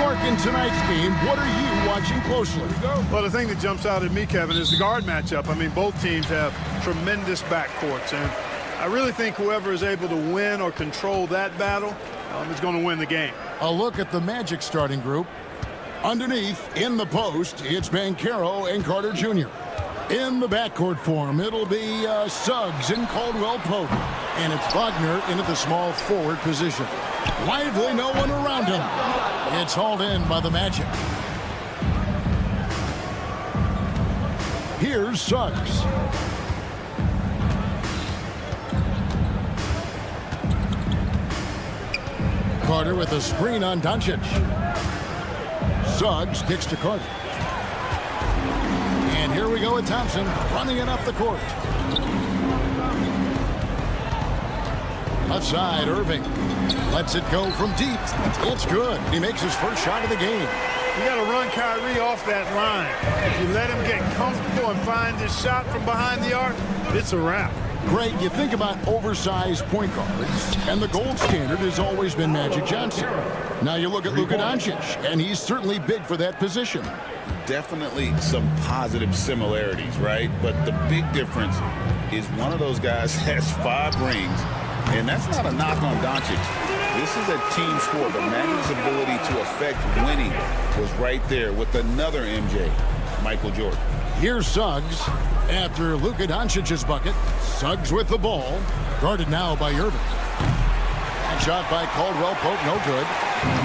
Clark, in tonight's game, what are you watching closely? Well, the thing that jumps out at me, Kevin, is the guard matchup. I mean, both teams have tremendous backcourts, and I really think whoever is able to win or control that battle is going to win the game. A look at the Magic starting group. Underneath, in the post, it's Banchero and Carter Jr. In the backcourt form, it'll be Suggs and Caldwell Pope. And it's Wagner into the small forward position. Lively, no one around him. It's hauled in by the Magic. Here's Suggs. Carter with a screen on Doncic. Suggs kicks to Carter. And here we go with Thompson running it up the court. Left side, Irving lets it go from deep. It's good. He makes his first shot of the game. You got to run Kyrie off that line. If you let him get comfortable and find his shot from behind the arc, it's a wrap. Greg, you think about oversized point guards, and the gold standard has always been Magic Johnson. Now you look at Luka Doncic, and he's certainly big for that position. Definitely some positive similarities, right? But the big difference is one of those guys has 5 rings, and that's not a knock on Doncic. This is a team sport, but Magic's ability to affect winning was right there with another MJ, Michael Jordan. Here's Suggs after Luka Doncic's bucket. Suggs with the ball, guarded now by Irving. That shot by Caldwell Pope, no good.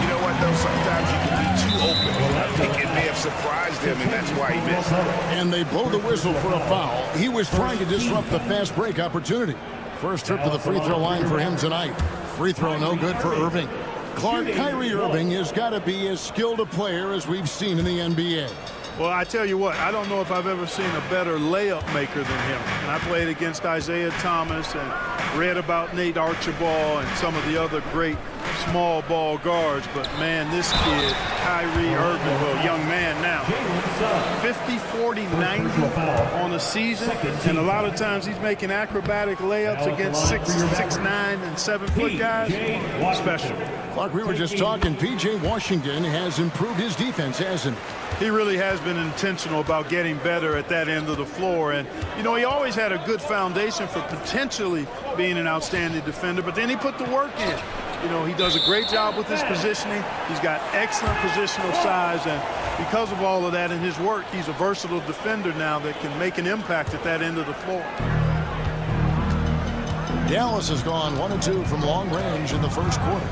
You know what, though? Sometimes you can be too open. I think it may have surprised him, and that's why he missed. And they blow the whistle for a foul. He was trying to disrupt the fast break opportunity. First trip to the free throw line for him tonight. Free throw no good for Irving. Clark, Kyrie Irving has got to be as skilled a player as we've seen in the NBA. Well, I tell you what, I don't know if I've ever seen a better layup maker than him. And I played against Isaiah Thomas and read about Nate Archibald and some of the other great small ball guards. But, man, this kid, Kyrie Irving, well, young man now, 50, 40, 90 on a season. And a lot of times he's making acrobatic layups against 6'9", and 7-foot guys. Special. Clark, we were just talking, P.J. Washington has improved his defense, hasn't he? He really has been intentional about getting better at that end of the floor. And, you know, he always had a good foundation for potentially being an outstanding defender, but then he put the work in. You know, he does a great job with his positioning. He's got excellent positional size, and because of all of that in his work, he's a versatile defender now that can make an impact at that end of the floor. Dallas has gone 1-2 from long range in the first quarter.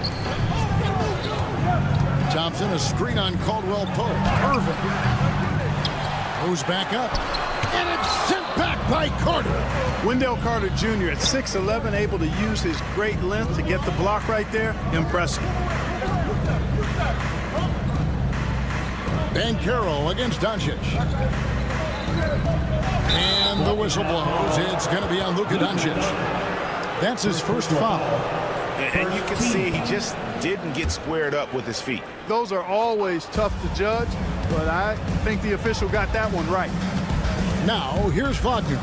Thompson, a screen on Caldwell Pope. Irving goes back up, and it's sent back by Carter. Wendell Carter Jr. at 6'11", able to use his great length to get the block right there. Impressive. Banchero against Doncic. And the whistle blows. It's going to be on Luka Doncic. That's his first foul. And you can see he just didn't get squared up with his feet. Those are always tough to judge, but I think the official got that one right. Now, here's Wagner.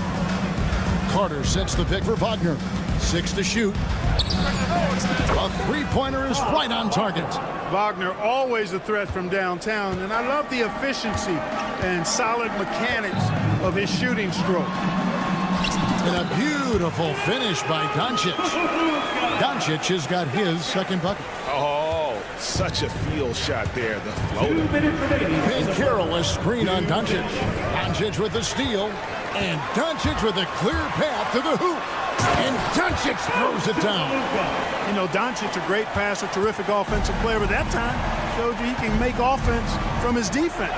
Carter sets the pick for Wagner. 6 to shoot. A three-pointer is right on target. Wagner always a threat from downtown, and I love the efficiency and solid mechanics of his shooting stroke. And a beautiful finish by Doncic. Doncic has got his second bucket. Oh, such a field shot there, the floater. Banchero a screen on Doncic. Doncic with the steal. And Doncic with a clear path to the hoop. And Doncic throws it down. You know, Doncic, a great passer, terrific offensive player, but that time showed you he can make offense from his defense.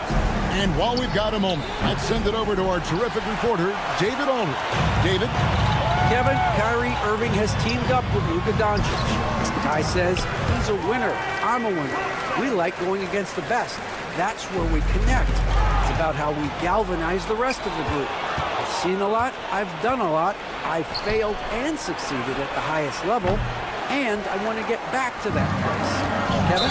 And while we've got a moment, let's send it over to our terrific reporter, David Aldridge. David? Kevin, Kyrie Irving has teamed up with Luka Doncic. Ty says he's a winner. I'm a winner. We like going against the best. That's where we connect. It's about how we galvanize the rest of the group. I've seen a lot. I've done a lot. I've failed and succeeded at the highest level. And I want to get back to that place. Kevin?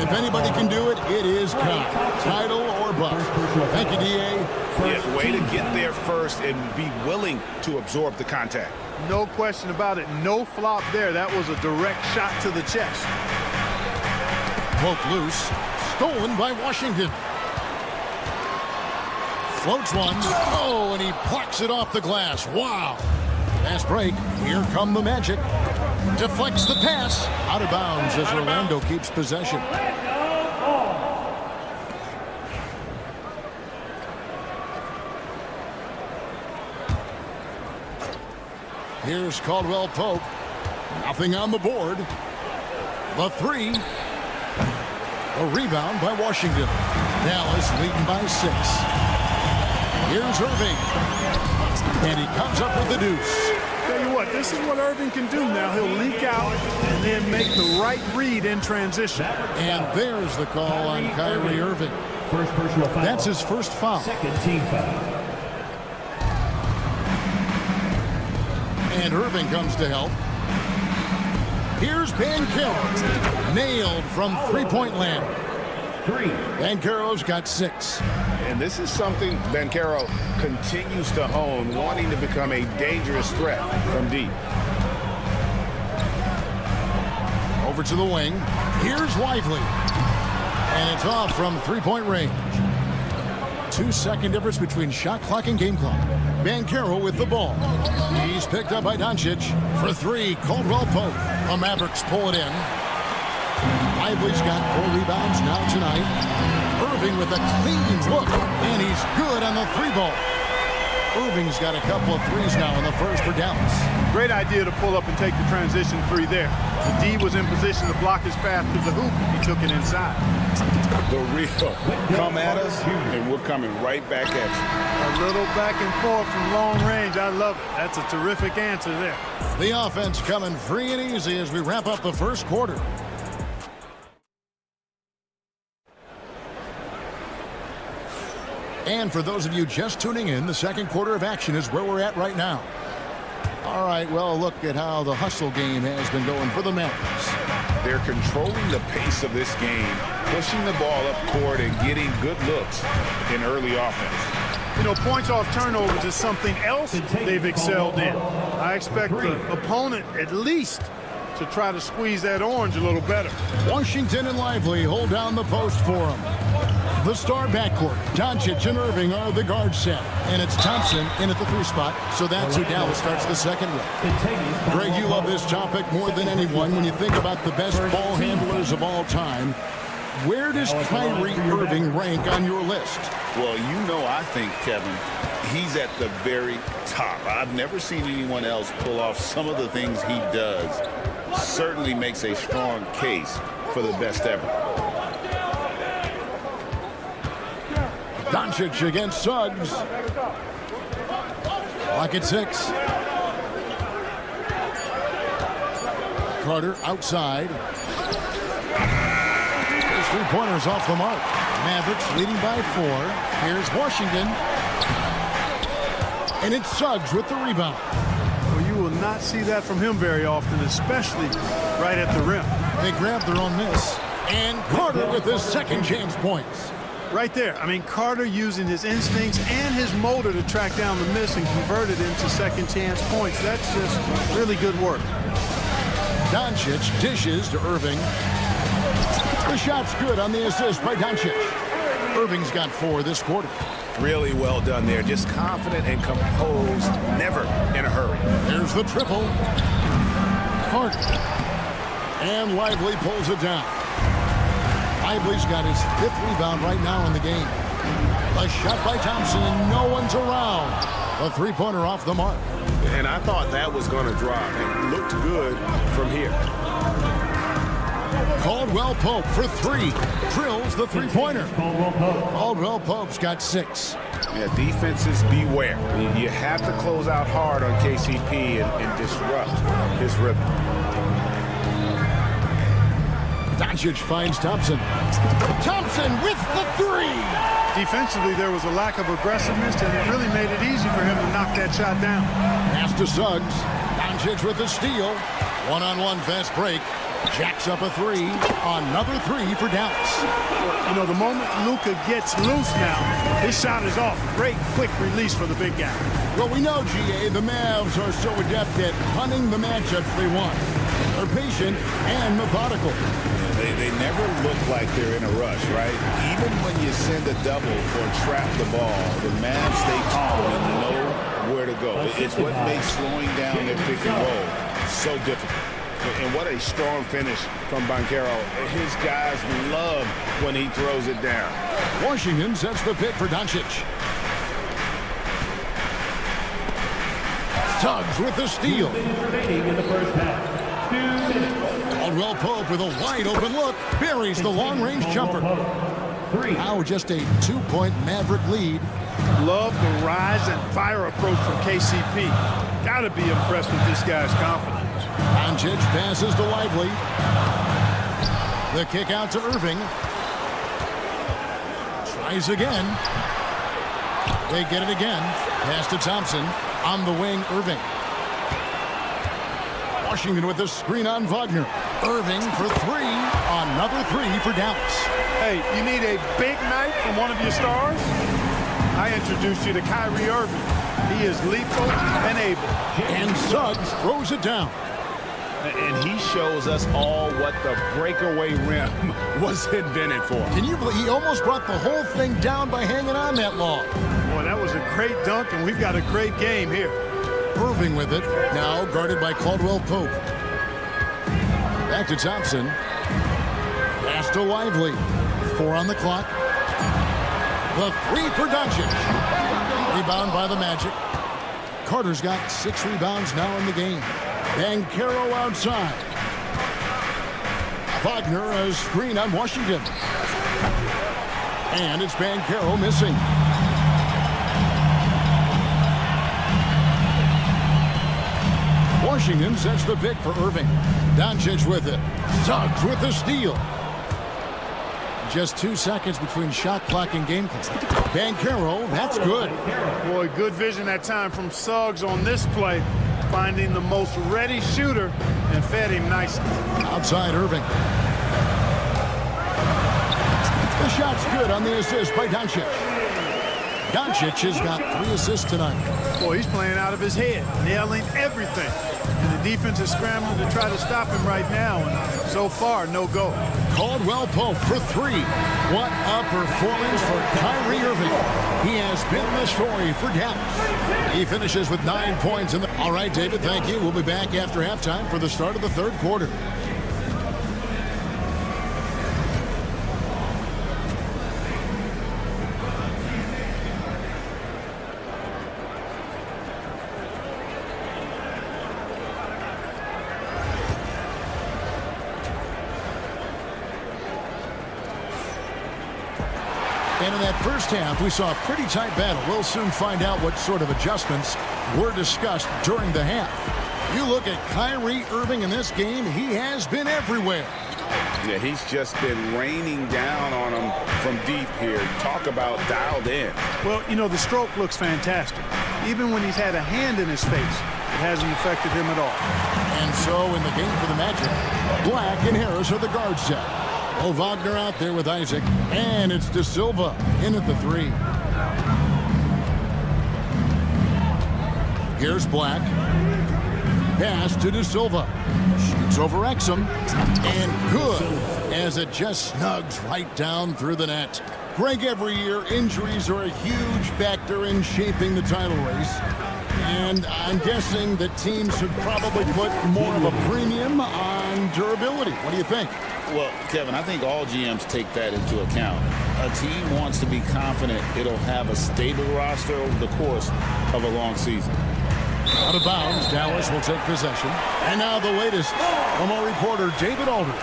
If anybody can do it, it is Kyle. Title or bust. Thank you, D.A. Yeah, way to get there first and be willing to absorb the contact. No question about it. No flop there. That was a direct shot to the chest. Poke loose. stolen by Washington. Floats one. Oh, and he plucks it off the glass. Wow. Fast break. Here come the Magic. Deflects the pass. Out of bounds as Orlando keeps possession. Here's Caldwell Pope. Nothing on the board. The three. A rebound by Washington. Dallas leading by 6. Here's Irving. And he comes up with the deuce. Tell you what, this is what Irving can do now. He'll leak out and then make the right read in transition. And there's the call on Kyrie Irving. First personal foul. That's his first foul. Second team foul. And Irving comes to help. Here's Banchero. Nailed from three-point land. 3. Banchero's got 6. And this is something Banchero continues to hone, wanting to become a dangerous threat from deep. Over to the wing. Here's Lively. And it's off from three-point range. 2-second difference between shot clock and game clock. Banchero with the ball. He's picked up by Doncic. For 3, Caldwell Pope. The Mavericks pull it in. Lively's got 4 rebounds now tonight. Irving with a clean look, and he's good on the 3-ball. Irving's got a couple of threes now in the first for Dallas. Great idea to pull up and take the transition 3 there. The D was in position to block his path to the hoop if he took it inside. The real come at us, and we're coming right back at you. A little back and forth from long range. I love it. That's a terrific answer there. The offense coming free and easy as we wrap up the first quarter. And for those of you just tuning in, the second quarter of action is where we're at right now. All right, well, look at how the hustle game has been going for the Mavericks. They're controlling the pace of this game, pushing the ball up court and getting good looks in early offense. You know, points off turnovers is something else they've excelled in. I expect the opponent at least to try to squeeze that orange a little better. Washington and Lively hold down the post for him. The star backcourt, Doncic and Irving are the guard set. And it's Thompson in at the 3 spot, so that's who Dallas starts the second with. Greg, you love this topic more than anyone. When you think about the best ball handlers of all time, where does Kyrie Irving rank on your list? Well, you know, I think, Kevin, he's at the very top. I've never seen anyone else pull off some of the things he does. Certainly makes a strong case for the best ever. Doncic against Suggs. Clock at 6. Carter outside. His 3-pointers off the mark. Mavericks leading by 4. Here's Washington. And it's Suggs with the rebound. Well, you will not see that from him very often, especially right at the rim. They grab their own miss. And Carter with his second chance points. Right there. I mean, Carter using his instincts and his motor to track down the miss and convert it into second chance points. That's just really good work. Doncic dishes to Irving. The shot's good on the assist by Doncic. Irving's got 4 this quarter. Really well done there. Just confident and composed, never in a hurry. There's the triple. Carter. And Lively pulls it down. Lively's got his 5th rebound right now in the game. A shot by Thompson, and no one's around. A 3-pointer off the mark. And I thought that was going to drop. It looked good from here. Caldwell Pope for 3. Drills the 3-pointer. Caldwell Pope's got 6. Yeah, defenses beware. You have to close out hard on KCP and disrupt his rhythm. Doncic finds Thompson. Thompson with the 3. Defensively, there was a lack of aggressiveness, and it really made it easy for him to knock that shot down. Pass to Suggs. Doncic with the steal. One-on-one fast break. Jacks up a 3. Another 3 for Dallas. You know, the moment Luka gets loose now, his shot is off. Great quick release for the big guy. Well, we know, GA, the Mavs are so adept at punting the matchups they want. They're patient and methodical. They never look like they're in a rush, right? Even when you send a double or trap the ball, the Mavs stay calm and know where to go. It's what makes slowing down their pick and roll so difficult. And what a strong finish from Banchero. His guys love when he throws it down. Washington sets the pick for Doncic. Suggs with the steal. Remaining in the first half. 2 minutes. Caldwell Pope with a wide open look. Buries the long-range jumper. Now just a 2-point Maverick lead. Love the rise and fire approach from KCP. Got to be impressed with this guy's confidence. Doncic passes to Lively. The kick out to Irving. Tries again. They get it again. Pass to Thompson. On the wing, Irving. Washington with the screen on Wagner. Irving for three. Another three for Dallas. Hey, you need a big night from one of your stars? I introduced you to Kyrie Irving. He is lethal and able. And Suggs throws it down. And he shows us all what the breakaway rim was invented for. Can you believe he almost brought the whole thing down by hanging on that long? Boy, that was a great dunk, and we've got a great game here. Irving with it, now guarded by Caldwell Pope. Back to Thompson. Pass to Lively. 4 on the clock. The three for Doncic. Rebound by the Magic. Carter's got 6 rebounds now in the game. Banchero outside. Wagner a screen on Washington. And it's Banchero missing. Washington sets the pick for Irving. Doncic with it. Suggs with the steal. Just 2 seconds between shot clock and game clock. Banchero, that's good. Boy, good vision that time from Suggs on this play. Finding the most ready shooter and fed him nicely. Outside Irving. The shot's good on the assist by Doncic. Doncic has got 3 assists tonight. Boy, he's playing out of his head, nailing everything. And the defense is scrambling to try to stop him right now. And so far, no go. Caldwell Pope for 3. What a performance for Kyrie Irving. He has been the story for Dallas. He finishes with 9 points. All right, David, thank you. We'll be back after halftime for the start of the third quarter. And in that first half, we saw a pretty tight battle. We'll soon find out what sort of adjustments were discussed during the half. You look at Kyrie Irving in this game, he has been everywhere. Yeah, he's just been raining down on him from deep here. Talk about dialed in. Well, you know, the stroke looks fantastic. Even when he's had a hand in his face, it hasn't affected him at all. And so in the game for the Magic, Black and Harris are the guard set. Oh, Wagner out there with Isaac. And it's De Silva in at the 3. Here's Black. Pass to De Silva. Shoots over Exum. And good as it just snugs right down through the net. Greg, every year, injuries are a huge factor in shaping the title race. And I'm guessing that teams should probably put more of a premium on durability. What do you think? Well, Kevin, I think all GMs take that into account. A team wants to be confident it'll have a stable roster over the course of a long season. Out of bounds, Dallas will take possession. And now the latest from our reporter, David Aldridge.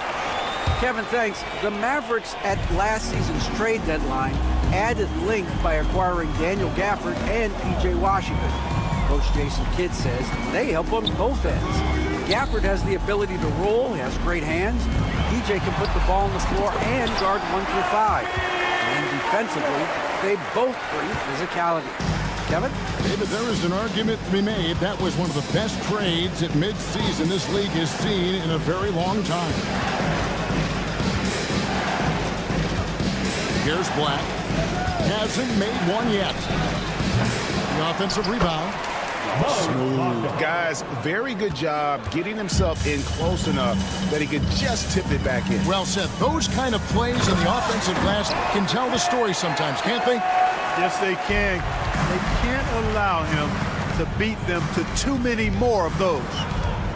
Kevin, thanks. The Mavericks at last season's trade deadline added length by acquiring Daniel Gafford and P.J. Washington. Coach Jason Kidd says they help on both ends. Gafford has the ability to roll, he has great hands. P.J. can put the ball on the floor and guard 1 through 5. And defensively, they both bring physicality. Kevin? David, there is an argument to be made. That was one of the best trades at midseason this league has seen in a very long time. Here's Black. Hasn't made one yet. The offensive rebound. Smooth. Guys, very good job getting himself in close enough that he could just tip it back in. Well said. Those kind of plays in the offensive glass can tell the story sometimes, can't they? Yes, they can. They can't allow him to beat them to too many more of those.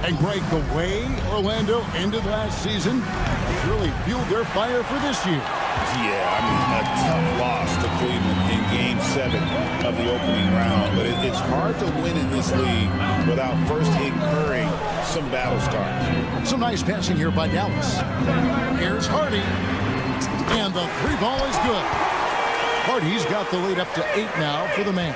And Greg, the way Orlando ended last season has really fueled their fire for this year. Yeah, I mean, a tough loss to Cleveland in Game 7 of the opening round. But it's hard to win in this league without first incurring some battle scars. Some nice passing here by Dallas. Here's Hardy. And the three ball is good. Hardy's got the lead up to 8 now for the Mavs.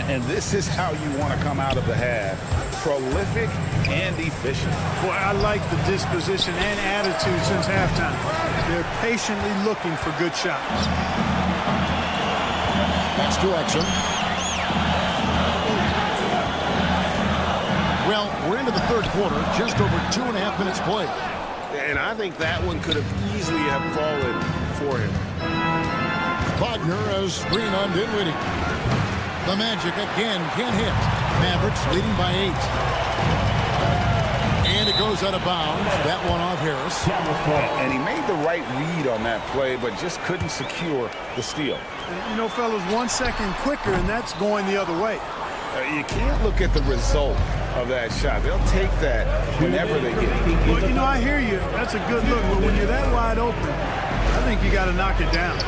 And this is how you want to come out of the half. Prolific and efficient. Boy, I like the disposition and attitude since halftime. They're patiently looking for good shots. Pass to Exum. Well, we're into the third quarter, just over 2.5 minutes played. And I think that one could have easily have fallen for him. Wagner, a screen on Dinwiddie. The Magic again can't hit. Mavericks leading by 8. And it goes out of bounds. That one off Harris. And he made the right read on that play, but just couldn't secure the steal. You know, fellas, 1 second quicker, and that's going the other way. You can't look at the result of that shot. They'll take that whenever they get it. Well, you know, I hear you. That's a good look, but when you're that wide open, I think you got to knock it down.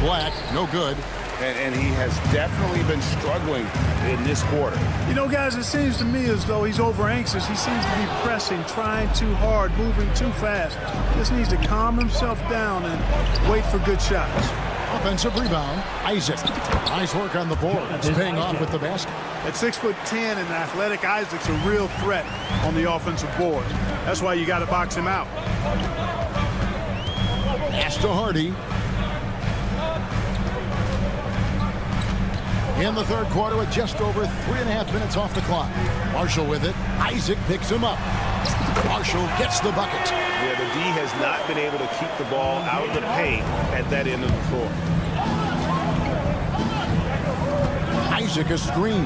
Black, no good. And he has definitely been struggling in this quarter. You know, guys, it seems to me as though he's over anxious. He seems to be pressing, trying too hard, moving too fast. Just needs to calm himself down and wait for good shots. Offensive rebound, Isaac. Nice work on the board. It's paying off with the basket. At 6'10" and athletic, Isaac's a real threat on the offensive board. That's why you got to box him out. Pass to Hardy. In the third quarter with just over 3.5 minutes off the clock. Marshall with it. Isaac picks him up. Marshall gets the bucket. Yeah, the D has not been able to keep the ball out of the paint at that end of the floor. Isaac a screen.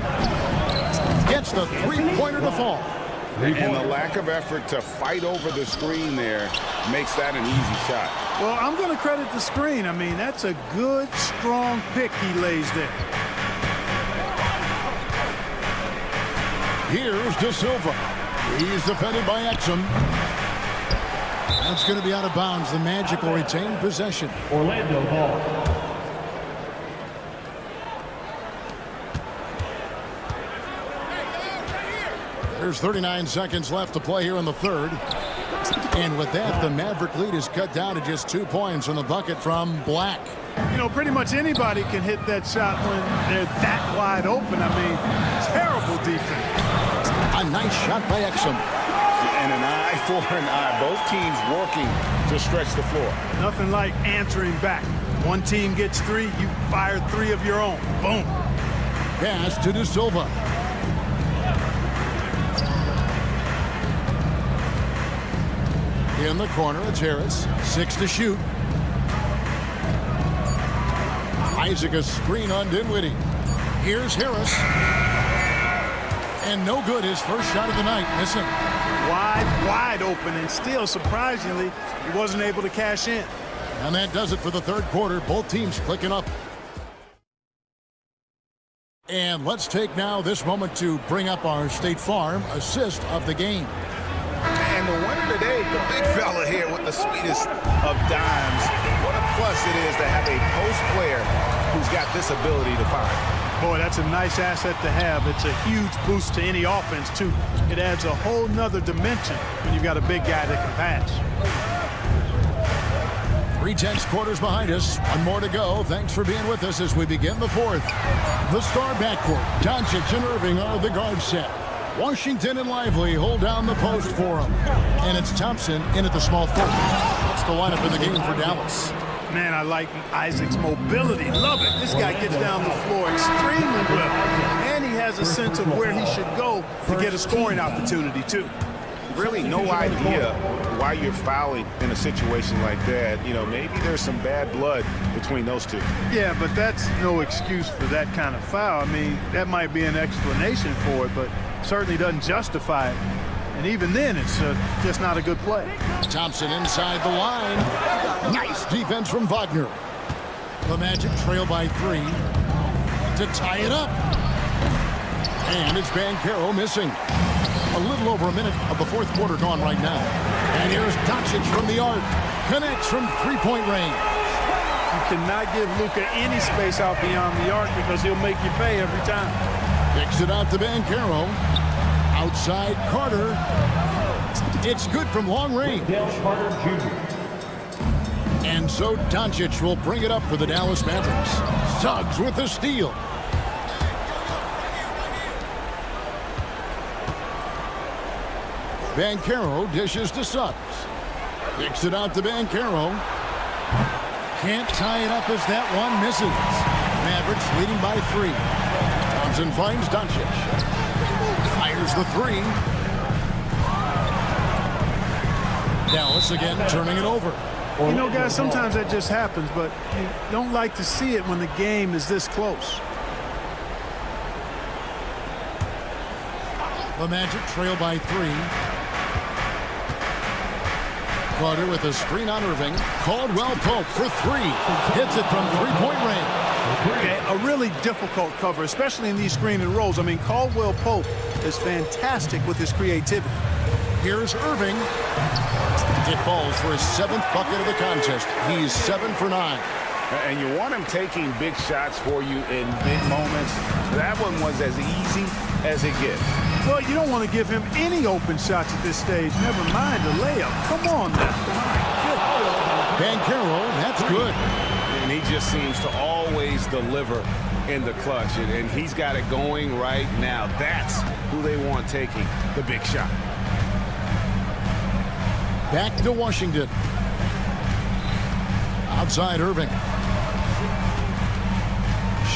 Gets the three-pointer to fall. And the lack of effort to fight over the screen there makes that an easy shot. Well, I'm going to credit the screen. I mean, that's a good, strong pick he lays there. Here's De Silva. He's defended by Exum. That's going to be out of bounds. The Magic will retain possession. Orlando ball. There's 39 seconds left to play here in the third. And with that, the Maverick lead is cut down to just 2 points on the bucket from Black. You know, pretty much anybody can hit that shot when they're that wide open. I mean, terrible defense. A nice shot by Exum. And an eye for an eye. Both teams working to stretch the floor. Nothing like answering back. One team gets 3, you fire 3 of your own. Boom. Pass to De Silva. In the corner, it's Harris. 6 to shoot. Isaac a screen on Dinwiddie. Here's Harris. And no good, his first shot of the night, missing. Wide open, and still, surprisingly, he wasn't able to cash in. And that does it for the third quarter. Both teams clicking up. And let's take now this moment to bring up our State Farm assist of the game. And the winner today, the big fella here with the sweetest of dimes. What a plus it is to have a post player who's got this ability to find. Boy, that's a nice asset to have. It's a huge boost to any offense, too. It adds a whole nother dimension when you've got a big guy that can pass. 3/10 quarters behind us. One more to go. Thanks for being with us as we begin the fourth. The star backcourt, Doncic and Irving are the guard set. Washington and Lively hold down the post for him. And it's Thompson in at the small forward. That's the lineup in the game for Dallas. Man, I like Isaac's mobility. Love it. This guy gets down the floor extremely well. And he has a sense of where he should go to get a scoring opportunity, too. really no idea why you're fouling in a situation like that. You know, maybe there's some bad blood between those two. Yeah, but that's no excuse for that kind of foul. I mean, that might be an explanation for it, but certainly doesn't justify it. And even then, it's just not a good play. Thompson inside the line. Nice defense from Wagner. The Magic trail by 3 to tie it up. And it's Banchero missing. A little over a minute of the fourth quarter gone right now. And here's Doncic from the arc. Connects from three-point range. You cannot give Luka any space out beyond the arc because he'll make you pay every time. Kicks it out to Banchero. Outside Carter. It's good from long range. Carter Jr. And so Doncic will bring it up for the Dallas Mavericks. Suggs with the steal. Banchero dishes to Suggs. Kicks it out to Banchero. Can't tie it up as that one misses. Mavericks leading by 3. Thompson finds Doncic. Fires the 3. Dallas again turning it over. You know, guys, sometimes that just happens, but you don't like to see it when the game is this close. The Magic trail by 3. Carter with a screen on Irving. Caldwell Pope for 3. Hits it from three-point range. Okay, a really difficult cover, especially in these screen and rolls. I mean, Caldwell Pope is fantastic with his creativity. Here's Irving. It falls for his 7th bucket of the contest. He's 7 for 9. And you want him taking big shots for you in big moments. That one was as easy as it gets. Well, you don't want to give him any open shots at this stage. Never mind a layup. Come on now. Banchero, that's good. And he just seems to always deliver in the clutch. And he's got it going right now. That's who they want taking the big shot. Back to Washington. Outside Irving.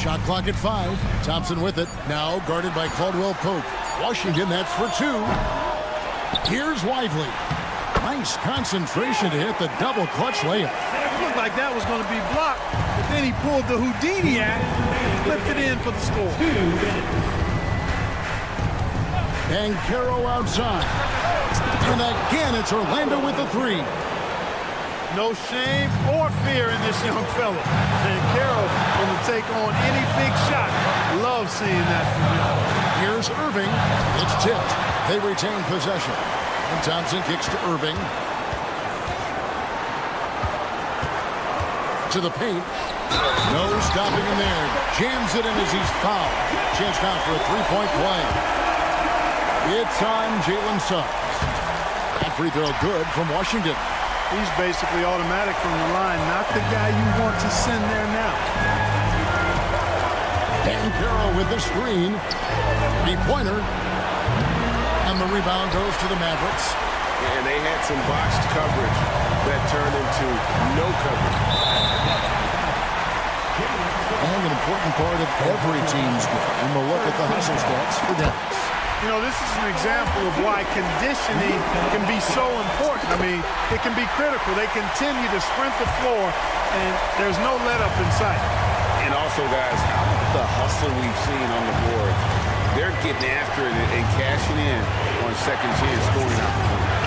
Shot clock at 5. Thompson with it. Now guarded by Caldwell Pope. Washington, that's for 2. Here's Lively. Nice concentration to hit the double clutch layup. It looked like that was going to be blocked, but then he pulled the Houdini act and flipped it in for the score. Banchero outside. And again, it's Orlando with the 3. No shame or fear in this young fella. Banchero going to take on any big shot. Love seeing that from him. Here's Irving. It's tipped. They retain possession. And Thompson kicks to Irving. To the paint. No stopping him there. Jams it in as he's fouled. Chance now for a three-point play. It's on Jalen Suggs. That free throw good from Washington. He's basically automatic from the line, not the guy you want to send there now. Banchero with the screen. Three-pointer. And the rebound goes to the Mavericks. And they had some botched coverage that turned into no coverage. And an important part of every team's game. And we'll look at the hustle stats for Dallas. You know, this is an example of why conditioning can be so important. I mean, it can be critical. They continue to sprint the floor, and there's no let-up in sight. And also, guys, how about the hustle we've seen on the board? They're getting after it and cashing in on second chance scoring opportunities.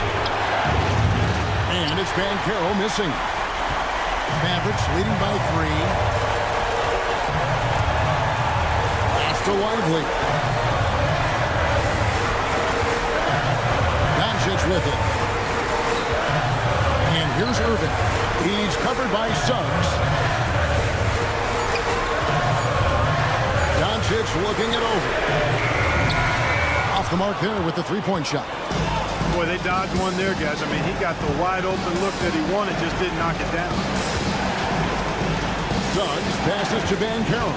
And it's Banchero missing. Mavericks leading by 3. Pass to Lively. Doncic with it. And here's Irving. He's covered by Suggs. Doncic looking it over. Off the mark there with the three-point shot. Boy, they dodged one there, guys. I mean, he got the wide-open look that he wanted, just didn't knock it down. Suggs passes to Banchero.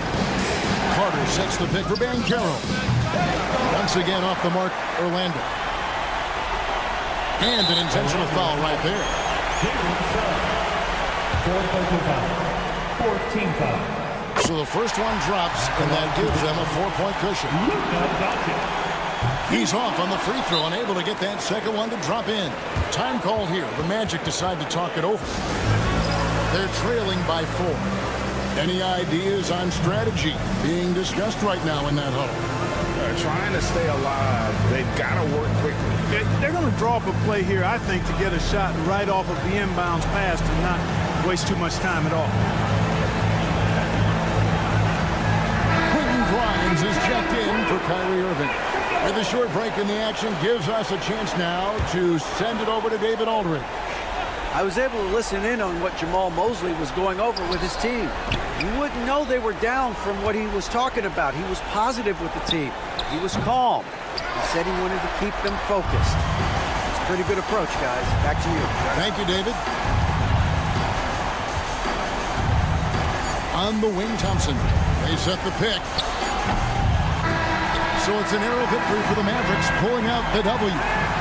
Carter sets the pick for Banchero. Once again off the mark, Orlando. And an intentional foul right there. 14 foul. So the first one drops, and that gives them a 4-point cushion. Luka Doncic. He's off on the free throw and able to get that second one to drop in. Time call here. The Magic decide to talk it over. They're trailing by 4. Any ideas on strategy being discussed right now in that huddle? Trying to stay alive. They've got to work quickly. They're going to draw up a play here, I think, to get a shot right off of the inbounds pass and not waste too much time at all. Quentin Grimes is checked in for Kyrie Irving. With a short break in the action gives us a chance now to send it over to David Aldridge. I was able to listen in on what Jamal Mosley was going over with his team. You wouldn't know they were down from what he was talking about. He was positive with the team. He was calm. He said he wanted to keep them focused. It's a pretty good approach, guys. Back to you. Thank you, David. On the wing, Thompson. They set the pick. So it's an arrow victory for the Mavericks, pulling out the W.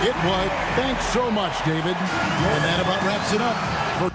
It was. Thanks so much, David. And that about wraps it up for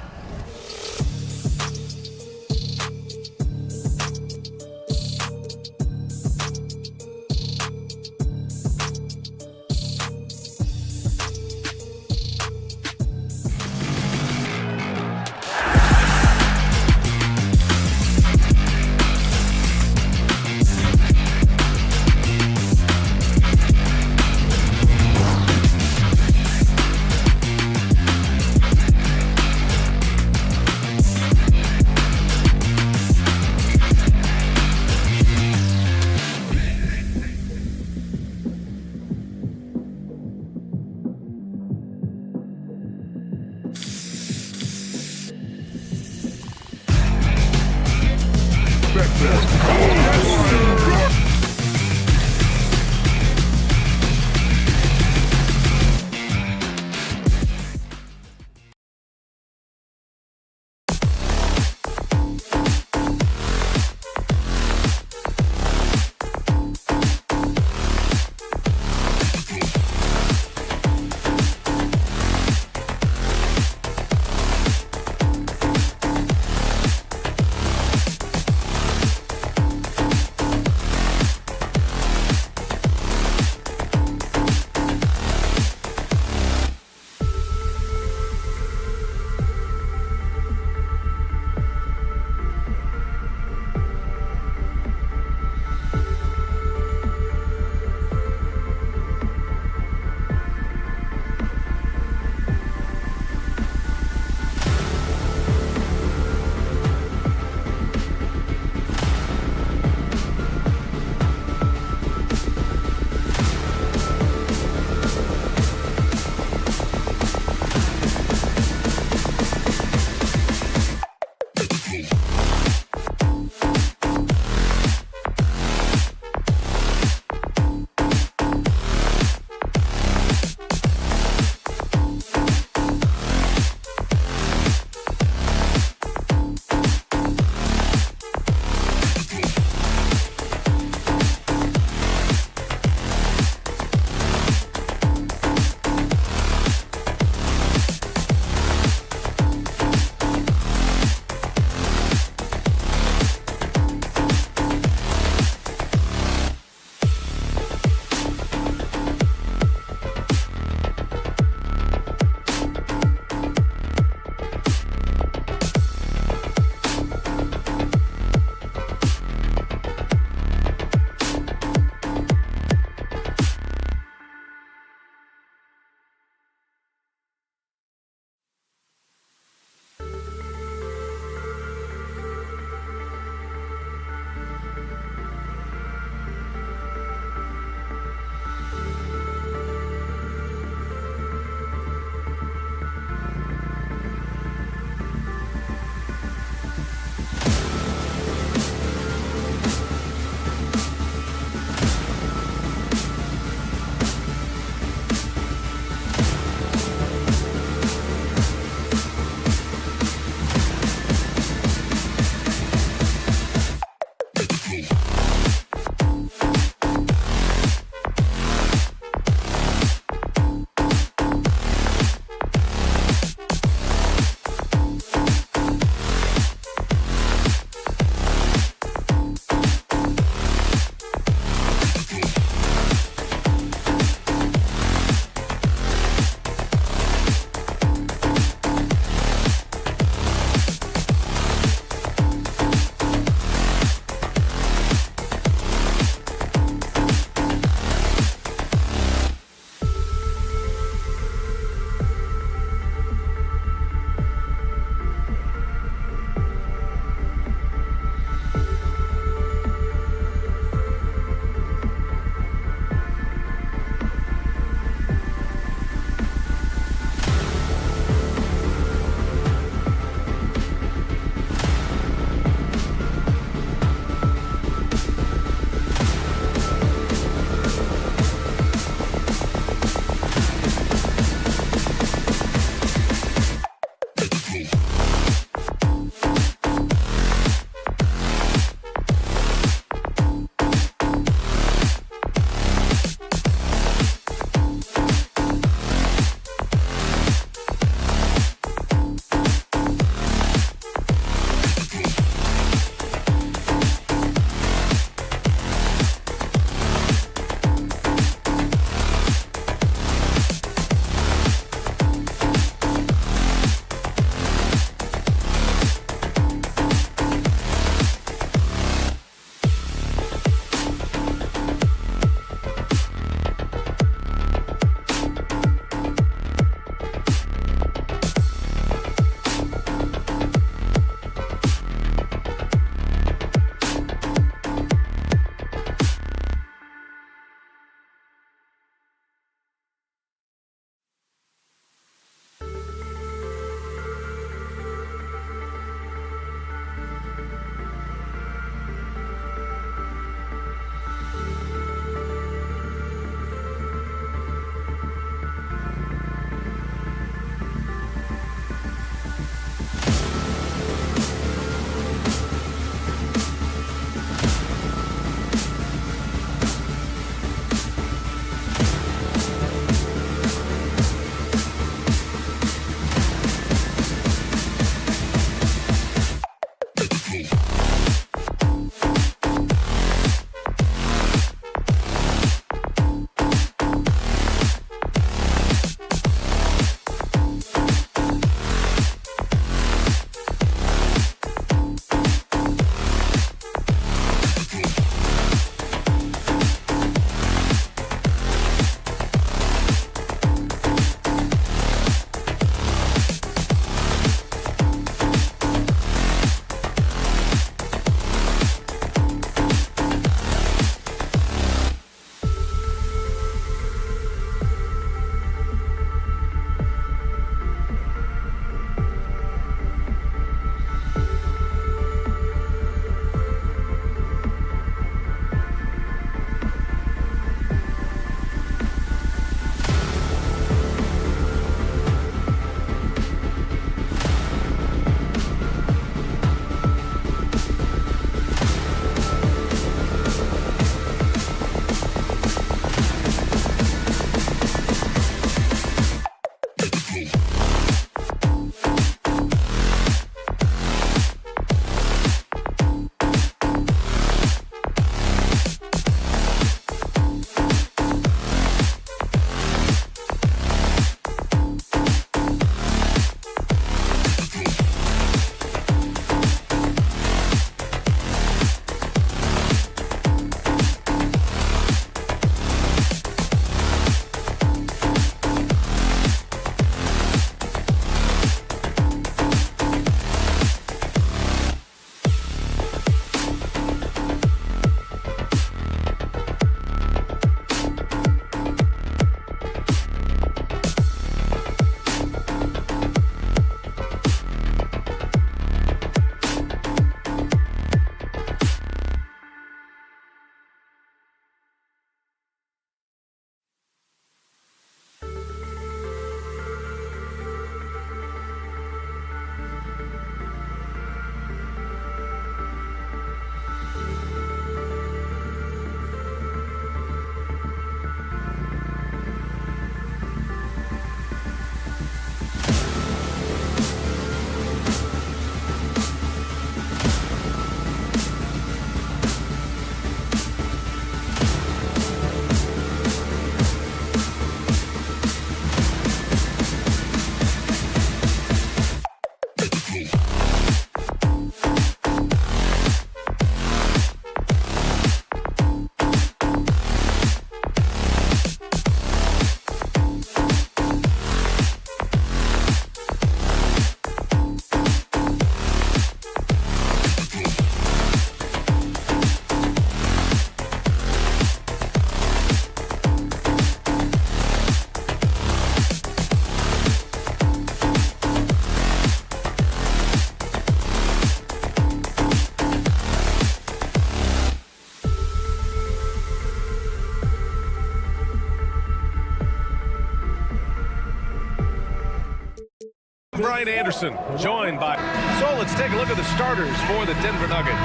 Brian Anderson, joined by... So let's take a look at the starters for the Denver Nuggets.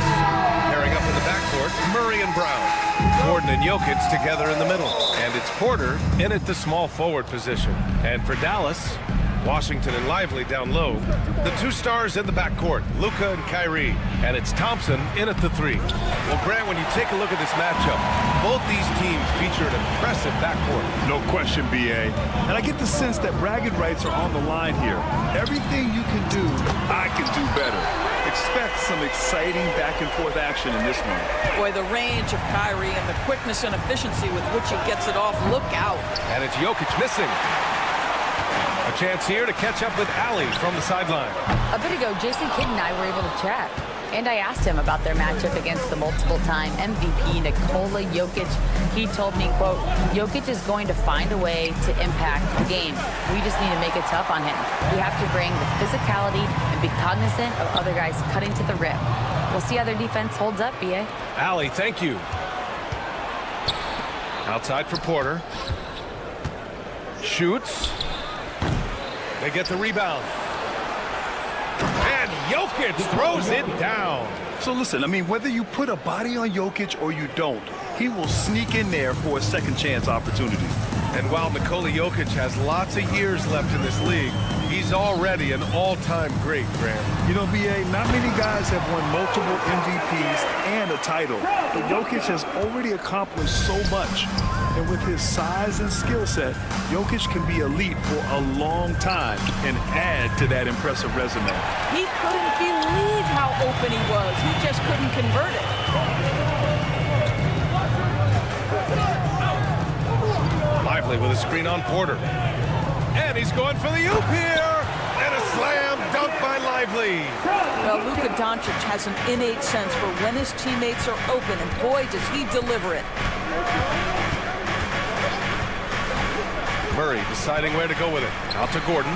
Pairing up in the backcourt, Murray and Brown. Gordon and Jokic together in the middle. And it's Porter in at the small forward position. And for Dallas, Washington and Lively down low. The two stars in the backcourt, Luka and Kyrie. And it's Thompson in at the 3. Well, Grant, when you take a look at this matchup, both these teams feature an impressive backcourt. No question, BA. And I get the sense that bragging rights are on the line here. Everything you can do, I can do better. Expect some exciting back-and-forth action in this one. Boy, the range of Kyrie and the quickness and efficiency with which he gets it off. Look out. And it's Jokic missing. A chance here to catch up with Allie from the sideline. A bit ago, Jason Kidd and I were able to chat. And I asked him about their matchup against the multiple-time MVP Nikola Jokic. He told me, quote, Jokic is going to find a way to impact the game. We just need to make it tough on him. We have to bring the physicality and be cognizant of other guys cutting to the rim. We'll see how their defense holds up, B.A. Allie, thank you. Outside for Porter. Shoots. They get the rebound. And Jokic throws it down. So listen, I mean, whether you put a body on Jokic or you don't, he will sneak in there for a second chance opportunity. And while Nikola Jokic has lots of years left in this league, he's already an all-time great, Grant. You know, BA, not many guys have won multiple MVPs and a title, but Jokic has already accomplished so much. And with his size and skill set, Jokic can be elite for a long time and add to that impressive resume. He couldn't believe how open he was. He just couldn't convert it. Lively with a screen on Porter. And he's going for the oop here. And a slam dunk by Lively. Well, Luka Doncic has an innate sense for when his teammates are open, and boy, does he deliver it. Murray deciding where to go with it. Out to Gordon.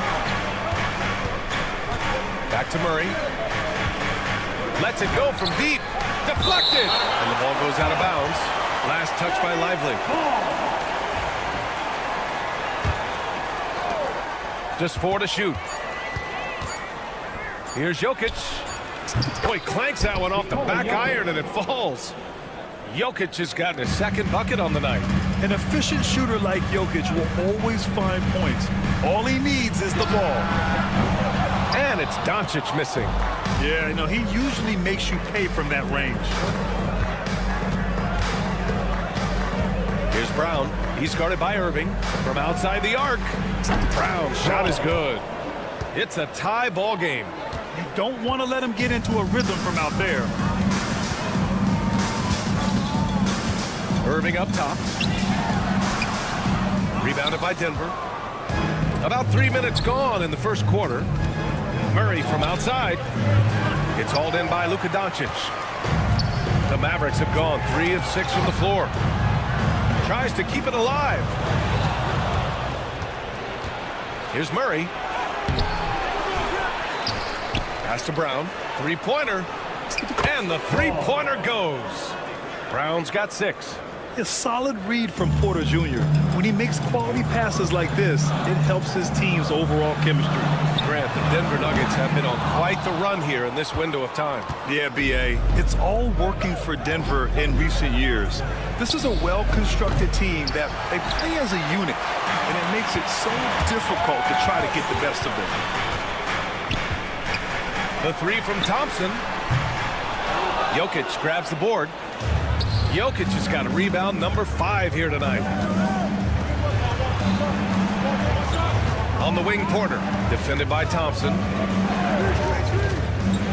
Back to Murray. Lets it go from deep. Deflected. And the ball goes out of bounds. Last touch by Lively. Just 4 to shoot. Here's Jokic. Boy, clanks that one off the back iron and it falls. Jokic has gotten his second bucket on the night. An efficient shooter like Jokic will always find points. All he needs is the ball. And it's Doncic missing. Yeah, you know, he usually makes you pay from that range. Here's Brown. He's guarded by Irving from outside the arc. Brown's shot is good. It's a tie ball game. You don't want to let him get into a rhythm from out there. Irving up top. Rebounded by Denver. About 3 minutes gone in the first quarter. Murray from outside. It's hauled in by Luka Doncic. The Mavericks have gone 3 of 6 from the floor. Tries to keep it alive. Here's Murray. Pass to Brown. Three-pointer. And the three-pointer goes. Brown's got 6. A solid read from Porter Jr. When he makes quality passes like this, it helps his team's overall chemistry. Grant, the Denver Nuggets have been on quite the run here in this window of time. Yeah, BA. It's all working for Denver in recent years. This is a well-constructed team that they play as a unit, and it makes it so difficult to try to get the best of them. The 3 from Thompson. Jokic grabs the board. Jokic has got a rebound number 5 here tonight. On the wing, Porter, defended by Thompson.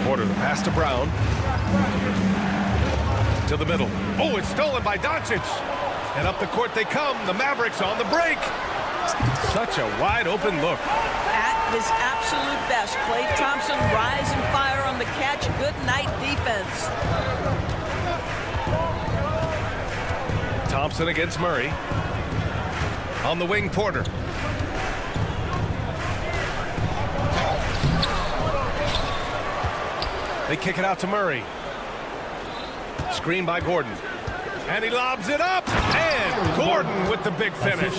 Porter, the pass to Brown. To the middle. Oh, it's stolen by Doncic. And up the court they come. The Mavericks on the break. Such a wide open look. At his absolute best, Klay Thompson rise and fire on the catch. Good night defense. Thompson against Murray. On the wing, Porter. They kick it out to Murray. Screen by Gordon. And he lobs it up. And Gordon with the big finish.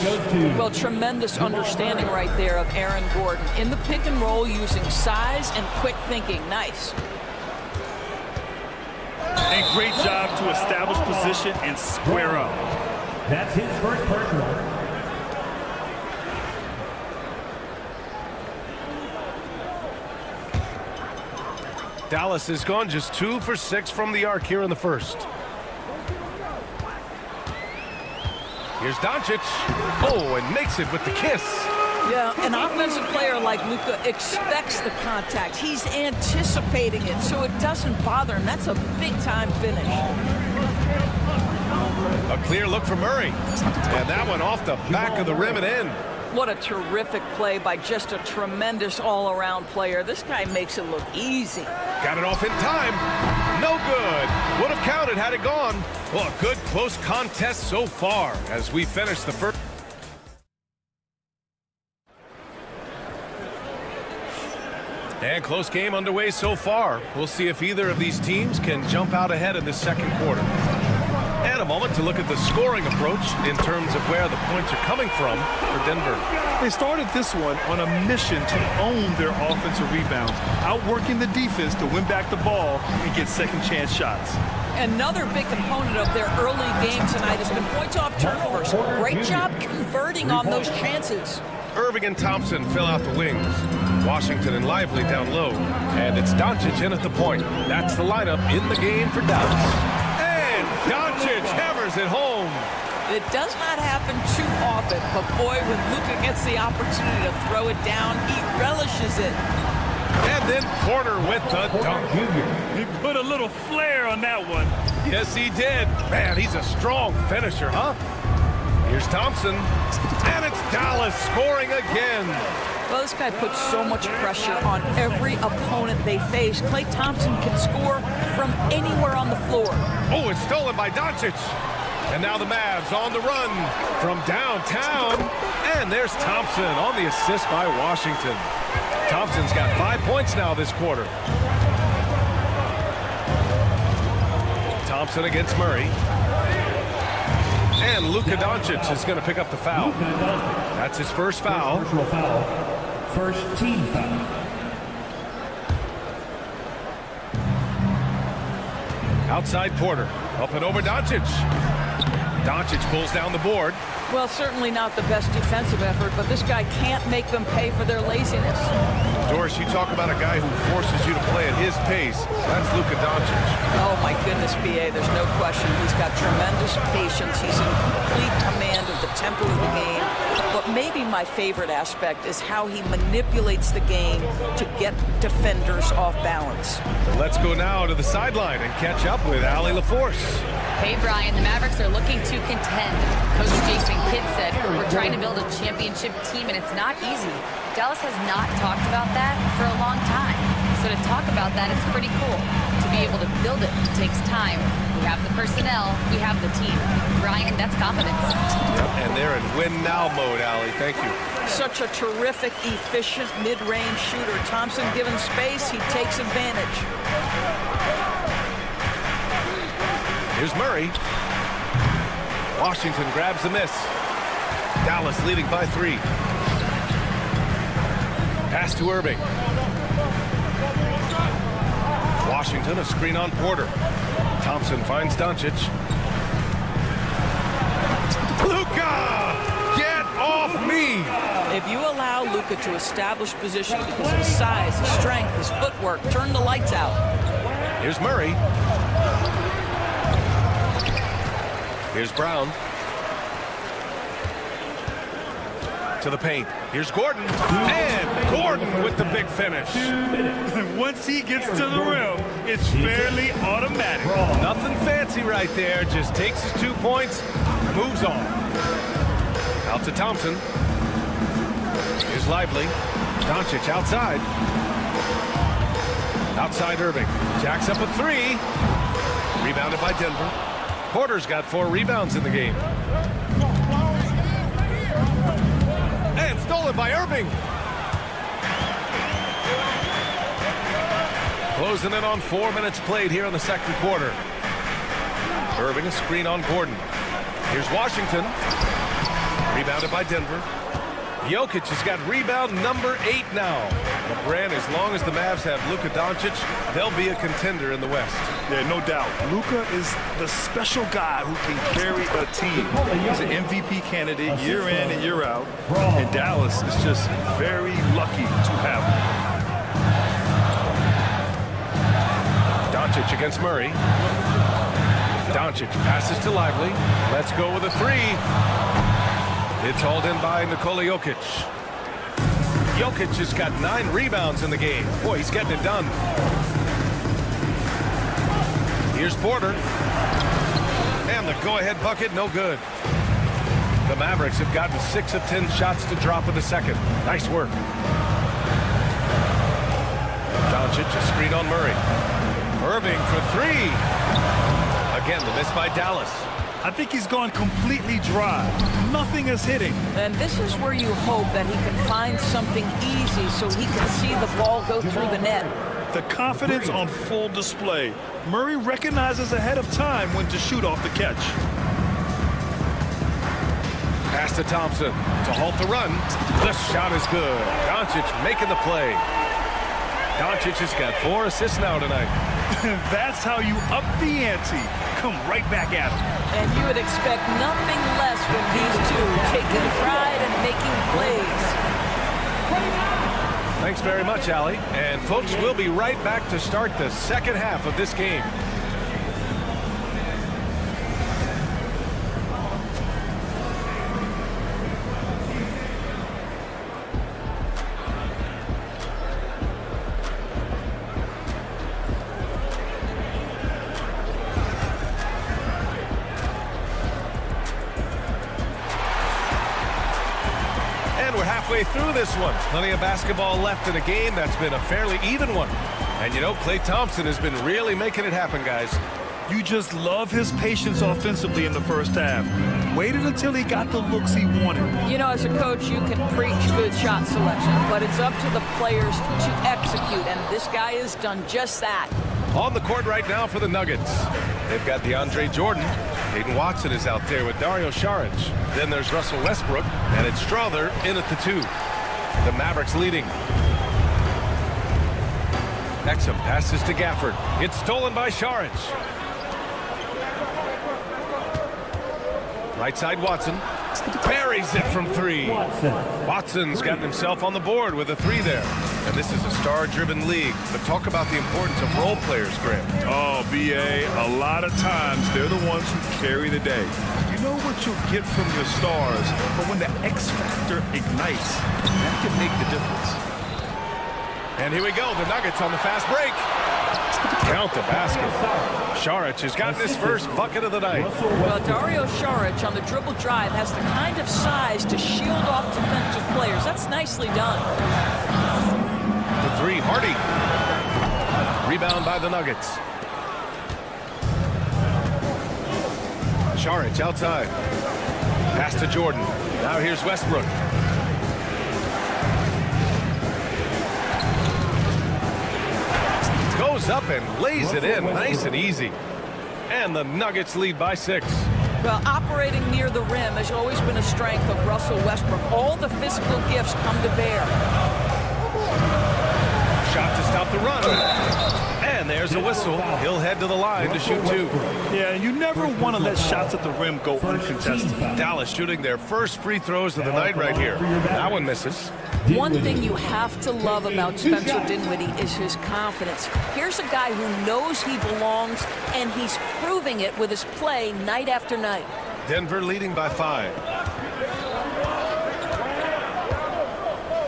Well, tremendous understanding right there of Aaron Gordon. In the pick and roll, using size and quick thinking. Nice. And great job to establish position and square up. That's his first personal. Dallas has gone just 2 for 6 from the arc here in the first. Here's Doncic. Oh, and makes it with the kiss. Yeah, an offensive player like Luka expects the contact. He's anticipating it, so it doesn't bother him. That's a big-time finish. A clear look for Murray. And that one off the back of the rim and in. What a terrific play by just a tremendous all-around player. This guy makes it look easy. Got it off in time. No good. Would have counted had it gone. Well, a good close contest so far as we finish the first. And close game underway so far. We'll see if either of these teams can jump out ahead in the second quarter. And a moment to look at the scoring approach in terms of where the points are coming from for Denver. They started this one on a mission to own their offensive rebounds, outworking the defense to win back the ball and get second chance shots. Another big component of their early game tonight has been points off turnovers. Great job converting on those chances. Irving and Thompson fill out the wings. Washington and Lively down low. And it's Doncic in at the point. That's the lineup in the game for Dallas. And Doncic hammers it home. It does not happen too often, but boy, when Luka gets the opportunity to throw it down, he relishes it. And then Porter with the dunk. He put a little flair on that one. Yes, he did. Man, he's a strong finisher, huh? Here's Thompson. And it's Dallas scoring again. Well, this guy puts so much pressure on every opponent they face. Klay Thompson can score from anywhere on the floor. Oh, it's stolen by Doncic. And now the Mavs on the run from downtown. And there's Thompson on the assist by Washington. Thompson's got 5 points now this quarter. Thompson against Murray. And Luka Doncic is going to pick up the foul. That's his first foul. First team foul. Outside Porter. Up and over Doncic. Doncic pulls down the board. Well, certainly not the best defensive effort, but this guy can't make them pay for their laziness. Doris, you talk about a guy who forces you to play at his pace. That's Luka Doncic. Oh, my goodness, B.A., there's no question. He's got tremendous patience. He's in complete command of the tempo of the game. But maybe my favorite aspect is how he manipulates the game to get defenders off balance. Let's go now to the sideline and catch up with Allie LaForce. Hey, Brian, the Mavericks are looking to contend. Coach Jason Kidd said, we're trying to build a championship team, and it's not easy. Dallas has not talked about that for a long time. So to talk about that, it's pretty cool. To be able to build it takes time. We have the personnel, we have the team. Brian, that's confidence. Yep, and they're in win-now mode, Allie. Thank you. Such a terrific, efficient mid-range shooter. Thompson given space, he takes advantage. Here's Murray. Washington grabs the miss. Dallas leading by 3. Pass to Irving. Washington, a screen on Porter. Thompson finds Doncic. Luka! Get off me! If you allow Luka to establish position because of his size, his strength, his footwork, turn the lights out. Here's Murray. Here's Brown. To the paint. Here's Gordon. And Gordon with the big finish. Once he gets to the rim, it's fairly automatic. Nothing fancy right there. Just takes his 2 points, moves on. Out to Thompson. Here's Lively. Doncic outside. Outside Irving. Jacks up a 3. Rebounded by Denver. Porter's got 4 rebounds in the game. And stolen by Irving. Closing in on 4 minutes played here in the second quarter. Irving a screen on Gordon. Here's Washington. Rebounded by Denver. Jokic has got rebound number 8 now. But Grant, as long as the Mavs have Luka Doncic, they'll be a contender in the West. Yeah, no doubt. Luka is the special guy who can carry a team. He's an MVP candidate year in and year out. And Dallas is just very lucky to have him. Doncic against Murray. Doncic passes to Lively. Let's go with a 3. It's hauled in by Nikola Jokic. Jokic has got 9 rebounds in the game. Boy, he's getting it done. Here's Porter. And the go-ahead bucket, no good. The Mavericks have gotten 6 of 10 shots to drop in the second. Nice work. Doncic a screen on Murray. Irving for 3. Again, the miss by Dallas. I think he's gone completely dry. Nothing is hitting. And this is where you hope that he can find something easy so he can see the ball go through the net. The confidence on full display. Murray recognizes ahead of time when to shoot off the catch. Pass to Thompson to halt the run. The shot is good. Doncic making the play. Doncic has got 4 assists now tonight. That's how you up the ante. Come right back at him. And you would expect nothing less from these two, taking pride and making plays. Thanks very much, Allie. And folks, we'll be right back to start the second half of this game. Halfway through this one. Plenty of basketball left in a game that's been a fairly even one. And you know, Klay Thompson has been really making it happen, guys. You just love his patience offensively in the first half. Waited until he got the looks he wanted. You know, as a coach, you can preach good shot selection, but it's up to the players to execute, and this guy has done just that. On the court right now for the Nuggets. They've got DeAndre Jordan. Hayden Watson is out there with Dario Saric. Then there's Russell Westbrook, and it's Strother in at the 2. The Mavericks leading. Exum passes to Gafford. It's stolen by Saric. Right side Watson. Buries it from 3. Watson's gotten himself on the board with a 3 there. And this is a star-driven league. But talk about the importance of role players, Grant. Oh, B.A., a lot of times they're the ones who carry the day. You know what you'll get from your stars, but when the X factor ignites, that can make the difference. And here we go, the Nuggets on the fast break. Count the basket. Saric has gotten his first bucket of the night. Well, Dario Saric on the dribble drive has the kind of size to shield off defensive players. That's nicely done. The 3, Hardy. Rebound by the Nuggets. Saric outside. Pass to Jordan. Now here's Westbrook. Goes up and lays it in nice and easy. And the Nuggets lead by 6. Well, operating near the rim has always been a strength of Russell Westbrook. All the physical gifts come to bear. Shot to stop the run. And there's a whistle. He'll head to the line to shoot 2. Yeah, you never want to let shots at the rim go uncontested. Dallas shooting their first free throws of the night right here. That one misses. One thing you have to love about Spencer Dinwiddie is his confidence. Here's a guy who knows he belongs, and he's proving it with his play night after night. Denver leading by 5.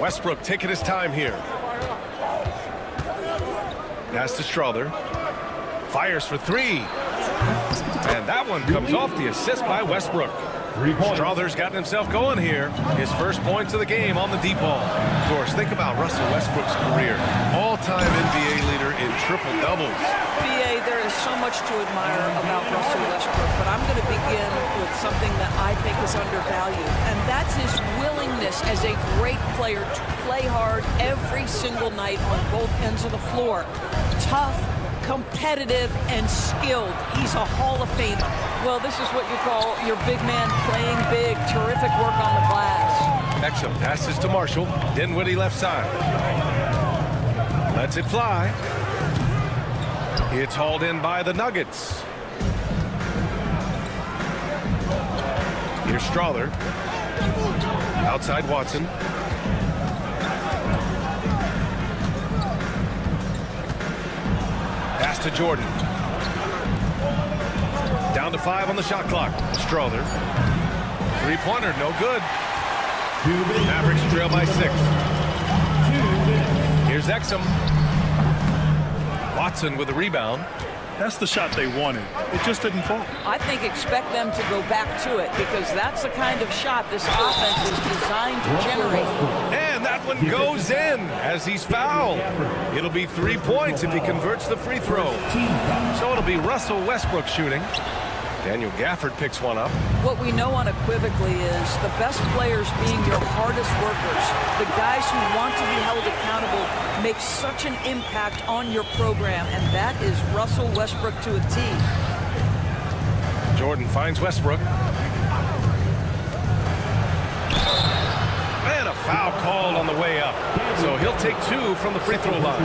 Westbrook taking his time here. Pass to Strother. Fires for 3. And that one comes off the assist by Westbrook. Strother's gotten himself going here. His first points of the game on the deep ball. Of course, think about Russell Westbrook's career. All-time NBA leader in triple-doubles. B.A., there is so much to admire about Russell Westbrook, but I'm going to begin with something that I think is undervalued, and that's his willingness as a great player to play hard every single night on both ends of the floor. Tough, competitive, and skilled. He's a Hall of Famer. Well, this is what you call your big man playing big. Terrific work on the glass. Exum passes to Marshall. Dinwiddie left side. Lets it fly. It's hauled in by the Nuggets. Here's Strother. Outside Watson. Pass to Jordan. Down to 5 on the shot clock. Strother. Three-pointer, no good. Mavericks trail by 6. Here's Exum. Watson with a rebound. That's the shot they wanted. It just didn't fall. I think expect them to go back to it because that's the kind of shot this offense is designed to generate. And that one goes in as he's fouled. It'll be 3 points if he converts the free throw. So it'll be Russell Westbrook shooting. Daniel Gafford picks one up. What we know unequivocally is the best players being your hardest workers, the guys who want to be held accountable, make such an impact on your program, and that is Russell Westbrook to a T. Jordan finds Westbrook. And a foul called on the way up. So he'll take 2 from the free throw line.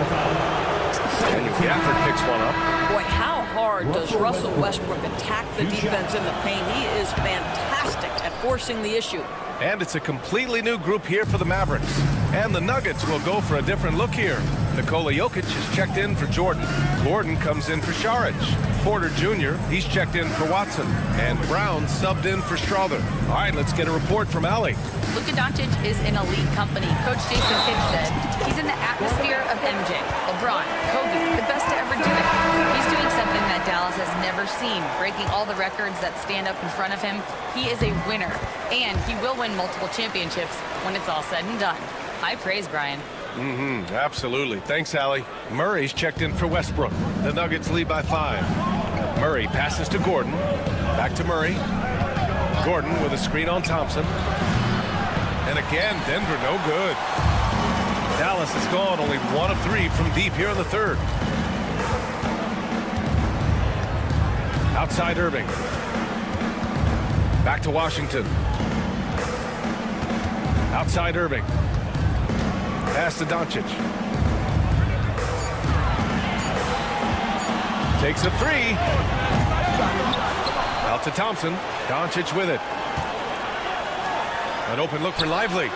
Daniel Gafford picks one up. Boy, how hard does Russell Westbrook attack the defense in the paint? He is fantastic at forcing the issue. And it's a completely new group here for the Mavericks. And the Nuggets will go for a different look here. Nikola Jokic is checked in for Jordan. Gordon comes in for Šarić. Porter Jr., he's checked in for Watson. And Brown subbed in for Strother. All right, let's get a report from Allie. Luka Doncic is in elite company. Coach Jason Kidd said he's in the atmosphere of MJ, LeBron, Kobe, the best to ever do it. He's doing something that Dallas has never seen, breaking all the records that stand up in front of him. He is a winner, and he will win multiple championships when it's all said and done. High praise, Brian. Absolutely. Thanks, Allie. Murray's checked in for Westbrook. The Nuggets lead by 5. Murray passes to Gordon. Back to Murray. Gordon with a screen on Thompson. And again, Denver no good. Dallas has gone only 1 of 3 from deep here in the third. Outside Irving. Back to Washington. Outside Irving. Pass to Doncic. Takes a 3. Out to Thompson. Doncic with it. An open look for Lively.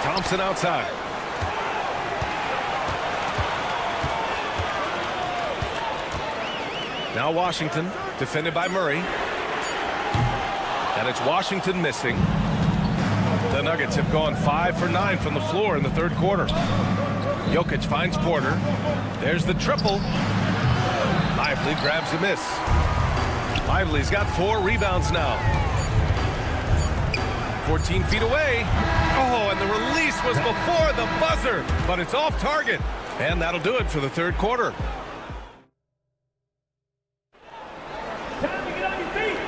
Thompson outside. Now Washington, defended by Murray. And it's Washington missing. The Nuggets have gone 5 for 9 from the floor in the third quarter. Jokic finds Porter. There's the triple. Lively grabs the miss. Lively's got 4 rebounds now. 14 feet away. Oh, and the release was before the buzzer, but it's off target. And that'll do it for the third quarter.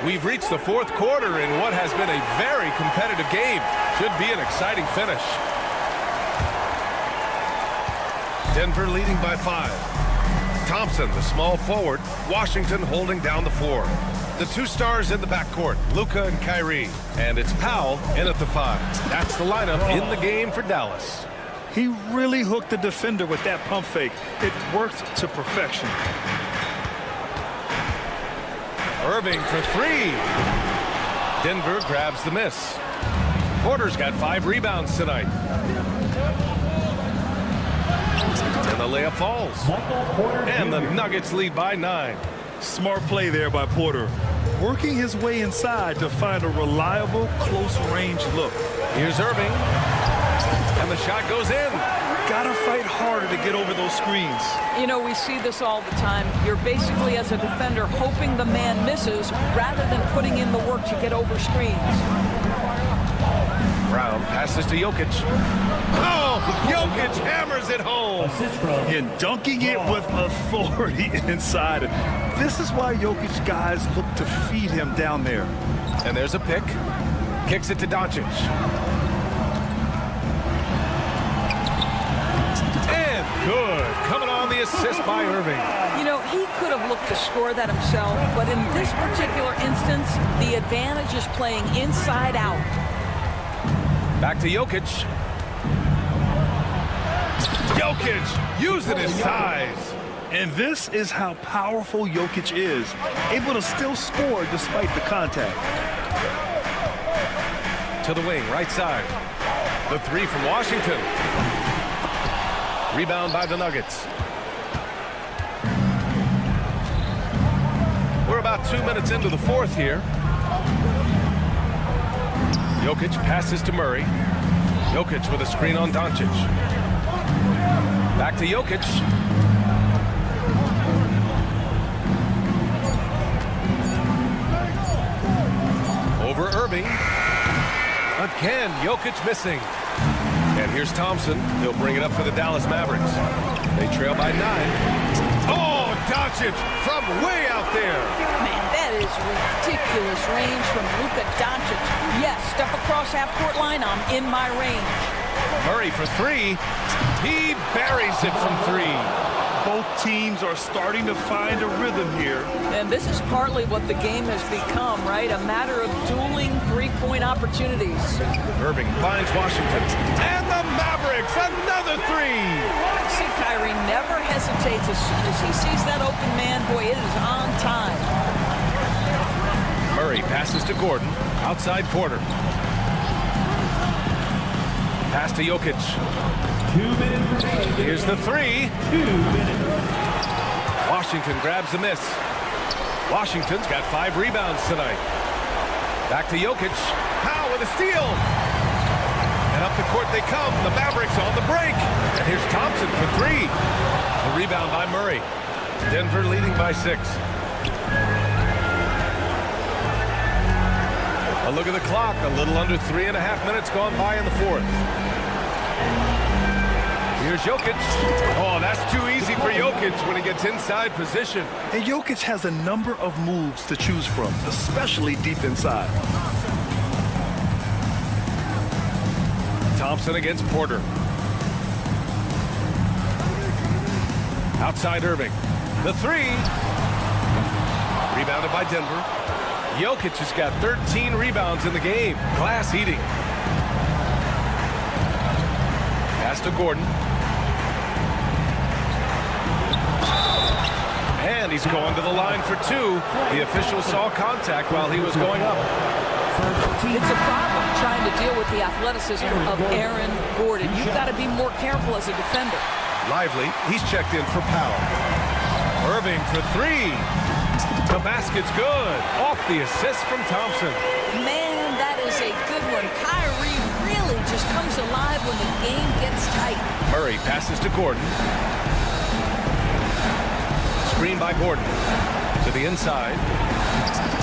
We've reached the fourth quarter in what has been a very competitive game. Should be an exciting finish. Denver leading by 5. Thompson, the small forward. Washington holding down the floor. The 2 stars in the backcourt, Luka and Kyrie. And it's Powell in at the 5. That's the lineup in the game for Dallas. He really hooked the defender with that pump fake. It worked to perfection. Irving for 3. Denver grabs the miss. Porter's got 5 rebounds tonight. And the layup falls. And the Nuggets lead by 9. Smart play there by Porter. Working his way inside to find a reliable, close-range look. Here's Irving. And the shot goes in. Gotta fight harder to get over those screens. You know, we see this all the time. You're basically, as a defender, hoping the man misses rather than putting in the work to get over screens. Brown passes to Jokic. Oh, Jokic hammers it home. And dunking it with authority inside. This is why Jokic guys look to feed him down there. And there's a pick. Kicks it to Doncic. And good. Coming on the the assist by Irving. You know, he could have looked to score that himself, but in this particular instance, the advantage is playing inside out. Back to Jokic. Jokic using his size. And this is how powerful Jokic is, able to still score despite the contact. To the wing, right side. The three from Washington. Rebound by the Nuggets. We're about 2 minutes into the fourth here. Jokic passes to Murray. Jokic with a screen on Doncic. Back to Jokic. Over Irving. Again, Jokic missing. And here's Thompson. He'll bring it up for the Dallas Mavericks. They trail by 9. Oh, Doncic from way out there. Man, that is ridiculous range from Luka Doncic. Yes, step across half-court line, I'm in my range. Murray for 3. He buries it from 3. Both teams are starting to find a rhythm here. And this is partly what the game has become, right? A matter of dueling three-point opportunities. Irving finds Washington. And the Mavericks, another 3. See, Kyrie never hesitates. As soon as he sees that open man, boy, it is on time. Murray passes to Gordon. Outside Porter. Pass to Jokic. 2 minutes remaining. Here's the 3. 2 minutes. Washington grabs the miss. Washington's got 5 rebounds tonight. Back to Jokic. Powell with a steal. And up the court they come. The Mavericks on the break. And here's Thompson for 3. The rebound by Murray. Denver leading by 6. A look at the clock. A little under 3.5 minutes gone by in the fourth. Here's Jokic. Oh, that's too easy for Jokic when he gets inside position. And Jokic has a number of moves to choose from, especially deep inside. Thompson against Porter. Outside Irving. The 3. Rebounded by Denver. Jokic has got 13 rebounds in the game. Glass eating. Pass to Gordon. And he's going to the line for 2. The official saw contact while he was going up. It's a problem trying to deal with the athleticism of Aaron Gordon. You've got to be more careful as a defender. Lively, he's checked in for Powell. Irving for 3. The basket's good. Off the assist from Thompson. Man, that is a good one. Kyrie really just comes alive when the game gets tight. Murray passes to Gordon. Screen by Gordon. To the inside.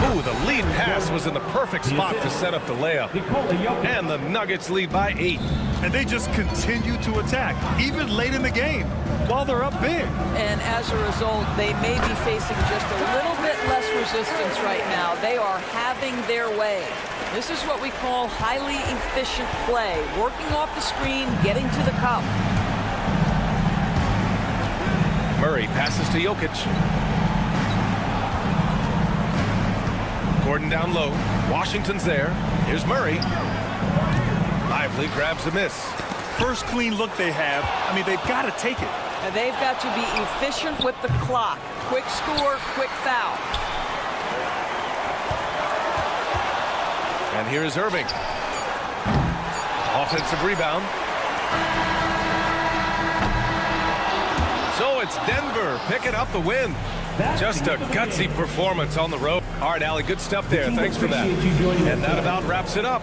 Ooh, the lead pass was in the perfect spot to set up the layup. And the Nuggets lead by 8. And they just continue to attack, even late in the game, while they're up big. And as a result, they may be facing just a little bit less resistance right now. They are having their way. This is what we call highly efficient play. Working off the screen, getting to the cup. Murray passes to Jokic. Gordon down low. Washington's there. Here's Murray. Lively grabs a miss. First clean look they have. I mean, they've got to take it. And they've got to be efficient with the clock. Quick score, quick foul. And here's Irving. Offensive rebound. So it's Denver picking up the win. Just a gutsy performance on the road. All right, Allie, good stuff there. Thanks for that. And that about wraps it up.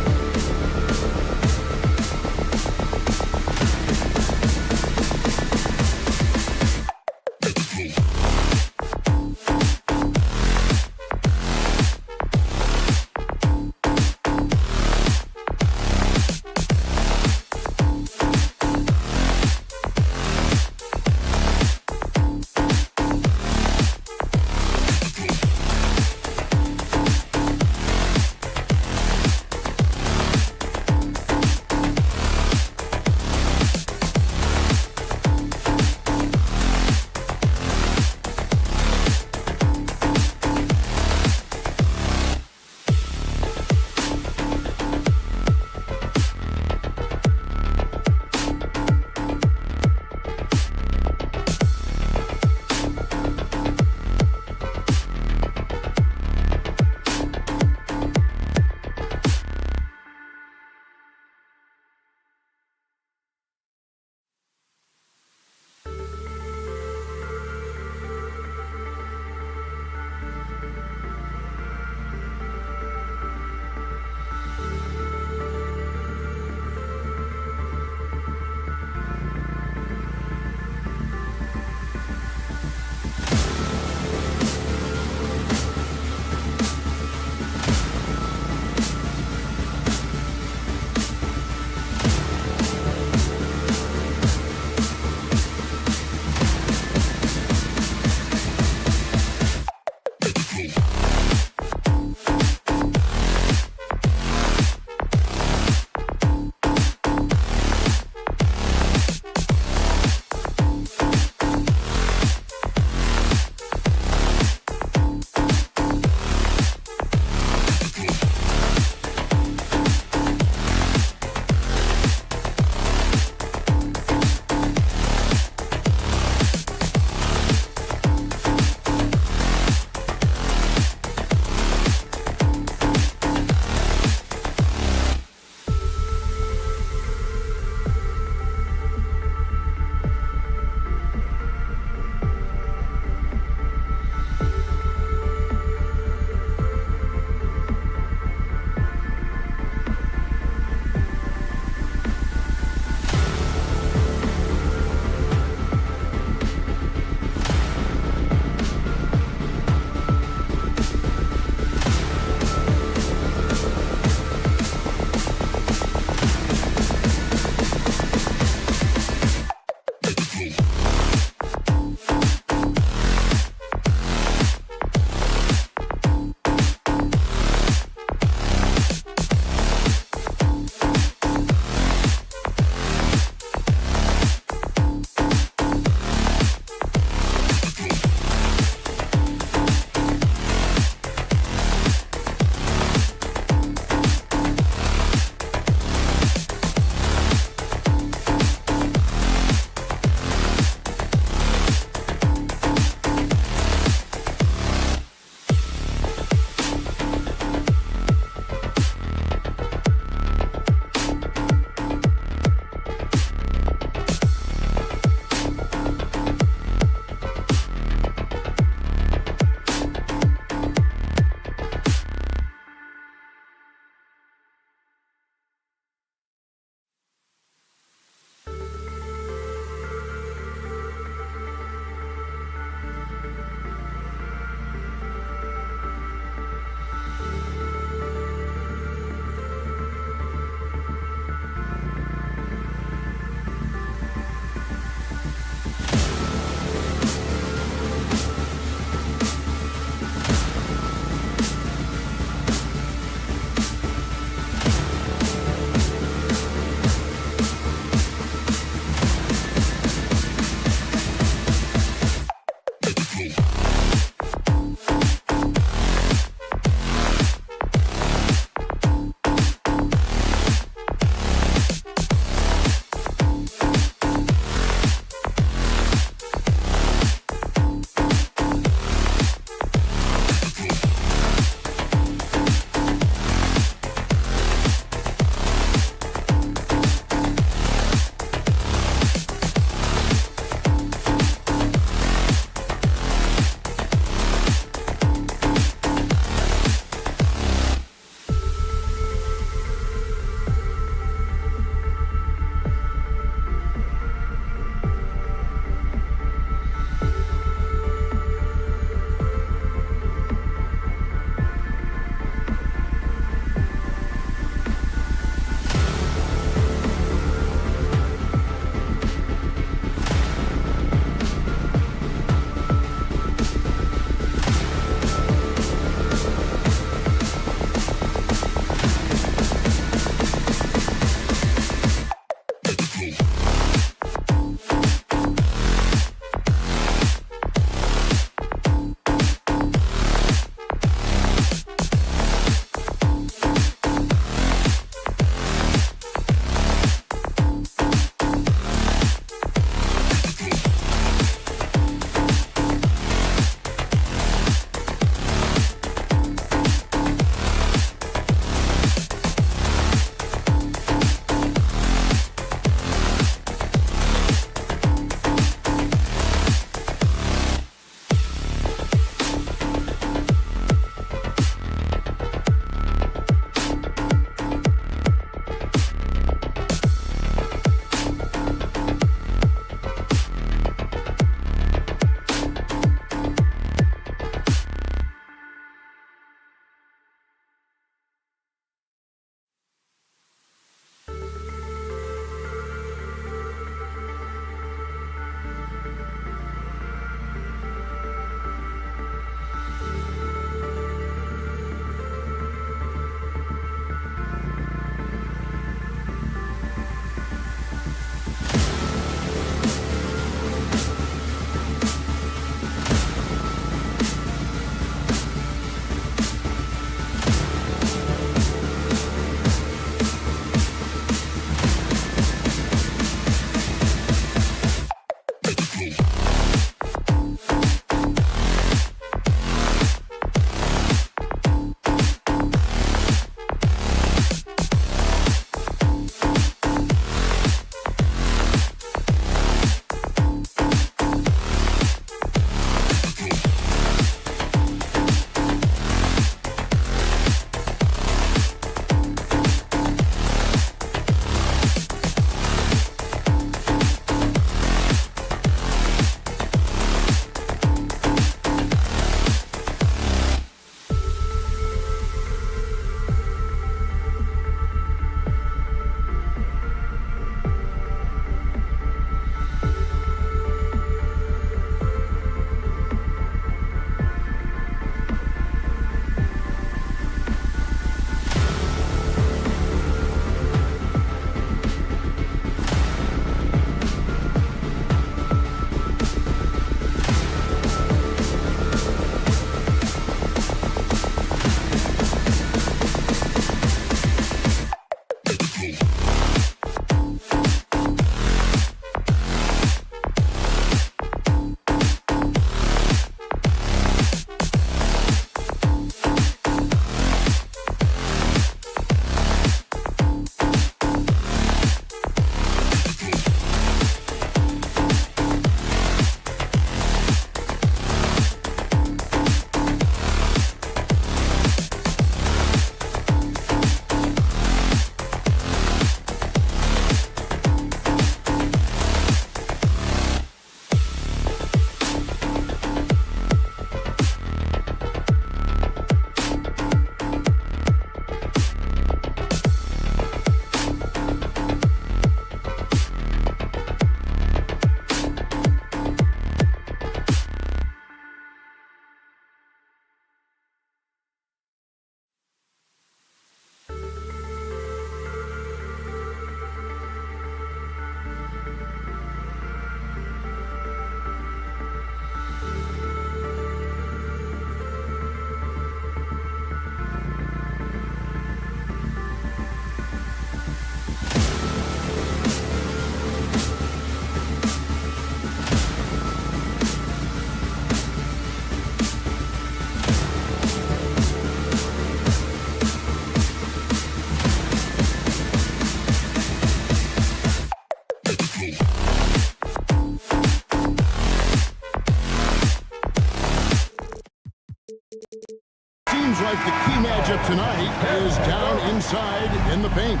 seems like the key matchup tonight is down inside in the paint.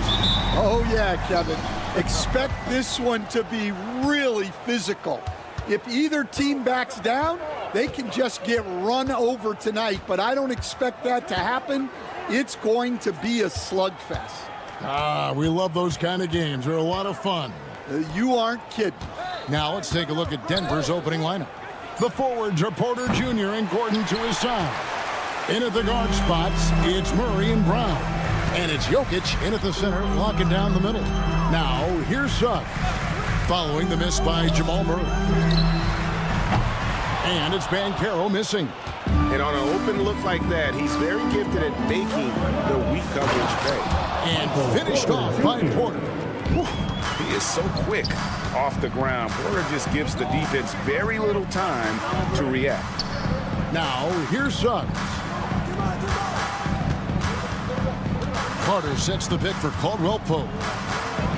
Oh, yeah, Kevin. Expect this one to be really physical. If either team backs down, they can just get run over tonight, but I don't expect that to happen. It's going to be a slugfest. Ah, we love those kind of games. They're a lot of fun. You aren't kidding. Now let's take a look at Denver's opening lineup. The forwards are Porter Jr. and Gordon to his side. In at the guard spots, it's Murray and Brown. And it's Jokic in at the center, locking down the middle. Now, here's Suggs, following the miss by Jamal Murray. And it's Banchero missing. And on an open look like that, he's very gifted at making the weak coverage pay. And finished off by Porter. He is so quick off the ground. Porter just gives the defense very little time to react. Now, here's Suggs. Carter sets the pick for Caldwell Pope.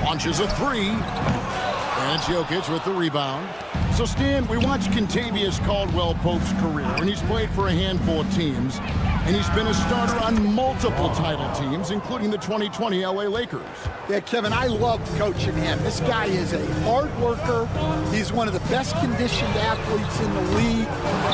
Launches a three. And it's Jokic with the rebound. So, Stan, we watched Kentavious Caldwell Pope's career, and he's played for a handful of teams. And he's been a starter on multiple title teams, including the 2020 LA Lakers. Yeah, Kevin, I loved coaching him. This guy is a hard worker. He's one of the best conditioned athletes in the league.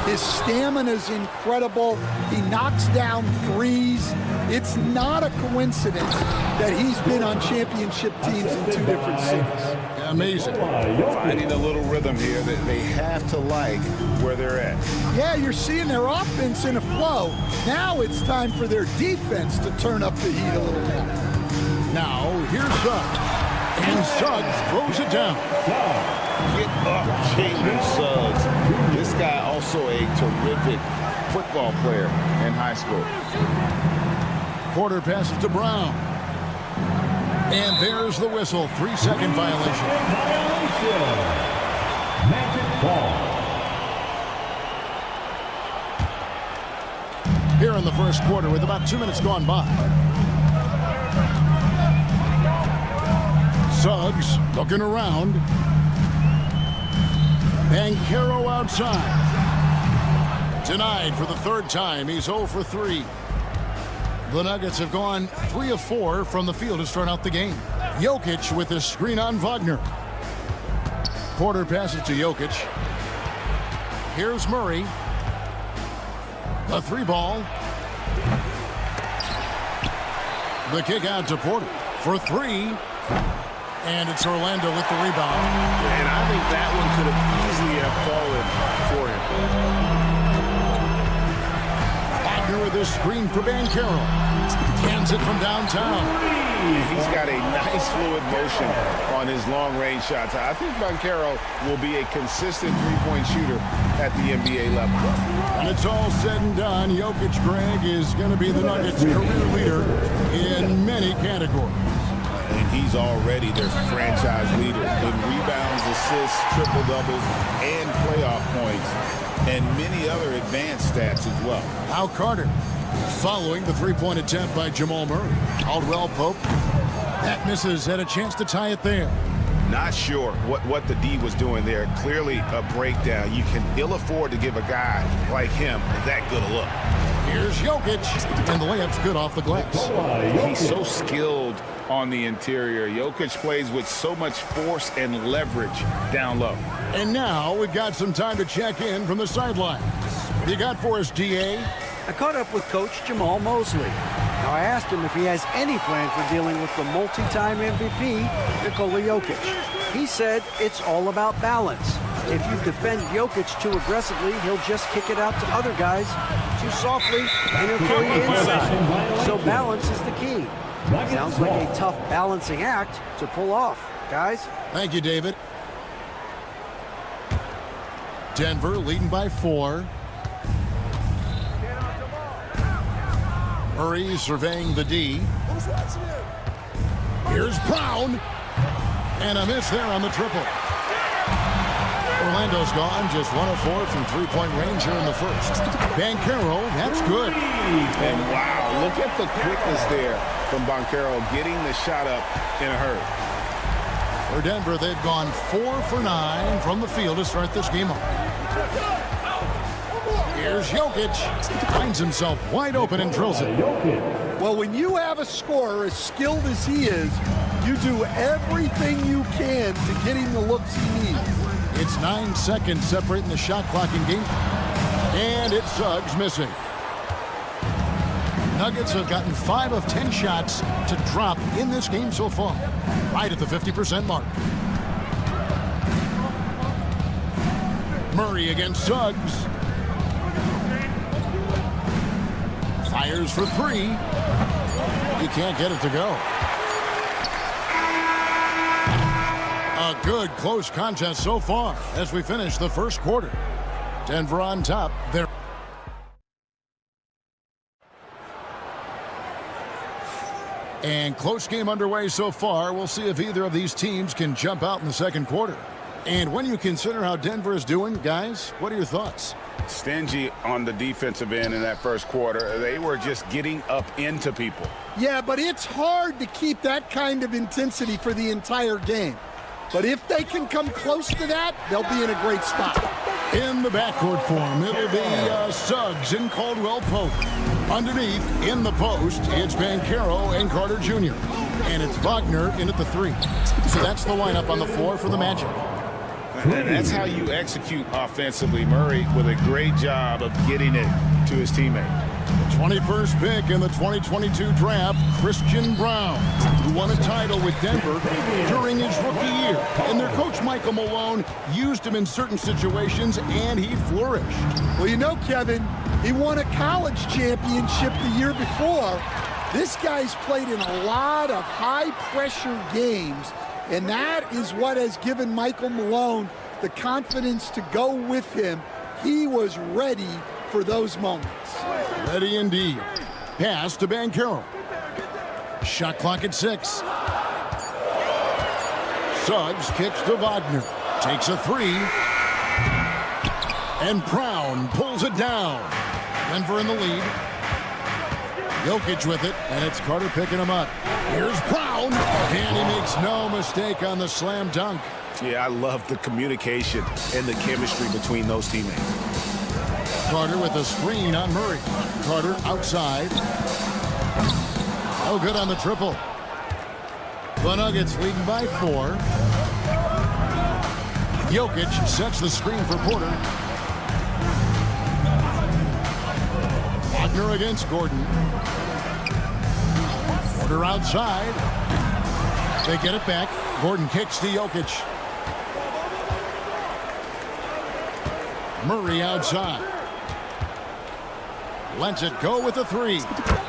His stamina is incredible. He knocks down threes. It's not a coincidence that he's been on championship teams in 2 different cities. Amazing. Finding a little rhythm here that they have to like where they're at. Yeah, you're seeing their offense in a flow. Now it's time for their defense to turn up the heat a little bit. Now, here's Suggs. And Suggs throws it down. Get up, Jalen Suggs. This guy also a terrific football player in high school. Porter passes to Brown. And there's the whistle. 3-second violation. Magic ball. Here in the first quarter with about 2 minutes gone by. Suggs looking around. Banchero outside. Denied for the 3rd time. He's 0 for 3. The Nuggets have gone 3 of 4 from the field to start out the game. Jokic with a screen on Wagner. Porter passes to Jokic. Here's Murray. The 3-ball. The kick out to Porter for 3. And it's Orlando with the rebound. And I think that one could have easily have fallen for him. Wagner with his screen for Banchero. Cans it from downtown. He's got a nice fluid motion on his long-range shots. I think Banchero will be a consistent three-point shooter at the NBA level. When it's all said and done, Jokic, Greg, is going to be the Nuggets' career leader in many categories. And he's already their franchise leader in rebounds, assists, triple-doubles, and playoff points, and many other advanced stats as well. Now Carter, following the three-point attempt by Jamal Murray. Caldwell Pope, that misses, had a chance to tie it there. Not sure what the D was doing there. Clearly a breakdown. You can ill afford to give a guy like him that good a look. Here's Jokic, and the layup's good off the glass. He's so skilled on the interior. Jokic plays with so much force and leverage down low. And now we've got some time to check in from the sidelines. You got for us, DA? I caught up with Coach Jamal Mosley. Now, I asked him if he has any plan for dealing with the multi-time MVP, Nikola Jokic. He said it's all about balance. If you defend Jokic too aggressively, he'll just kick it out to other guys too softly, and he'll kill you inside. So balance is the key. Sounds like a tough balancing act to pull off. Guys? Thank you, David. Denver leading by 4. Murray surveying the D. Here's Brown. And a miss there on the triple. Orlando's gone just 1 of 4 from three-point range here in the first. Banchero, that's good. And wow, look at the quickness there from Banchero getting the shot up in a hurry. For Denver, they've gone 4 for 9 from the field to start this game off. Here's Here's Jokic. Finds himself wide open and drills it. Well, when you have a scorer as skilled as he is, you do everything you can to get him the looks he needs. It's 9 seconds separating the shot clock in game. And it's Suggs missing. Nuggets have gotten 5 of 10 shots to drop in this game so far. Right at the 50% mark. Murray against Suggs. Fires for 3. He can't get it to go. A good close contest so far as we finish the first quarter. Denver on top. There. And close game underway so far. We'll see if either of these teams can jump out in the second quarter. And when you consider how Denver is doing, guys, what are your thoughts? Stingy on the defensive end in that first quarter. They were just getting up into people. Yeah, but it's hard to keep that kind of intensity for the entire game. But if they can come close to that, they'll be in a great spot. In the backcourt form, it'll be Suggs and Caldwell Pope. Underneath, in the post, it's Banchero and Carter Jr. And it's Wagner in at the 3. So that's the lineup on the floor for the Magic. And that's how you execute offensively. Murray with a great job of getting it to his teammate. 21st pick in the 2022 draft, Christian Braun, who won a title with Denver during his rookie year. And their coach, Michael Malone, used him in certain situations, and he flourished. Well, you know, Kevin, he won a college championship the year before. This guy's played in a lot of high-pressure games, and that is what has given Michael Malone the confidence to go with him. He was ready for those moments. Ready indeed. Pass to Banchero. Shot clock at 6. Suggs kicks to Wagner. Takes a 3. And Brown pulls it down. Denver in the lead. Jokic with it, and it's Carter picking him up. Here's Brown, and he makes no mistake on the slam dunk. Yeah, I love the communication and the chemistry between those teammates. Carter with a screen on Murray. Carter outside. Oh, good on the triple. The Nuggets leading by 4. Jokic sets the screen for Porter. Wagner against Gordon. Porter outside. They get it back. Gordon kicks to Jokic. Murray outside. Lets it go with a 3.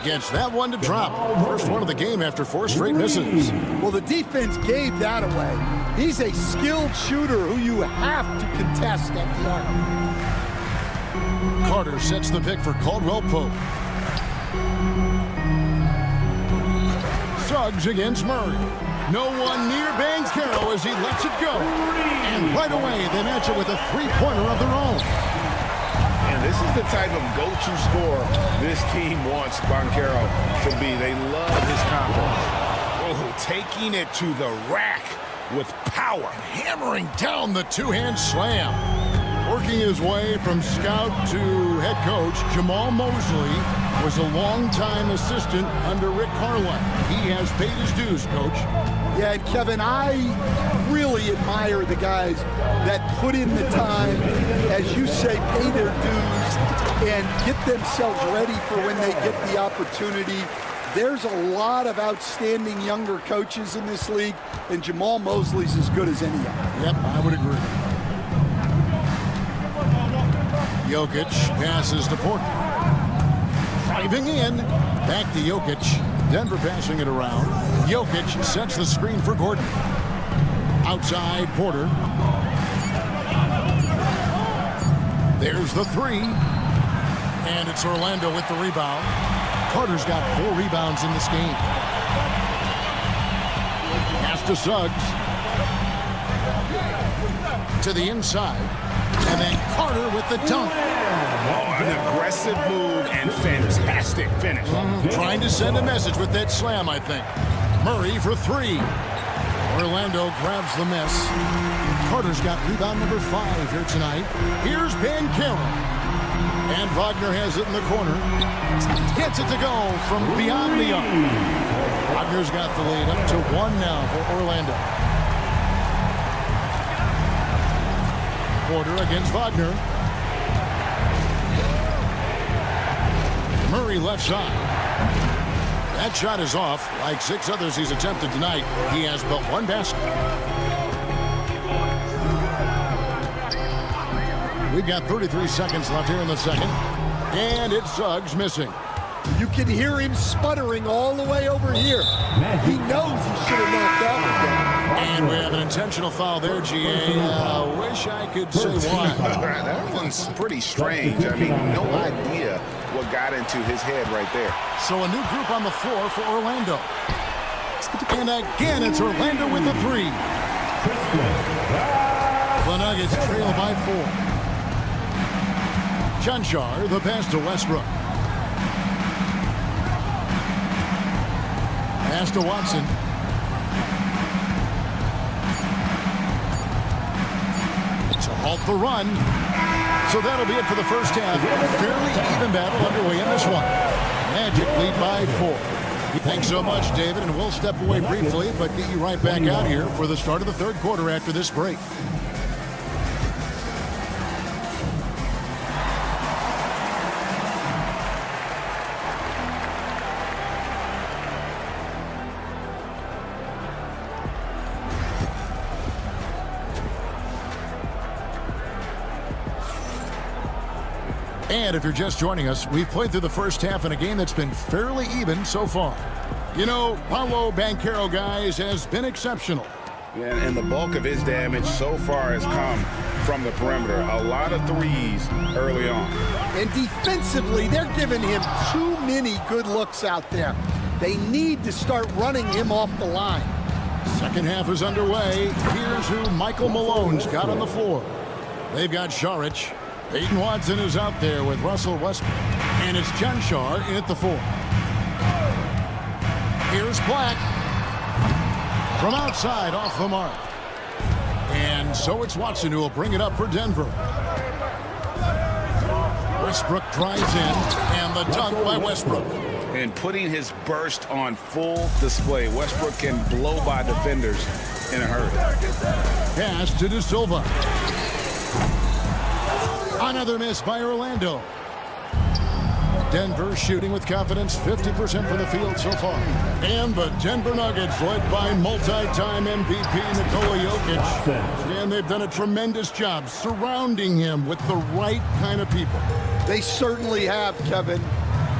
Gets that one to drop. First one of the game after 4 straight misses. Well, the defense gave that away. He's a skilled shooter who you have to contest at the arc. Carter sets the pick for Caldwell Pope. Suggs against Murray. No one near Banchero as he lets it go. And right away, they match it with a 3-pointer of their own. And this is the type of go-to scorer this team wants Banchero to be. They love his confidence. Oh, taking it to the rack with power. Hammering down the two-hand slam. Working his way from scout to head coach, Jamal Mosley was a longtime assistant under Rick Carlisle. He has paid his dues, Coach. Yeah, and Kevin, I really admire the guys that put in the time, as you say, pay their dues and get themselves ready for when they get the opportunity. There's a lot of outstanding younger coaches in this league, and Jamal Mosley's as good as any of them. Yep, I would agree. Jokic passes to Porter. Driving in. Back to Jokic. Denver passing it around. Jokic sets the screen for Gordon. Outside, Porter. There's the 3. And it's Orlando with the rebound. Carter's got 4 rebounds in this game. Pass to Suggs. To the inside. And then Carter with the dunk. Oh, an aggressive move and fantastic finish. Trying to send a message with that slam, I think. Murray for 3. Orlando grabs the miss. Carter's got rebound number 5 here tonight. Here's Banchero. And And Wagner has it in the corner. Gets it to go from beyond the arc. Wagner's got the lead up to 1 now for Orlando. Porter against Wagner. Murray left side. That shot is off. Like 6 others he's attempted tonight, he has but 1 basket. We've got 33 seconds left here in the second. And it's Suggs missing. You can hear him sputtering all the way over here. He knows he should have knocked that one down. And we have an intentional foul there, GA. Wish I could say why. That one's pretty strange. I mean, no idea what got into his head right there. So a new group on the floor for Orlando. And again, it's Orlando with the 3. The Nuggets trail by 4. Chanchar, the pass to Westbrook. Pass to Watson. To halt the run. So that'll be it for the first half. Fairly even battle underway in this one. Magic lead by 4. Thanks so much, David, and we'll step away briefly, but get you right back out here for the start of the third quarter after this break. And if you're just joining us, we've played through the first half in a game that's been fairly even so far. You know, Paolo Banchero, guys, has been exceptional. Yeah, and the bulk of his damage so far has come from the perimeter. A lot of threes early on. And defensively, they're giving him too many good looks out there. They need to start running him off the line. Second half is underway. Here's who Michael Malone's got on the floor. They've got Saric. Peyton Watson is out there with Russell Westbrook. And it's Chanchar in at the 4. Here's Black. From outside, off the mark. And so it's Watson who will bring it up for Denver. Westbrook drives in, and the dunk by Westbrook. And putting his burst on full display. Westbrook can blow by defenders in a hurry. Pass to De Silva. Another miss by Orlando. Denver shooting with confidence, 50% from the field so far. And the Denver Nuggets, led by multi-time MVP Nikola Jokic. And they've done a tremendous job surrounding him with the right kind of people. They certainly have, Kevin.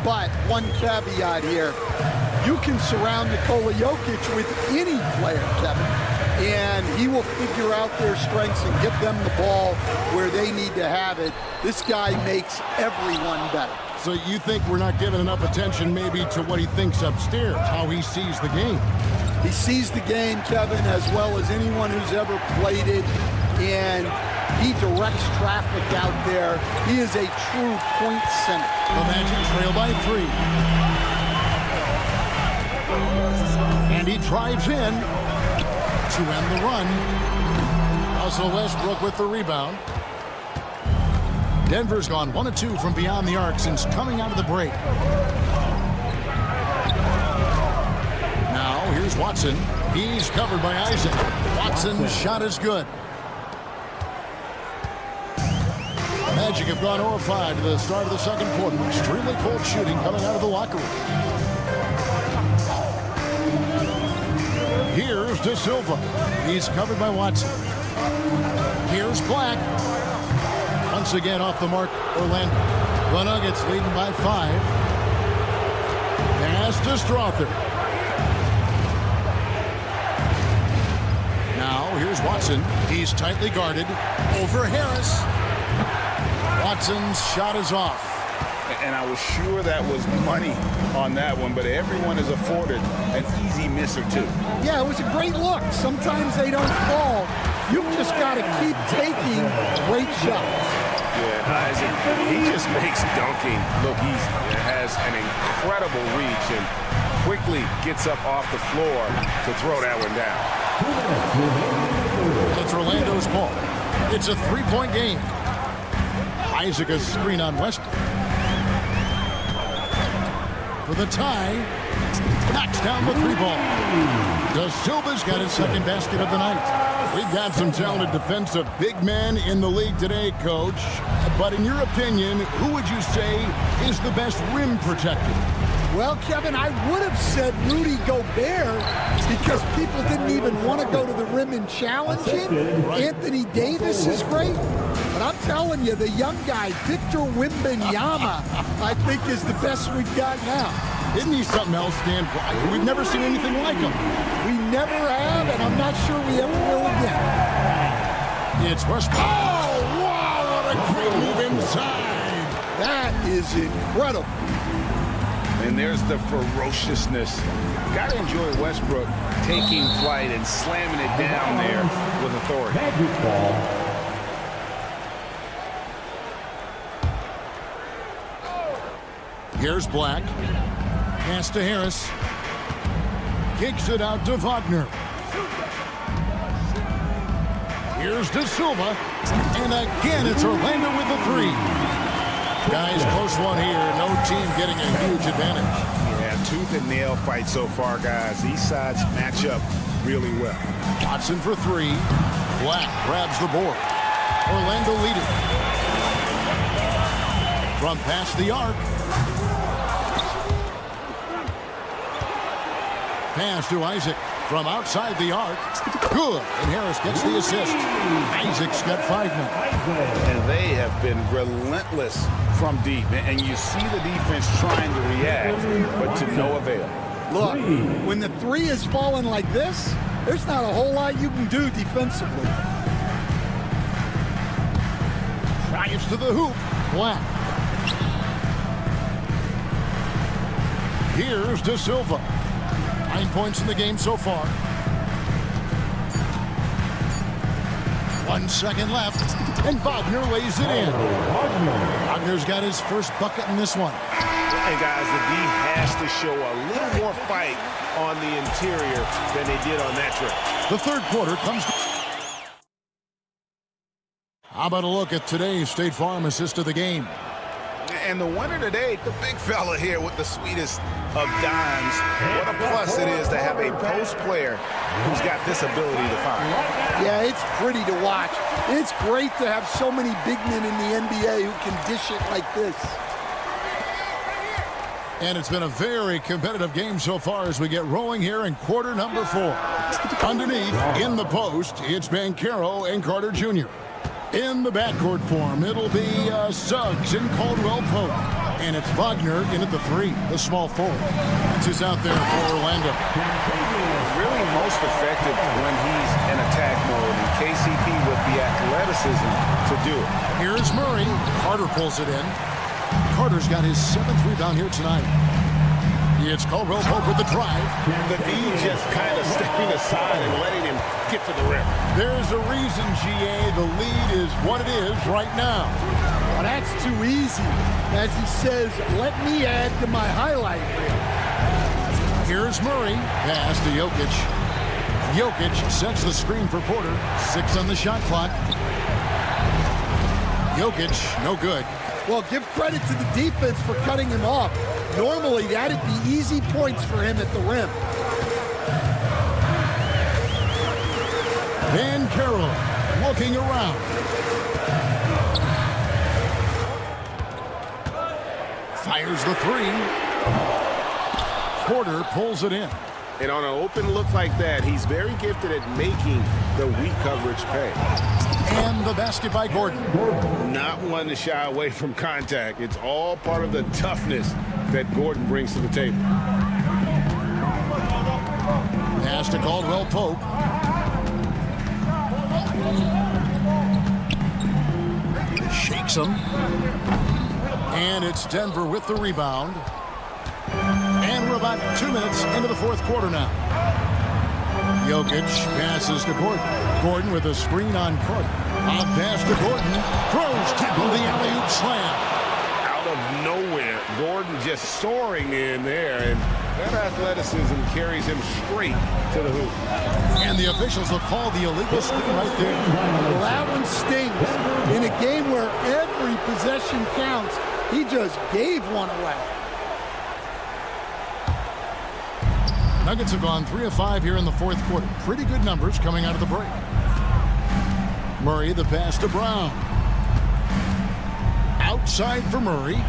But one caveat here. You can surround Nikola Jokic with any player, Kevin. And he will figure out their strengths and get them the ball where they need to have it. This guy makes everyone better. So you think we're not giving enough attention maybe to what he thinks upstairs, how he sees the game? He sees the game, Kevin, as well as anyone who's ever played it. And he directs traffic out there. He is a true point center. The Magic trail by 3. And he drives in to end the run. Russell Westbrook with the rebound. Denver's gone 1 of 2 from beyond the arc since coming out of the break. Now here's Watson. He's covered by Isaac. Watson's shot is good. Magic have gone 0 of 5 to the start of the second quarter. Extremely cold shooting coming out of the locker room. Here's De Silva. He's covered by Watson. Here's Black. Once again off the mark, Orlando. The Nuggets leading by 5. Pass to Strother. Now here's Watson. He's tightly guarded. Over Harris. Watson's shot is off. And I was sure that was money on that one, but everyone is afforded an easy miss or two. Yeah, it was a great look. Sometimes they don't fall. You've just got to keep taking great shots. Yeah, Isaac, he just makes dunking look easy. It has an incredible reach and quickly gets up off the floor to throw that one down. It's Orlando's ball. It's a 3-point game. Isaac a screen on Westbrook. for the tie. Knocks down the 3-ball. Da Silva's got his second basket of the night. We've got some talented defensive big men in the league today, Coach. But in your opinion, who would you say is the best rim protector? Well, Kevin, I would have said Rudy Gobert because people didn't even want to go to the rim and challenge him. Right. Anthony Davis is great. But I'm telling you, the young guy, Victor Wembanyama, I think is the best we've got now. Isn't he something else, Dan? We've never seen anything like him. We never have, and I'm not sure we ever will again. It's Westbrook. Oh, wow, what a great move inside. That is incredible. And there's the ferociousness. Got to enjoy Westbrook taking flight and slamming it down there with authority. Here's Black. Pass to Harris. Kicks it out to Wagner. Here's De Silva. And again, it's Orlando with the 3. Guys, close one here. No team getting a huge advantage. Yeah, tooth and nail fight so far, guys. These sides match up really well. Watson for 3. Black grabs the board. Orlando leading. From past the arc. Pass to Isaac from outside the arc. Good. And Harris gets the assist. Isaac's got 5 now. And they have been relentless from deep. And you see the defense trying to react, but to no avail. Look, when the 3 is falling like this, there's not a whole lot you can do defensively. Drives to the hoop. Black. Here's De Silva. 9 points in the game so far. 1 second left, and Wagner lays it in. Wagner's got his first bucket in this one. Hey, guys, the D has to show a little more fight on the interior than they did on that trip. The third quarter comes. How about a look at today's State Farm assist of the game? And the winner today, the big fella here with the sweetest of dimes. What a plus it is to have a post player who's got this ability to find. Yeah, it's pretty to watch. It's great to have so many big men in the NBA who can dish it like this. And it's been a very competitive game so far as we get rolling here in quarter number 4. Underneath, in the post, it's Banchero and Carter Jr. In the backcourt form, it'll be Suggs and Caldwell Pope. And it's Wagner in at the 3, the small forward. This is out there for Orlando. Really most effective when he's in attack mode, and KCP with the athleticism to do it. Here's Murray. Carter pulls it in. Carter's got his 7th rebound here tonight. It's Caldwell Pope with the drive. The D just kind of stepping aside and letting him get to the rim. There's a reason, GA, the lead is what it is right now. Well, that's too easy. As he says, let me add to my highlight reel. Here's Murray. Pass to Jokic. Jokic sets the screen for Porter. 6 on the shot clock. Jokic, no good. Well, give credit to the defense for cutting him off. Normally, that'd be easy points for him at the rim. Banchero looking around. Fires the 3. Porter pulls it in. And on an open look like that, he's very gifted at making the weak coverage pay. And the basket by Gordon. Not one to shy away from contact. It's all part of the toughness that Gordon brings to the table. Pass to Caldwell Pope. Shakes him. And it's Denver with the rebound. And we're about 2 minutes into the fourth quarter now. Jokic passes to Gordon. Gordon with a screen on Carter. A pass to Gordon. Throws down the alley-oop slam. Out of nowhere, Gordon just soaring in there, and that athleticism carries him straight to the hoop. And the officials will call the illegal screen right there. Well, that one stings. In a game where every possession counts, he just gave one away. Nuggets have gone 3 of 5 here in the fourth quarter. Pretty good numbers coming out of the break. Murray, the pass to Brown. Outside for Murray.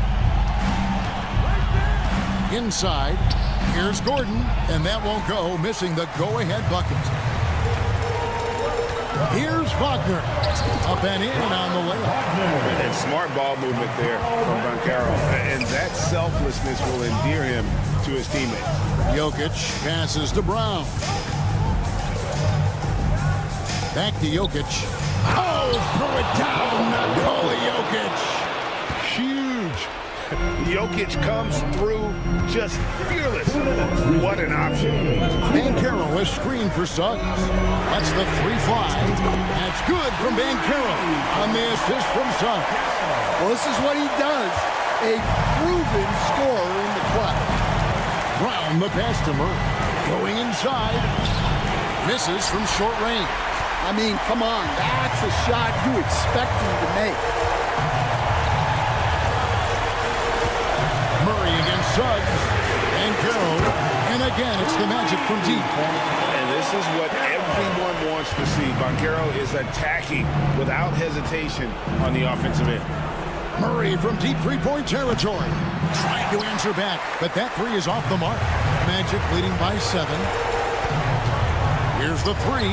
Inside. Here's Gordon, and that won't go, missing the go-ahead bucket. Here's Wagner. Up and in on the layup. And smart ball movement there from Banchero. And that selflessness will endear him to his teammates. Jokic passes to Brown. Back to Jokic. Oh, throw it down. Nikola Jokic. Huge. Jokic comes through just fearless. What an option. Banchero is screened for Suggs. That's the 3 fly. That's good from Banchero on the assist from Suggs. Well, this is what he does. A proven scorer in the club. Brown, the pass to Murray. Going inside. Misses from short range. I mean, come on. That's a shot you expect him to make. Murray against Suggs. Banchero. And again, it's the Magic from deep. And this is what everyone wants to see. Banchero is attacking without hesitation on the offensive end. Murray from deep three-point territory. Trying to answer back, but that 3 is off the mark. Magic leading by 7. Here's the 3.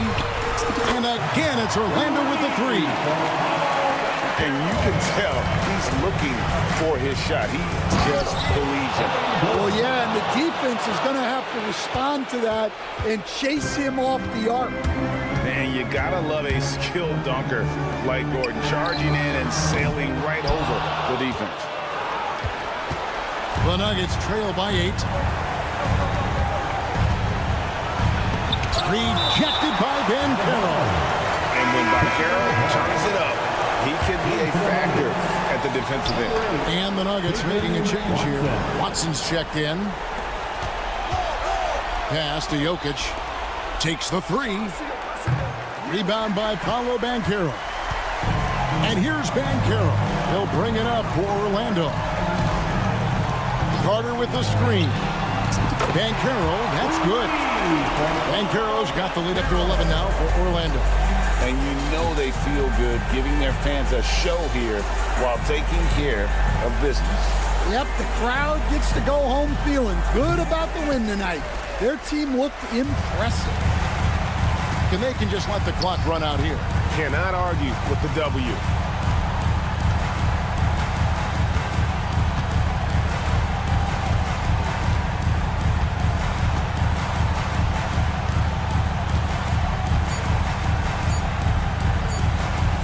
And again, it's Orlando with the 3. And you can tell he's looking for his shot. He just believes it. Well, yeah, and the defense is going to have to respond to that and chase him off the arc. Man, you gotta love a skilled dunker like Gordon, charging in and sailing right over the defense. The Nuggets trail by 8. Rejected by Banchero. And when Banchero turns it up, he can be a factor at the defensive end. And the Nuggets making a change here. Watson's checked in. Pass to Jokic. Takes the 3. Rebound by Paolo Banchero. And here's Banchero. He'll bring it up for Orlando. Carter with the screen. Banchero, that's good. Banchero's got the lead up to 11 now for Orlando. And you know they feel good giving their fans a show here while taking care of business. Yep, the crowd gets to go home feeling good about the win tonight. Their team looked impressive. And they can just let the clock run out here. Cannot argue with the W.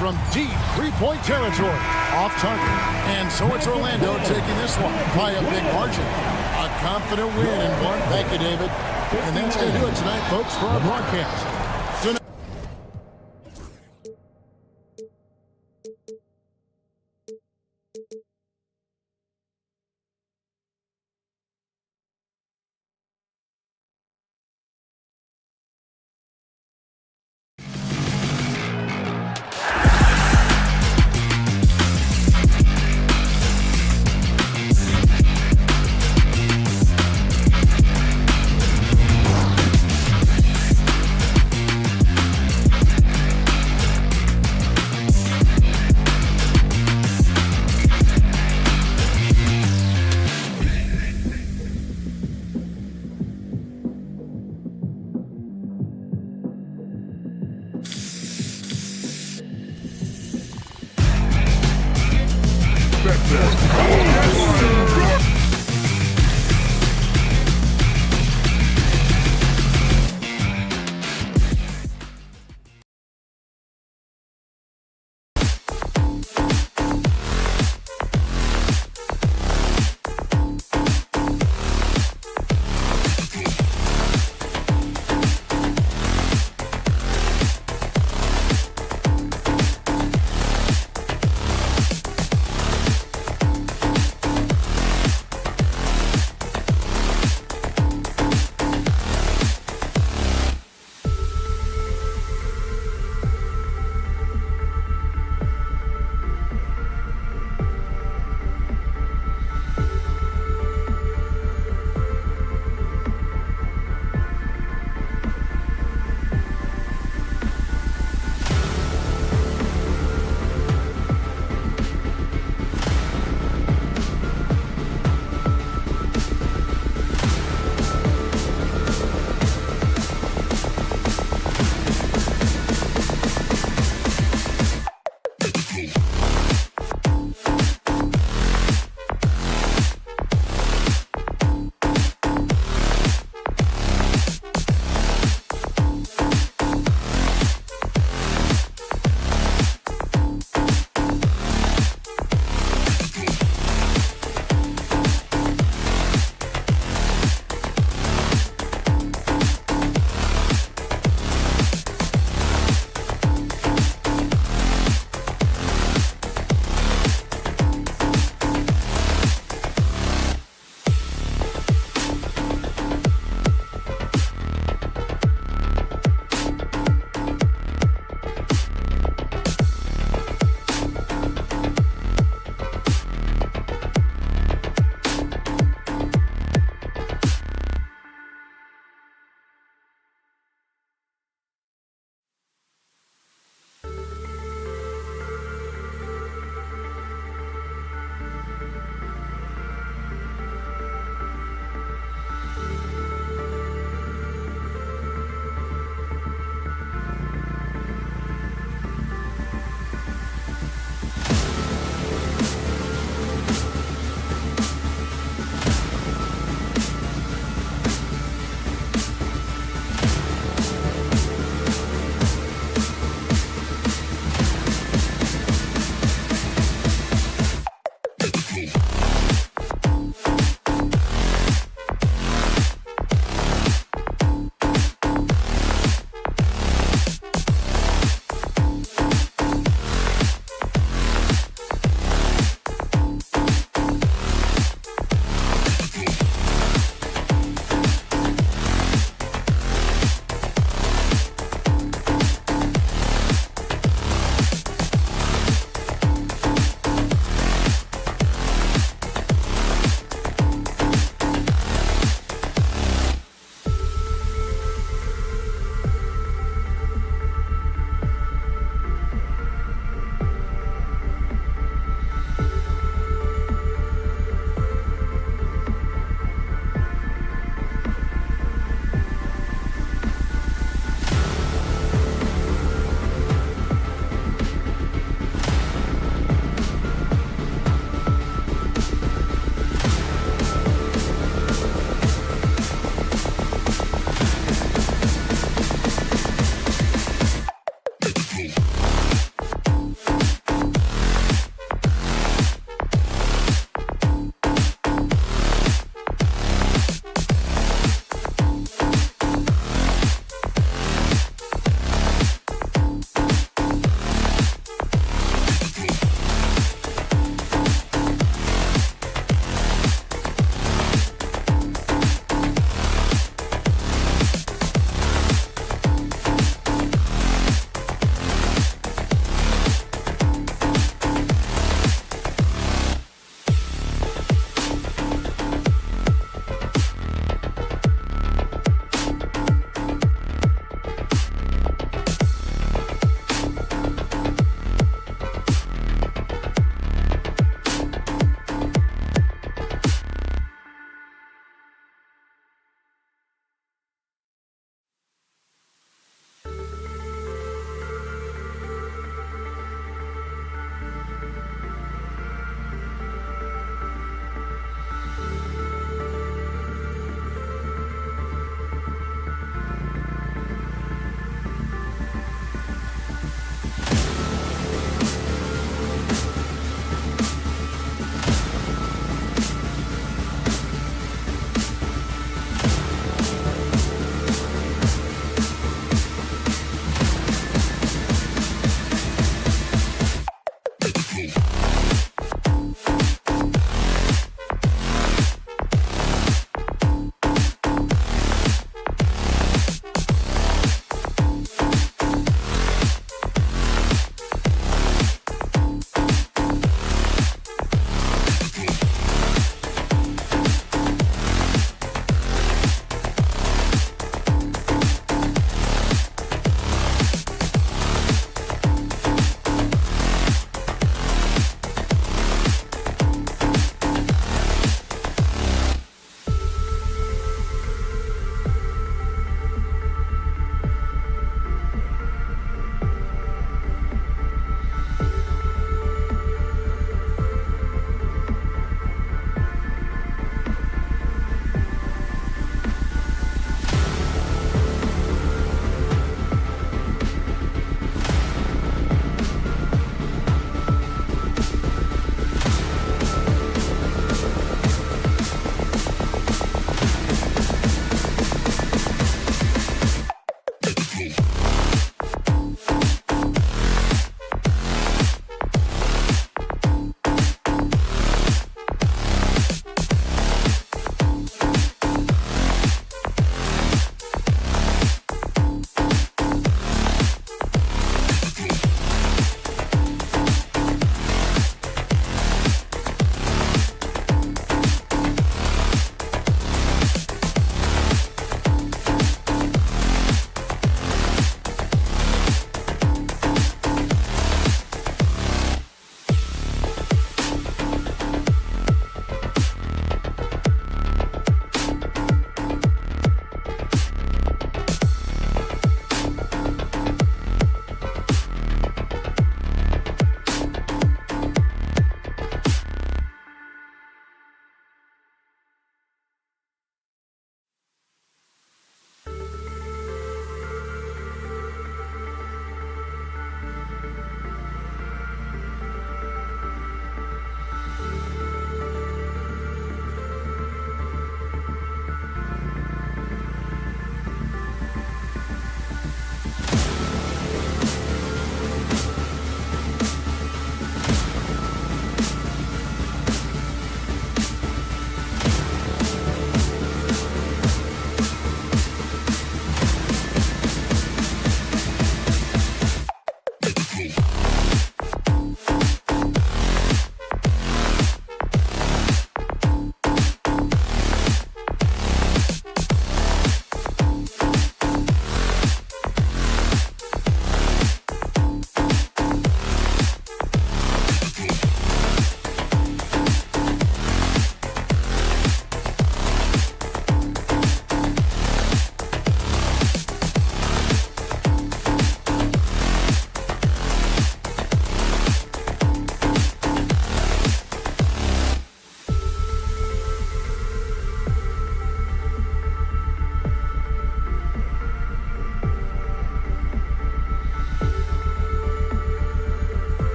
From deep three-point territory, off target. And so it's Orlando taking this one by a big margin. A confident win and one. Thank you, David. And that's going to do it tonight, folks, for our broadcast.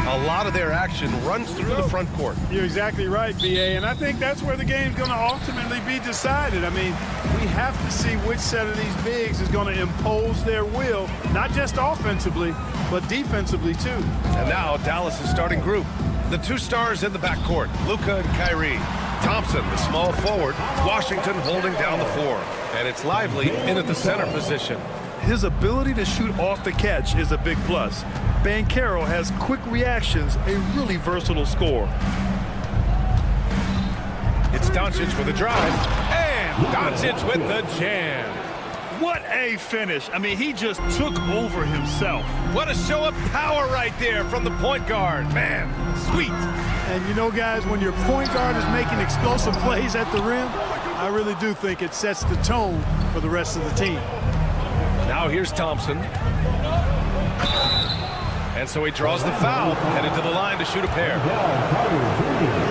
A lot of their action runs through the front court. You're exactly right, B.A., and I think that's where the game's going to ultimately be decided. I mean, we have to see which set of these bigs is going to impose their will, not just offensively, but defensively, too. And now Dallas' starting group. The two stars in the backcourt, Luka and Kyrie. Thompson, the small forward. Washington holding down the floor. And it's Lively in at the center position. His ability to shoot off the catch is a big plus. Banchero has quick reactions, a really versatile scorer. It's Doncic with a drive. And Doncic with the jam. What a finish. I mean, he just took over himself. What a show of power right there from the point guard. Man, sweet. And you know, guys, when your point guard is making explosive plays at the rim, I really do think it sets the tone for the rest of the team. Now here's Thompson. And so he draws the foul, headed to the line to shoot a pair.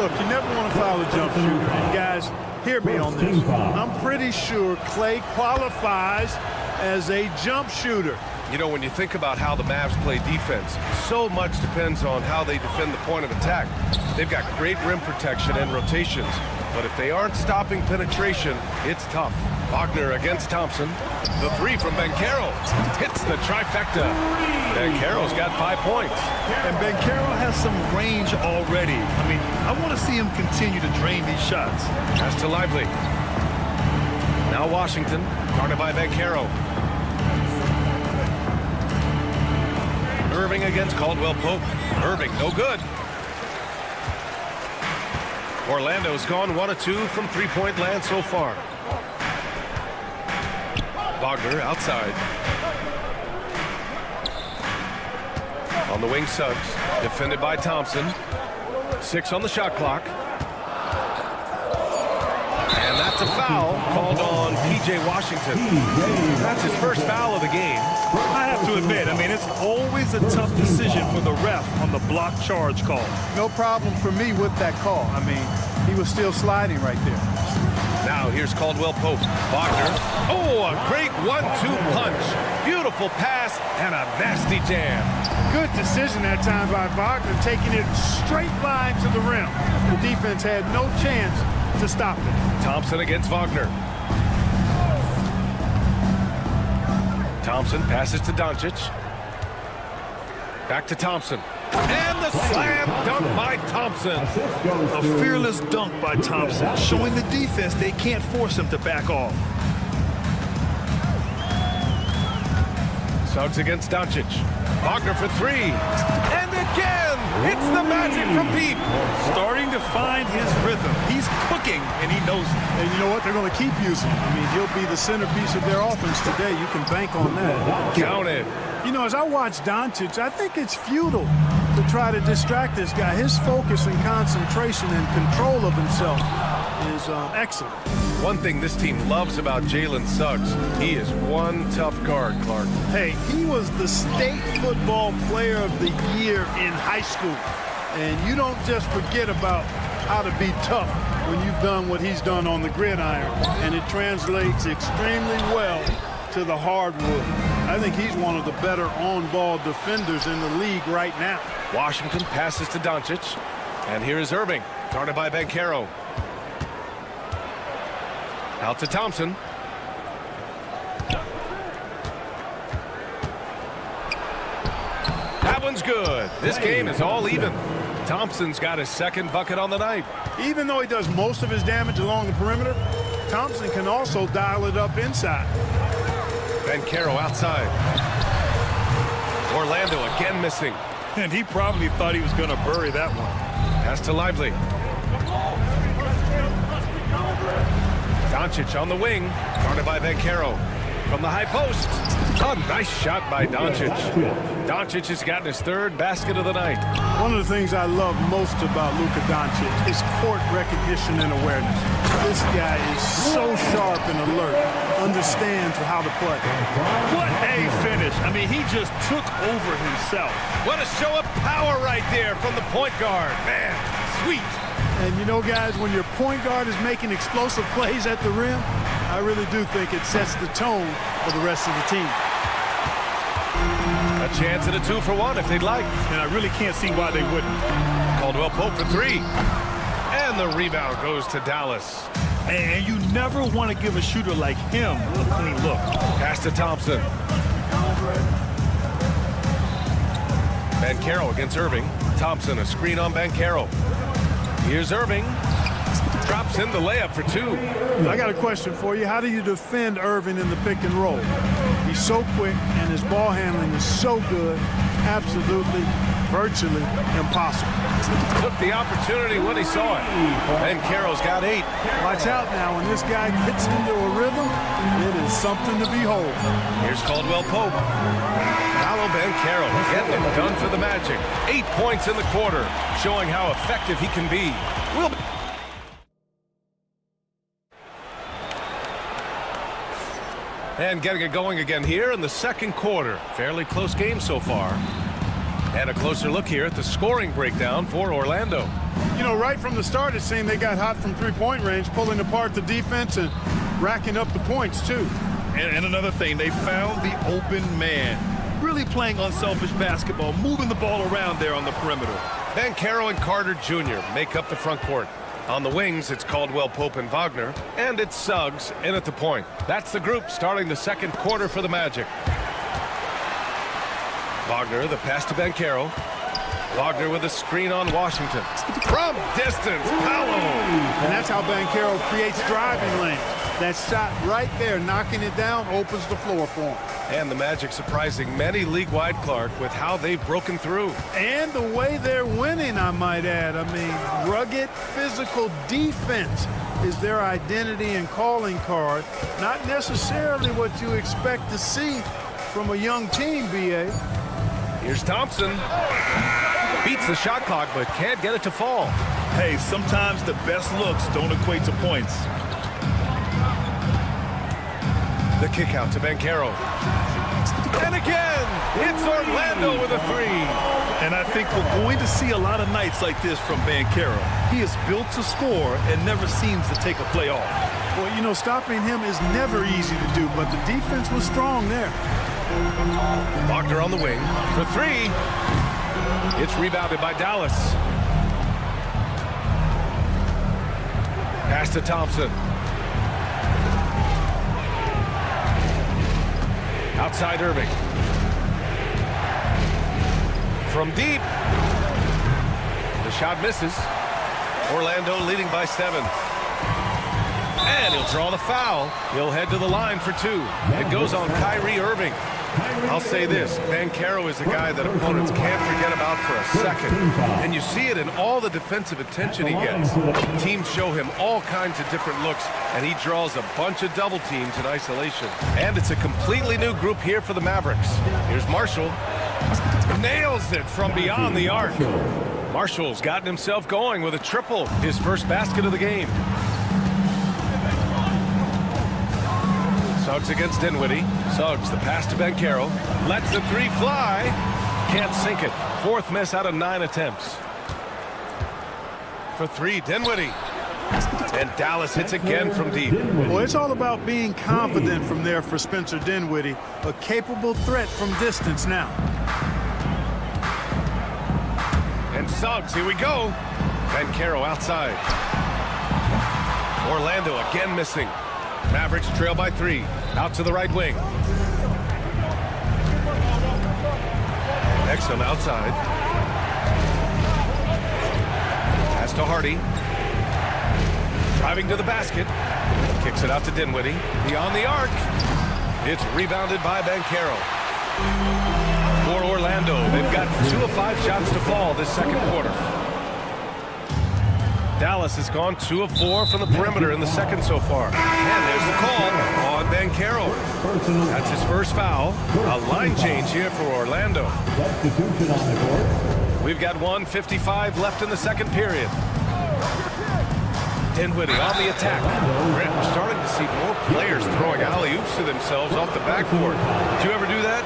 Look, you never want to foul a jump shooter. And guys, hear me on this. I'm pretty sure Clay qualifies as a jump shooter. You know, when you think about how the Mavs play defense, so much depends on how they defend the point of attack. They've got great rim protection and rotations, but if they aren't stopping penetration, it's tough. Wagner against Thompson. The three from Banchero hits the trifecta. Banchero's got 5 points. And Banchero has some range already. I mean, I want to see him continue to drain these shots. Pass to Lively. Now Washington, guarded by Banchero. Irving against Caldwell Pope. Irving, no good. Orlando's gone 1 of 2 from three-point land so far. Wagner outside. On the wing, Suggs. Defended by Thompson. 6 on the shot clock. And that's a foul called on P.J. Washington. That's his first foul of the game. I have to admit, I mean, it's always a tough decision for the ref on the block charge call. No problem for me with that call. I mean, he was still sliding right there. Now here's Caldwell Pope. Wagner. Oh, a great 1-2 punch. Beautiful pass and a nasty jam. Good decision that time by Wagner, taking it straight line to the rim. The defense had no chance to stop it. Thompson against Wagner. Thompson passes to Doncic. Back to Thompson. And the slam dunk by Thompson. A fearless dunk by Thompson, showing the defense they can't force him to back off. Suggs against Doncic. Wagner for 3. And again, it's the magic from Pete. Starting to find his rhythm. He's cooking, and he knows it. And you know what? They're going to keep using him. I mean, he'll be the centerpiece of their offense today. You can bank on that. Count it. You know, as I watch Doncic, I think it's futile to try to distract this guy. His focus and concentration and control of himself is excellent. One thing this team loves about Jalen Suggs, he is one tough guard, Clark. Hey, he was the state football player of the year in high school. And you don't just forget about how to be tough when you've done what he's done on the gridiron. And it translates extremely well to the hardwood. I think he's one of the better on-ball defenders in the league right now. Washington passes to Doncic. And here is Irving, guarded by Banchero. Out to Thompson. That one's good. This game is all even. Thompson's got his second bucket on the night. Even though he does most of his damage along the perimeter, Thompson can also dial it up inside. Banchero outside. Orlando again missing. And he probably thought he was going to bury that one. Pass to Lively. Doncic on the wing, guarded by Banchero. From the high post. A nice shot by Doncic. Doncic has gotten his 3rd basket of the night. One of the things I love most about Luka Doncic is court recognition and awareness. This guy is so sharp and alert, understands how to play. What a finish. I mean, he just took over himself. What a show of power right there from the point guard. Man, sweet. And you know, guys, when your point guard is making explosive plays at the rim, I really do think it sets the tone for the rest of the team. A chance at a 2-for-1 if they'd like. And I really can't see why they wouldn't. Caldwell Pope for 3. And the rebound goes to Dallas. And you never want to give a shooter like him a clean look. Pass to Thompson. Banchero against Irving. Thompson, a screen on Banchero. Here's Irving. Drops in the layup for 2. I got a question for you. How do you defend Irving in the pick and roll? He's so quick, and his ball handling is so good. Absolutely, virtually impossible. Took the opportunity when he saw it. Banchero's got 8. Watch out now. When this guy gets into a rhythm, it is something to behold. Here's Caldwell Pope. Paolo Banchero getting it done for the Magic. 8 points in the quarter, showing how effective he can be. And getting it going again here in the second quarter. Fairly close game so far. And a closer look here at the scoring breakdown for Orlando. You know, right from the start, it seemed they got hot from three-point range, pulling apart the defense and racking up the points, too. And another thing, they found the open man. Really playing unselfish basketball, moving the ball around there on the perimeter. Banchero and Carter Jr. make up the front court. On the wings, it's Caldwell Pope and Wagner, and it's Suggs in at the point. That's the group starting the second quarter for the Magic. Wagner, the pass to Banchero. Wagner with a screen on Washington. From distance, Paolo. And that's how Banchero creates driving lanes. That shot right there, knocking it down, opens the floor for him. And the Magic surprising many league-wide, Clark, with how they've broken through. And the way they're winning, I might add. I mean, rugged, physical defense is their identity and calling card. Not necessarily what you expect to see from a young team, B.A. Here's Thompson. Beats the shot clock, but can't get it to fall. Hey, sometimes the best looks don't equate to points. The kick out to Banchero. And again, it's Orlando with a 3. And I think we're going to see a lot of nights like this from Banchero. He is built to score and never seems to take a play off. Well, you know, stopping him is never easy to do, but the defense was strong there. Wagner on the wing for 3. It's rebounded by Dallas. Pass to Thompson. Outside Irving. From deep. The shot misses. Orlando leading by 7. And he'll draw the foul. He'll head to the line for 2. It goes on Kyrie Irving. I'll say this, Banchero is a guy that opponents can't forget about for a second. And you see it in all the defensive attention he gets. Teams show him all kinds of different looks, and he draws a bunch of double teams in isolation. And it's a completely new group here for the Mavericks. Here's Marshall. Nails it from beyond the arc. Marshall's gotten himself going with a triple, his first basket of the game. Suggs against Dinwiddie. Suggs, the pass to Banchero. Lets the 3 fly. Can't sink it. 4th miss out of 9 attempts. For 3, Dinwiddie. And Dallas hits again from deep. Well, it's all about being confident from there for Spencer Dinwiddie. A capable threat from distance now. And Suggs, here we go. Banchero outside. Orlando again missing. Mavericks trail by 3. Out to the right wing. Exum outside. Pass to Hardy. Driving to the basket. Kicks it out to Dinwiddie. Beyond the arc. It's rebounded by Banchero. For Orlando, they've got 2 of 5 shots to fall this second quarter. Dallas has gone 2 of 4 from the perimeter in the second so far. And there's the call on Banchero. That's his first foul. A line change here for Orlando. We've got 1:55 left in the second period. Dinwiddie on the attack. We're starting to see more players throwing alley-oops to themselves off the backboard. Did you ever do that?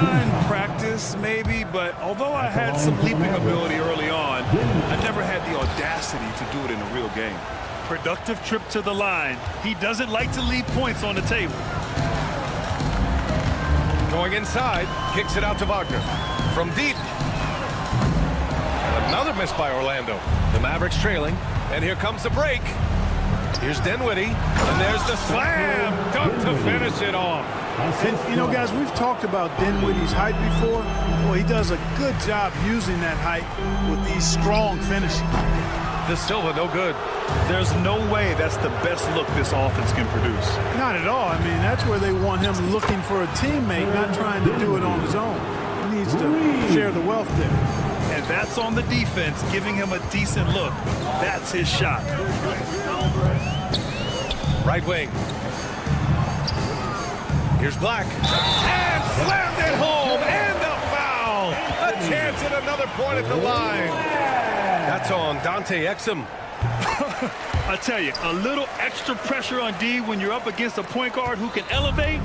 In practice, maybe, but although I had some leaping ability early on, I never had the audacity to do it in a real game. Productive trip to the line. He doesn't like to leave points on the table. Going inside, kicks it out to Wagner. From deep. And another miss by Orlando. The Mavericks trailing, and here comes the break. Here's Dinwiddie, and there's the slam dunk to finish it off. And, you know, guys, we've talked about Dinwiddie's height before. Well, he does a good job using that height with these strong finishes. The Silva, no good. There's no way that's the best look this offense can produce. Not at all. I mean, that's where they want him looking for a teammate, not trying to do it on his own. He needs to share the wealth there. And that's on the defense, giving him a decent look. That's his shot. Right wing. Here's Black. And slammed it home. And the foul. A chance at another point at the line. That's on Dante Exum. I tell you, a little extra pressure on D when you're up against a point guard who can elevate.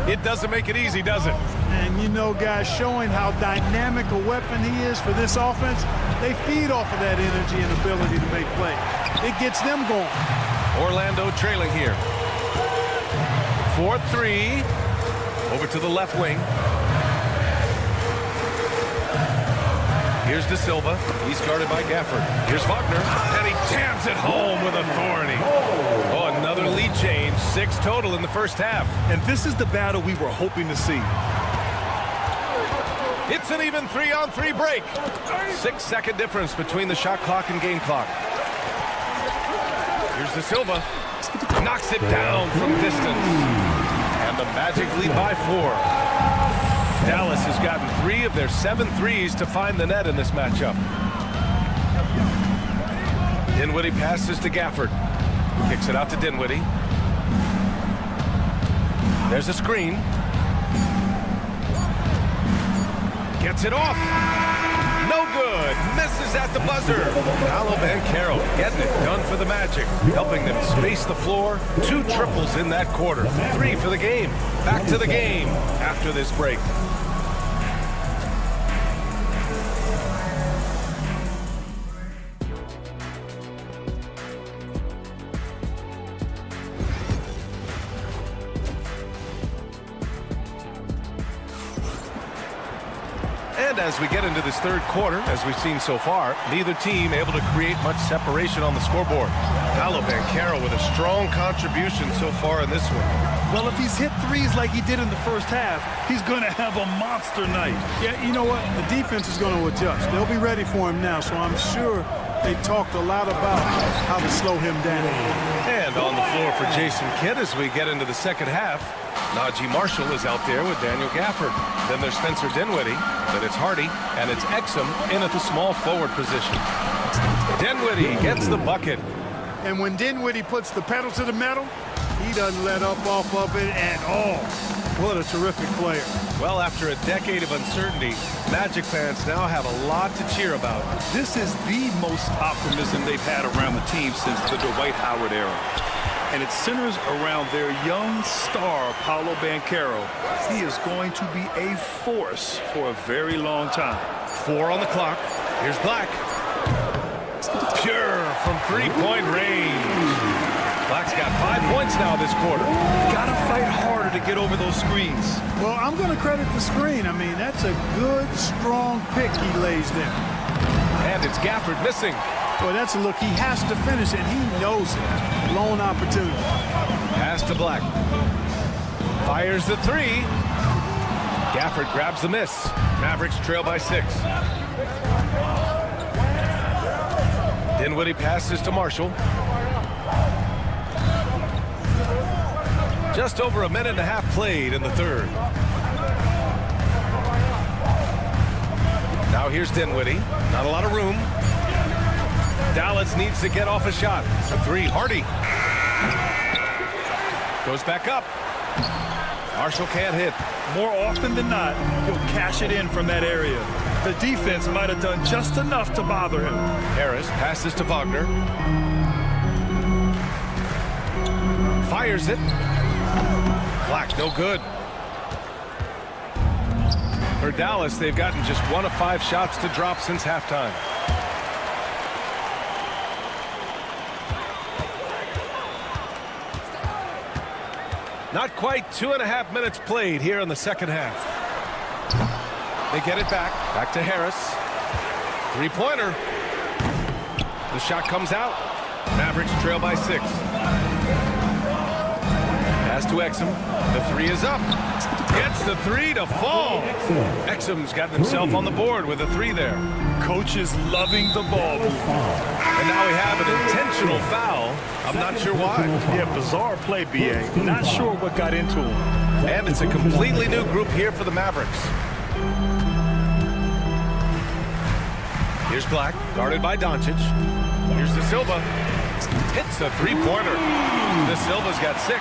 It doesn't make it easy, does it? And, you know, guys, showing how dynamic a weapon he is for this offense, they feed off of that energy and ability to make plays. It gets them going. Orlando trailing here. 4-3. Over to the left wing. Here's De Silva. He's guarded by Gafford. Here's Wagner. And he jams it home with authority. Oh, another lead change. 6 total in the first half. And this is the battle we were hoping to see. It's an even 3-on-3 break. 6-second difference between the shot clock and game clock. Here's De Silva. Knocks it down from distance. And the Magic lead by 4. Dallas has gotten 3 of their 7 threes to find the net in this matchup. Dinwiddie passes to Gafford. Kicks it out to Dinwiddie. There's a screen. Gets it off. No good. Misses at the buzzer. Paolo Banchero getting it done for the Magic, helping them space the floor. 2 triples in that quarter. 3 for the game. Back to the game after this break. And as we get into this third quarter, as we've seen so far, neither team able to create much separation on the scoreboard. Paolo Banchero with a strong contribution so far in this one. Well, if he's hit threes like he did in the first half, he's going to have a monster night. Yeah, you know what? The defense is going to adjust. They'll be ready for him now, so I'm sure they talked a lot about how to slow him down. And on the floor for Jason Kidd as we get into the second half, Najee Marshall is out there with Daniel Gafford. Then there's Spencer Dinwiddie, then it's Hardy, and it's Exum in at the small forward position. Dinwiddie gets the bucket. And when Dinwiddie puts the pedal to the metal, he doesn't let up off of it at all. What a terrific player. Well, after a decade of uncertainty, Magic fans now have a lot to cheer about. This is the most optimism they've had around the team since the Dwight Howard era. And it centers around their young star, Paolo Banchero. He is going to be a force for a very long time. 4 on the clock. Here's Black. Pure from 3-point range. Black's got 5 points now this quarter. Gotta fight harder to get over those screens. Well, I'm going to credit the screen. I mean, that's a good, strong pick he lays there. And it's Gafford missing. Boy, that's a look he has to finish, and he knows it. Lone opportunity. Pass to Black. Fires the 3. Gafford grabs the miss. Mavericks trail by 6. Dinwiddie passes to Marshall. Just over a minute and a half played in the third. Now here's Dinwiddie. Not a lot of room. Dallas needs to get off a shot. A 3, Hardy. Goes back up. Marshall can't hit. More often than not, he'll cash it in from that area. The defense might have done just enough to bother him. Harris passes to Wagner. Fires it. Black, no good. For Dallas, they've gotten just 1 of 5 shots to drop since halftime. Not quite 2.5 minutes played here in the second half. They get it back. Back to Harris. Three-pointer. The shot comes out. Mavericks trail by 6. Pass to Exum. The three is up. Gets the three to fall. Exum's got himself on the board with a 3 there. Coach is loving the ball movement. And now we have an intentional foul. I'm not sure why. Yeah, bizarre play, B.A. Not sure what got into him. And it's a completely new group here for the Mavericks. Here's Black, guarded by Doncic. Here's De Silva. Hits a three-pointer. De Silva's got 6.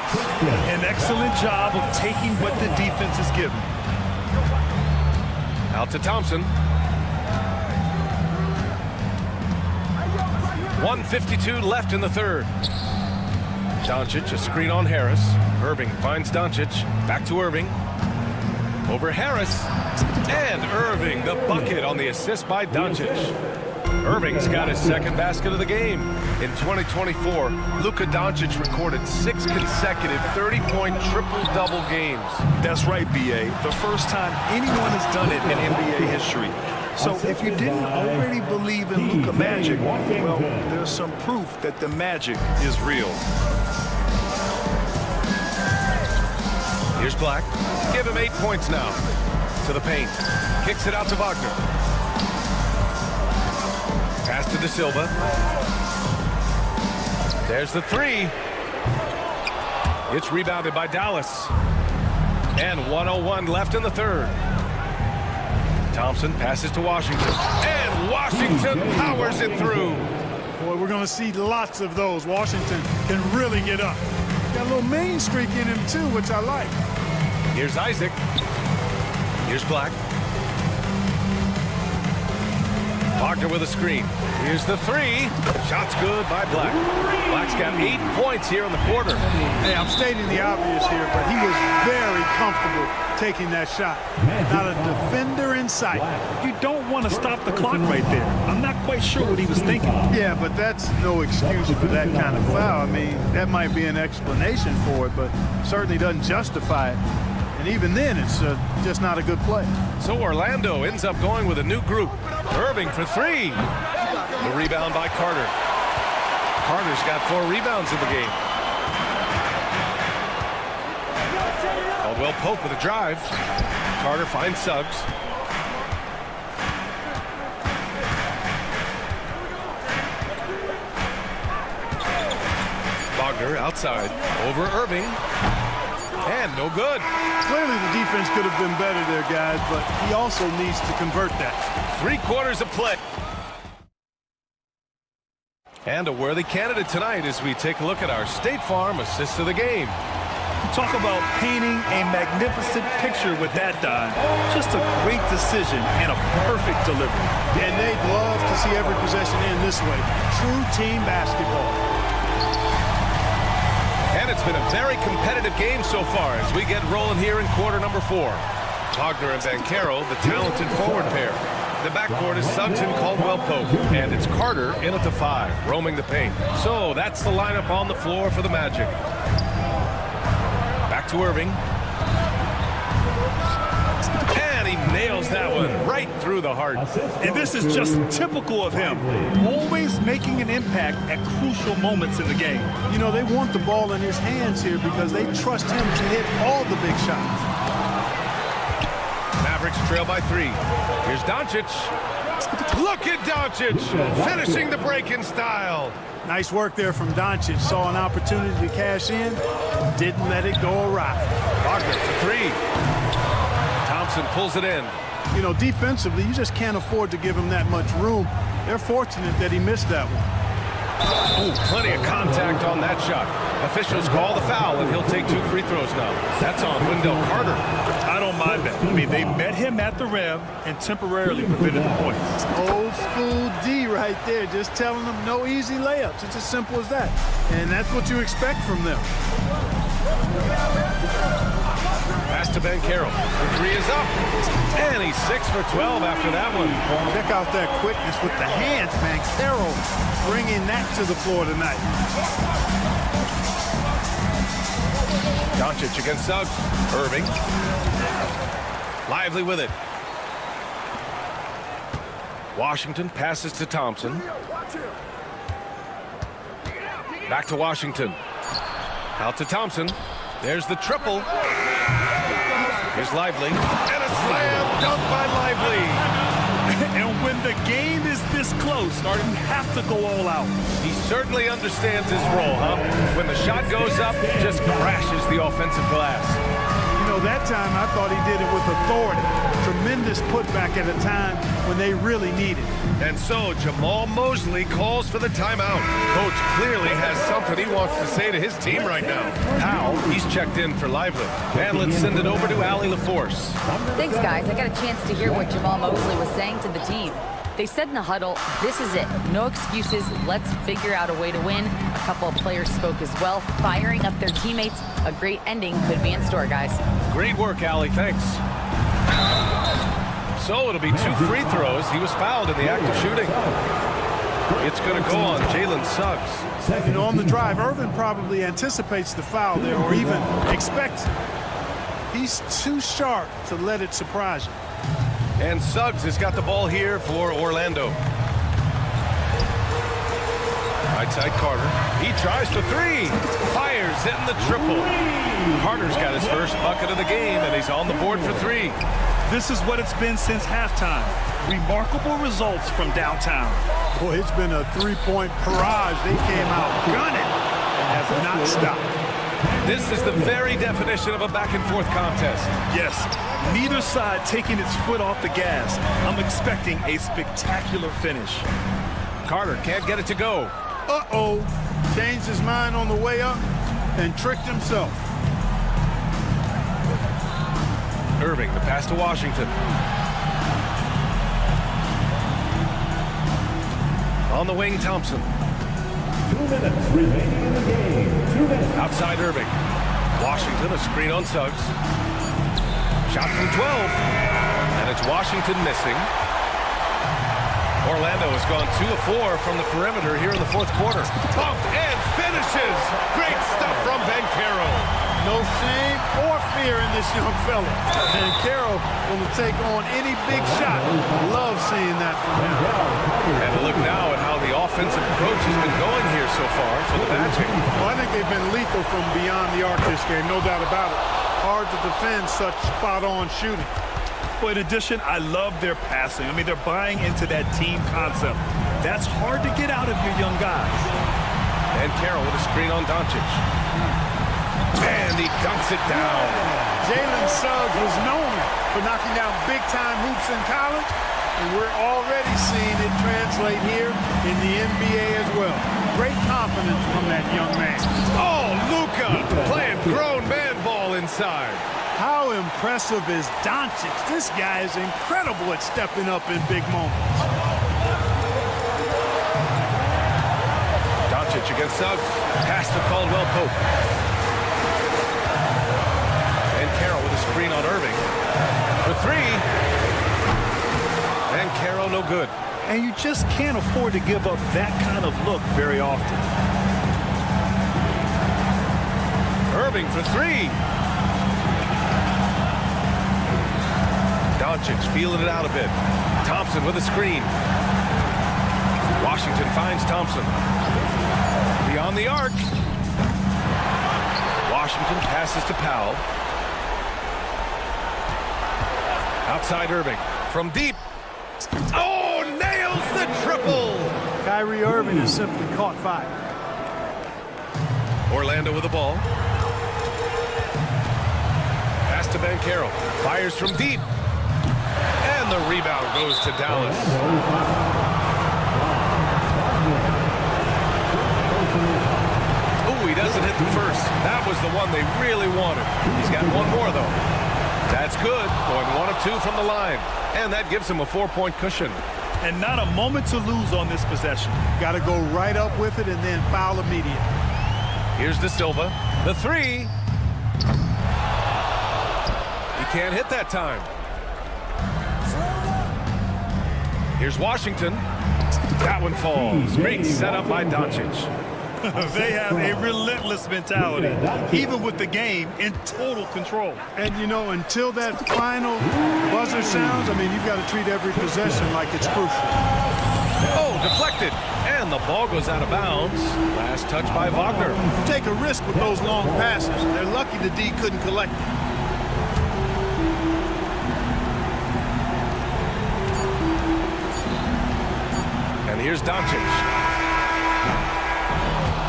An excellent job of taking what the defense is given. Out to Thompson. 1:52 left in the third. Doncic, a screen on Harris. Irving finds Doncic. Back to Irving. Over Harris. And Irving, the bucket on the assist by Doncic. Irving's got his second basket of the game. In 2024, Luka Doncic recorded 6 consecutive 30-point triple-double games. That's right, B.A. The first time anyone has done it in NBA history. So if you didn't already believe in Luka Magic, well, there's some proof that the magic is real. Here's Black. Give him 8 points now. To the paint. Kicks it out to Wagner. Pass to De Silva. There's the 3. It's rebounded by Dallas. And 1:01 left in the third. Thompson passes to Washington. And Washington powers it through. Boy, we're going to see lots of those. Washington can really get up. Got a little main streak in him, too, which I like. Here's Isaac. Here's Black. Wagner with a screen. Here's the 3. Shot's good by Black. Black's got 8 points here in the quarter. Hey, I'm stating the obvious here, but he was very comfortable taking that shot. Not a defender in sight. You don't want to stop the clock right there. I'm not quite sure what he was thinking. Yeah, but that's no excuse for that kind of foul. I mean, that might be an explanation for it, but certainly doesn't justify it. And even then, it's just not a good play. So Orlando ends up going with a new group. Irving for 3. The rebound by Carter. Carter's got 4 rebounds in the game. Caldwell Pope with a drive. Carter finds Suggs. Wagner outside. Over Irving. And no good. Clearly the defense could have been better there, guys, but he also needs to convert that. 3 quarters of play. And a worthy candidate tonight as we take a look at our State Farm assist of the game. Talk about painting a magnificent picture with that dive. Just a great decision and a perfect delivery. And they'd love to see every possession end this way. True team basketball. And it's been a very competitive game so far as we get rolling here in quarter number 4. Wagner and Banchero, the talented forward pair. The backcourt is Suggs and Caldwell Pope. And it's Carter in at the 5, roaming the paint. So that's the lineup on the floor for the Magic. Back to Irving. And he nails that one right through the heart. And this is just typical of him. Always making an impact at crucial moments in the game. You know, they want the ball in his hands here because they trust him to hit all the big shots. Mavericks trail by 3. Here's Doncic. Look at Doncic finishing the break in style. Nice work there from Doncic. Saw an opportunity to cash in and didn't let it go awry. Wagner for 3. Thompson pulls it in. You know, defensively, you just can't afford to give him that much room. They're fortunate that he missed that one. Oh, plenty of contact on that shot. Officials call the foul, and he'll take 2 free throws now. That's on Wendell Carter. I don't mind that. I mean, they met him at the rim and temporarily prevented the points. Old school D right there, just telling them no easy layups. It's as simple as that. And that's what you expect from them. Pass to Banchero. The 3 is up. And he's 6 for 12 after that one. Check out that quickness with the hands, Banchero bringing that to the floor tonight. Doncic against Suggs. Irving. Lively with it. Washington passes to Thompson. Back to Washington. Out to Thompson. There's the triple. Here's Lively. And a slam dunk by Lively. And when the game is this close, you have to go all out. He certainly understands his role, huh? When the shot goes up, just crashes the offensive glass. You know, that time I thought he did it with authority. Tremendous putback at a time when they really need it. And so Jamal Mosley calls for the timeout. Coach clearly has something he wants to say to his team right now. Now he's checked in for Lively. And let's send it over to Allie LaForce. Thanks, guys. I got a chance to hear what Jamal Mosley was saying to the team. They said in the huddle, this is it. No excuses. Let's figure out a way to win. A couple of players spoke as well, firing up their teammates. A great ending could be in store, guys. Great work, Allie. Thanks. So it'll be 2 free throws. He was fouled in the act of shooting. It's going to go on Jalen Suggs. You know, on the drive, Irvin probably anticipates the foul there or even expects it. He's too sharp to let it surprise you. And Suggs has got the ball here for Orlando. Right side Carter. He tries for 3. Fires in the triple. Carter's got his first bucket of the game, and he's on the board for 3. This is what it's been since halftime. Remarkable results from downtown. Boy, it's been a three-point barrage. They came out gunning and have not stopped. This is the very definition of a back-and-forth contest. Yes, neither side taking its foot off the gas. I'm expecting a spectacular finish. Carter can't get it to go. Uh-oh. Changed his mind on the way up and tricked himself. Irving, the pass to Washington. On the wing, Thompson. 2 minutes remaining in the game. 2 minutes. Outside Irving. Washington, a screen on Suggs. Shot from 12. And it's Washington missing. Orlando has gone 2 of 4 from the perimeter here in the fourth quarter. Bumped and finishes. Great stuff from Banchero. No shame or fear in this young fella. And Carroll going to take on any big shot. Love seeing that from him. And a look now at how the offensive approach has been going here so far for the Magic. Well, I think they've been lethal from beyond the arc this game, no doubt about it. Hard to defend such spot-on shooting. Well, in addition, I love their passing. I mean, they're buying into that team concept. That's hard to get out of your young guys. And Carroll with a screen on Doncic. And he dunks it down. Jalen Suggs was known for knocking down big-time hoops in college, and we're already seeing it translate here in the NBA as well. Great confidence from that young man. Oh, Luka playing grown man ball inside. How impressive is Doncic? This guy is incredible at stepping up in big moments. Doncic against Suggs. Pass to Caldwell Pope. And Carroll with a screen on Irving. For 3. And Carroll no good. And you just can't afford to give up that kind of look very often. Irving for 3. Doncic feeling it out a bit. Thompson with a screen. Washington finds Thompson. Beyond the arc. Washington passes to Powell. Outside Irving. From deep. Oh, nails the triple. Kyrie Irving has simply caught fire. Orlando with the ball. Pass to Banchero. Fires from deep. And the rebound goes to Dallas. Oh, he doesn't hit the first. That was the one they really wanted. He's got one more, though. That's good. Going 1 of 2 from the line. And that gives him a 4-point cushion. And not a moment to lose on this possession. Got to go right up with it and then foul immediately. Here's De Silva. The 3. He can't hit that time. Here's Washington. That one falls. Great setup by Doncic. They have a relentless mentality, even with the game in total control. And, you know, until that final buzzer sounds, I mean, you've got to treat every possession like it's crucial. Oh, deflected. And the ball goes out of bounds. Last touch by Wagner. Take a risk with those long passes. They're lucky the D couldn't collect them. And here's Doncic.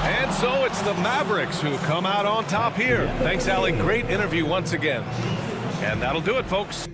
And so it's the Mavericks who come out on top here. Thanks, Allie. Great interview once again. And that'll do it, folks.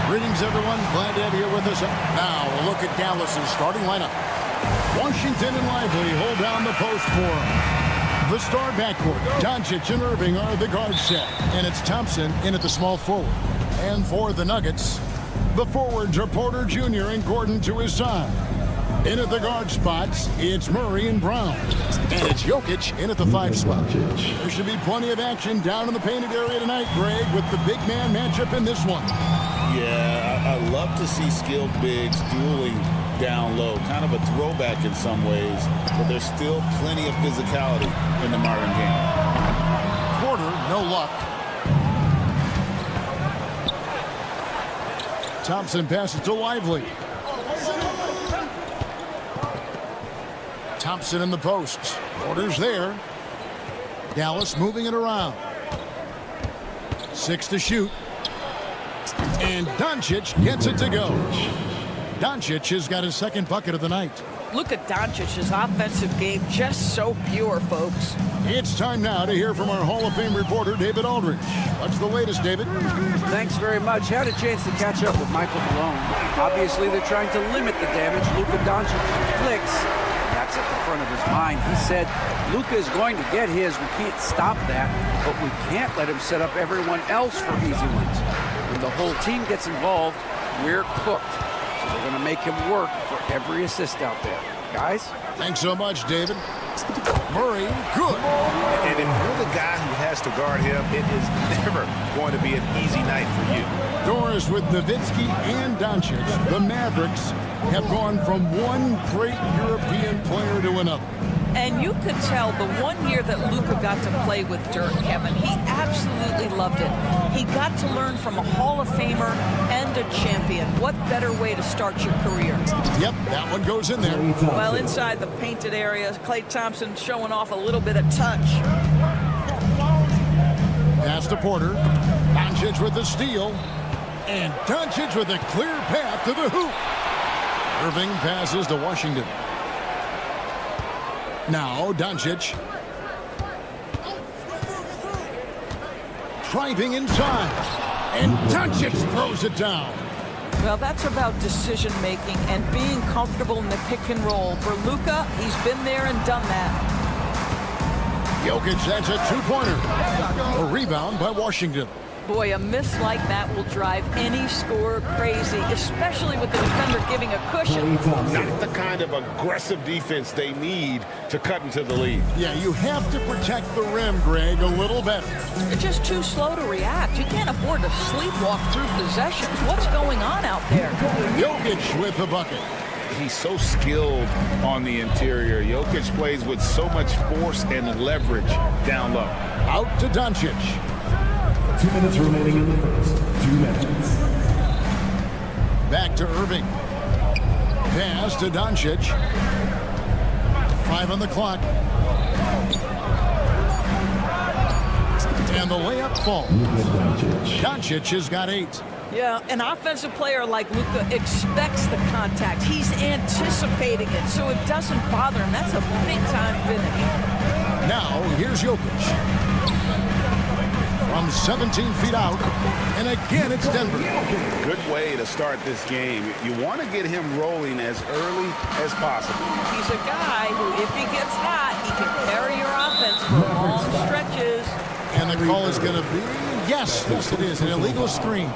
Greetings, everyone. Glad to have you here with us. Now, a look at Dallas's starting lineup. Washington and Lively hold down the post for him. The star backcourt, Doncic and Irving are the guard set, and it's Thompson in at the small forward. And for the Nuggets, the forwards are Porter Jr. and Gordon to his side. In at the guard spots, it's Murray and Brown. And it's Jokic in at the 5 spot. There should be plenty of action down in the painted area tonight, Greg, with the big man matchup in this one. Yeah, I love to see skilled bigs dueling down low. Kind of a throwback in some ways, but there's still plenty of physicality in the modern game. Porter, no luck. Thompson passes to Lively. Thompson in the posts. Porter's there. Dallas moving it around. 6 to shoot. And Doncic gets it to go. Doncic has got his second bucket of the night. Look at Doncic's offensive game, just so pure, folks. It's time now to hear from our Hall of Fame reporter, David Aldridge. What's the latest, David? Thanks very much. Had a chance to catch up with Michael Malone. Obviously, they're trying to limit the damage Luka Doncic inflicts. That's at the front of his mind. He said, Luka is going to get his. We can't stop that, but we can't let him set up everyone else for easy ones. When the whole team gets involved, we're cooked. So they're going to make him work for every assist out there. Guys? Thanks so much, David. Murray, good. And if you're the guy who has to guard him, it is never going to be an easy night for you. Doris with Nowitzki and Doncic. The Mavericks have gone from one great European player to another. And you could tell the 1 year that Luka got to play with Dirk, Kevin, he absolutely loved it. He got to learn from a Hall of Famer and a champion. What better way to start your career? Yep, that one goes in there. Well, inside the painted area, Klay Thompson showing off a little bit of touch. Pass to Porter. Doncic with the steal. And Doncic with a clear path to the hoop. Irving passes to Washington. Now Doncic. Driving inside. And Doncic throws it down. Well, that's about decision-making and being comfortable in the pick and roll. For Luka, he's been there and done that. Jokic, that's a two-pointer. A rebound by Washington. Boy, a miss like that will drive any scorer crazy, especially with the defender giving a cushion. Not the kind of aggressive defense they need to cut into the lead. Yeah, you have to protect the rim, Greg, a little better. They're just too slow to react. You can't afford to sleepwalk through possessions. What's going on out there? Jokic with the bucket. He's so skilled on the interior. Jokic plays with so much force and leverage down low. Out to Doncic. 2 minutes remaining in the first. 2 minutes. Back to Irving. Pass to Doncic. 5 on the clock. And the layup falls. Doncic has got 8. Yeah, an offensive player like Luka expects the contact. He's anticipating it, so it doesn't bother him. That's a big-time finish. Now, here's Jokic. From 17 feet out, and again it's Denver. Good way to start this game. You want to get him rolling as early as possible. He's a guy who, if he gets hot, he can carry your offense for long stretches. And the call is going to be, yes, it is, an illegal screen.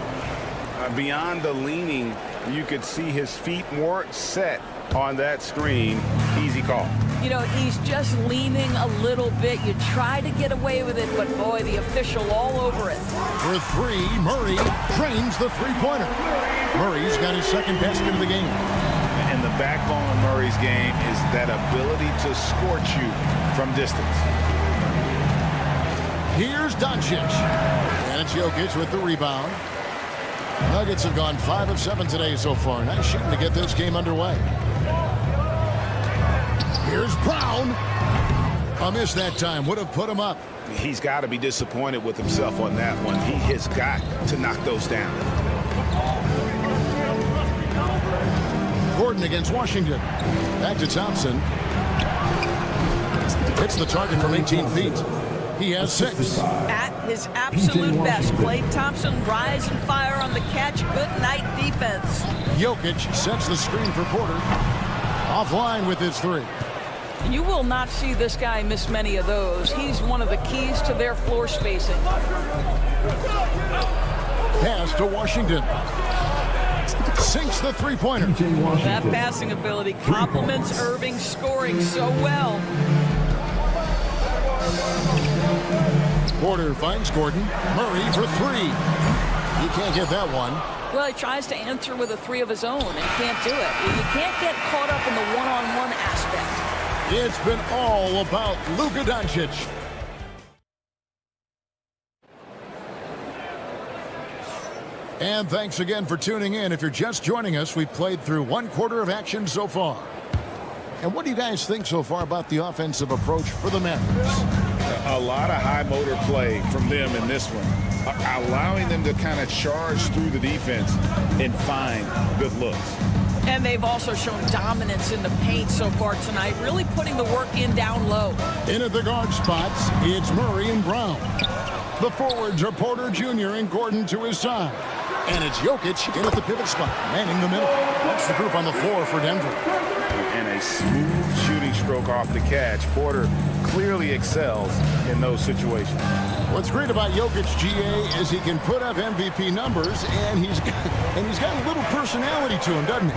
Beyond the leaning, you could see his feet more set on that screen. Easy call. You know, he's just leaning a little bit. You try to get away with it, but boy, the official all over it. For 3, Murray drains the three-pointer. Murray's got his second basket of the game. And the backbone of Murray's game is that ability to scorch you from distance. Here's Doncic. And it's Jokic with the rebound. Nuggets have gone 5 of 7 today so far. Nice shooting to get this game underway. Here's Brown. A miss that time. Would have put him up. He's got to be disappointed with himself on that one. He has got to knock those down. Gordon against Washington. Back to Thompson. Hits the target from 18 feet. He has 6. At his absolute best, Klay Thompson rise and fire on the catch. Good night defense. Jokic sets the screen for Porter. Offline with his 3. You will not see this guy miss many of those. He's one of the keys to their floor spacing. Pass to Washington. Sinks the three-pointer. That passing ability complements Irving's scoring so well. Porter finds Gordon. Murray for 3. He can't get that one. Well, he tries to answer with a 3 of his own and can't do it. You can't get caught up in the one-on-one aspect. It's been all about Luka Doncic. And thanks again for tuning in. If you're just joining us, we've played through 1 quarter of action so far. And what do you guys think so far about the offensive approach for the Mavericks? A lot of high motor play from them in this one, allowing them to kind of charge through the defense and find good looks. And they've also shown dominance in the paint so far tonight, really putting the work in down low. In at the guard spots, it's Murray and Brown. The forwards are Porter Jr. and Gordon to his side. And it's Jokic in at the pivot spot, manning the middle. That's the group on the floor for Denver. And a smooth shooting stroke off the catch. Porter clearly excels in those situations. What's great about Jokic, GA, is he can put up MVP numbers, and he's got a little personality to him, doesn't he?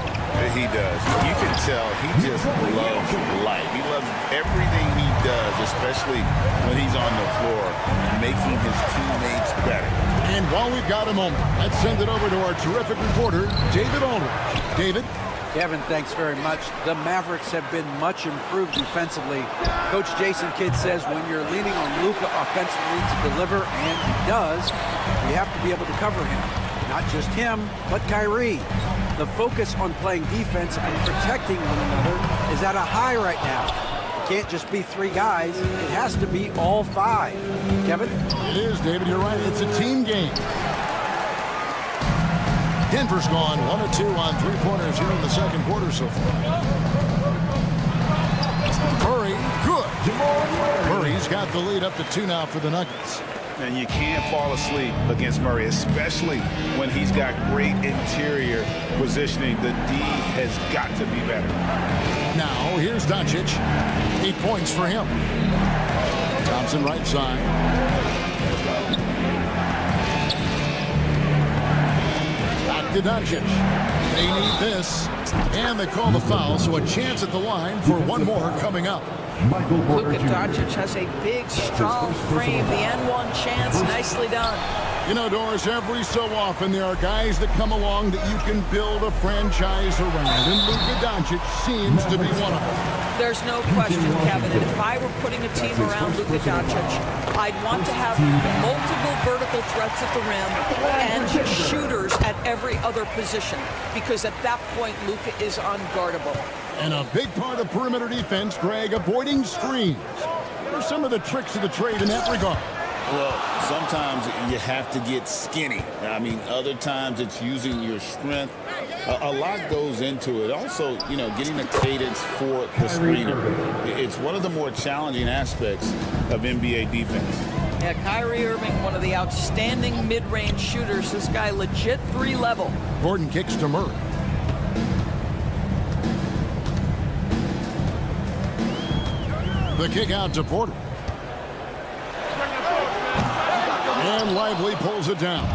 He does. You can tell he just loves life. He loves everything he does, especially when he's on the floor, making his teammates better. And while we've got a moment, let's send it over to our terrific reporter, David Aldridge. David? Kevin, thanks very much. The Mavericks have been much improved defensively. Coach Jason Kidd says when you're leaning on Luka offensively to deliver, and he does, you have to be able to cover him. Not just him, but Kyrie. The focus on playing defense and protecting one another is at a high right now. It can't just be 3 guys. It has to be all 5. Kevin? It is, David. You're right. It's a team game. Denver's gone 1 of 2 on 3-pointers here in the second quarter so far. Murray, good. Murray's got the lead up to 2 now for the Nuggets. And you can't fall asleep against Murray, especially when he's got great interior positioning. The D has got to be better. Now, here's Doncic. 8 points for him. Thompson right side. To Doncic. They need this. And they call the foul, so a chance at the line for one more coming up. Luka Doncic has a big, strong frame. The N1 chance, nicely done. You know, Doris, every so often there are guys that come along that you can build a franchise around, and Luka Doncic seems to be one of them. There's no question, Kevin, and if I were putting a team around Luka Doncic, I'd want to have multiple vertical threats at the rim and shooters at every other position, because at that point, Luka is unguardable. And a big part of perimeter defense, Greg, avoiding screens. What are some of the tricks of the trade in that regard? Well, sometimes you have to get skinny. I mean, other times it's using your strength. A lot goes into it. Also, you know, getting a cadence for the screener. It's one of the more challenging aspects of NBA defense. Yeah, Kyrie Irving, one of the outstanding mid-range shooters. This guy legit 3-level. Gordon kicks to Murray. The kick out to Porter. And Lively pulls it down.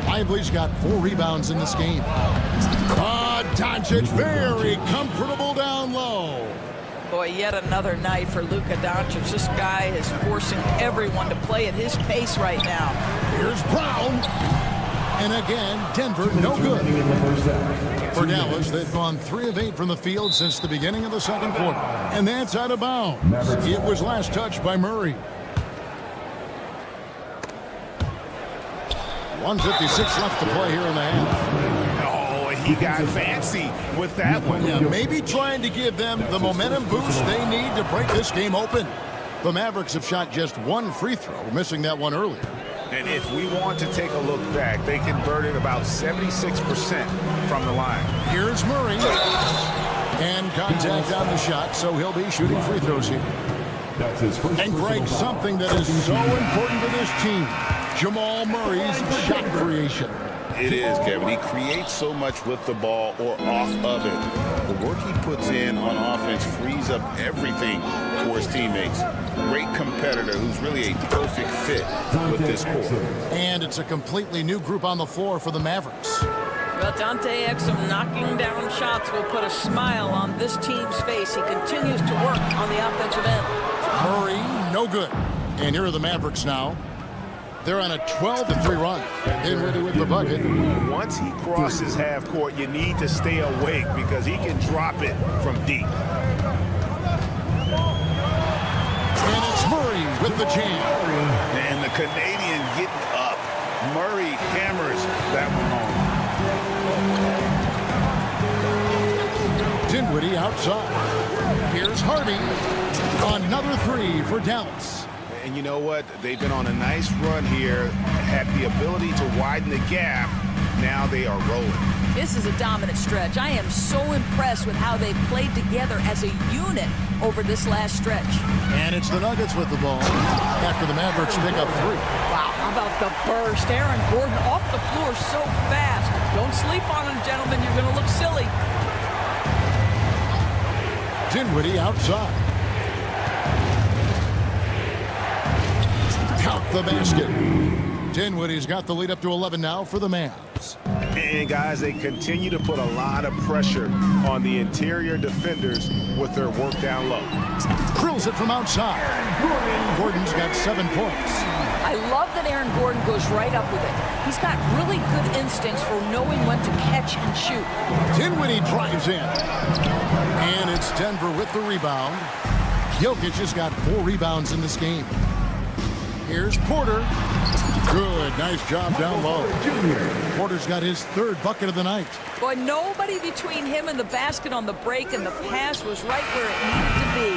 Lively's got 4 rebounds in this game. Doncic very comfortable down low. Boy, yet another night for Luka Doncic. This guy is forcing everyone to play at his pace right now. Here's Brown. And again, Denver no good. For Dallas, they've gone 3 of 8 from the field since the beginning of the second quarter. And that's out of bounds. It was last touched by Murray. 1:56 left to play here in the half. Oh, he got fancy with that one. Yeah, maybe trying to give them the momentum boost they need to break this game open. The Mavericks have shot just 1 free throw, missing that one earlier. And if we want to take a look back, they converted about 76% from the line. Here's Murray. And contact on the shot, so he'll be shooting free throws here. That's his first. And Greg, something that is so important to this team, Jamal Murray's shot creation. It is, Kevin. He creates so much with the ball or off of it. The work he puts in on offense frees up everything for his teammates. Great competitor who's really a perfect fit with this core. And it's a completely new group on the floor for the Mavericks. Well, Dante Exum knocking down shots will put a smile on this team's face. He continues to work on the offensive end. Murray, no good. And here are the Mavericks now. They're on a 12-3 run. Dinwiddie with the bucket. Once he crosses half court, you need to stay awake because he can drop it from deep. And it's Murray with the jam. And the Canadian getting up. Murray hammers that one home. Dinwiddie outside. Here's Hardy. Another three for Dallas. And you know what? They've been on a nice run here, had the ability to widen the gap. Now they are rolling. This is a dominant stretch. I am so impressed with how they've played together as a unit over this last stretch. And it's the Nuggets with the ball after the Mavericks pick up three. Wow, how about the burst? Aaron Gordon off the floor so fast. Don't sleep on him, gentlemen. You're going to look silly. Dinwiddie outside. Count the basket. Dinwiddie's got the lead up to 11 now for the Mavs. And guys, they continue to put a lot of pressure on the interior defenders with their work down low. Drills it from outside. Gordon's got 7 points. I love that Aaron Gordon goes right up with it. He's got really good instincts for knowing when to catch and shoot. Dinwiddie drives in. And it's Denver with the rebound. Jokic has got 4 rebounds in this game. Here's Porter. Good, nice job down low. Porter's got his 3rd bucket of the night. Boy, nobody between him and the basket on the break, and the pass was right where it needed to be.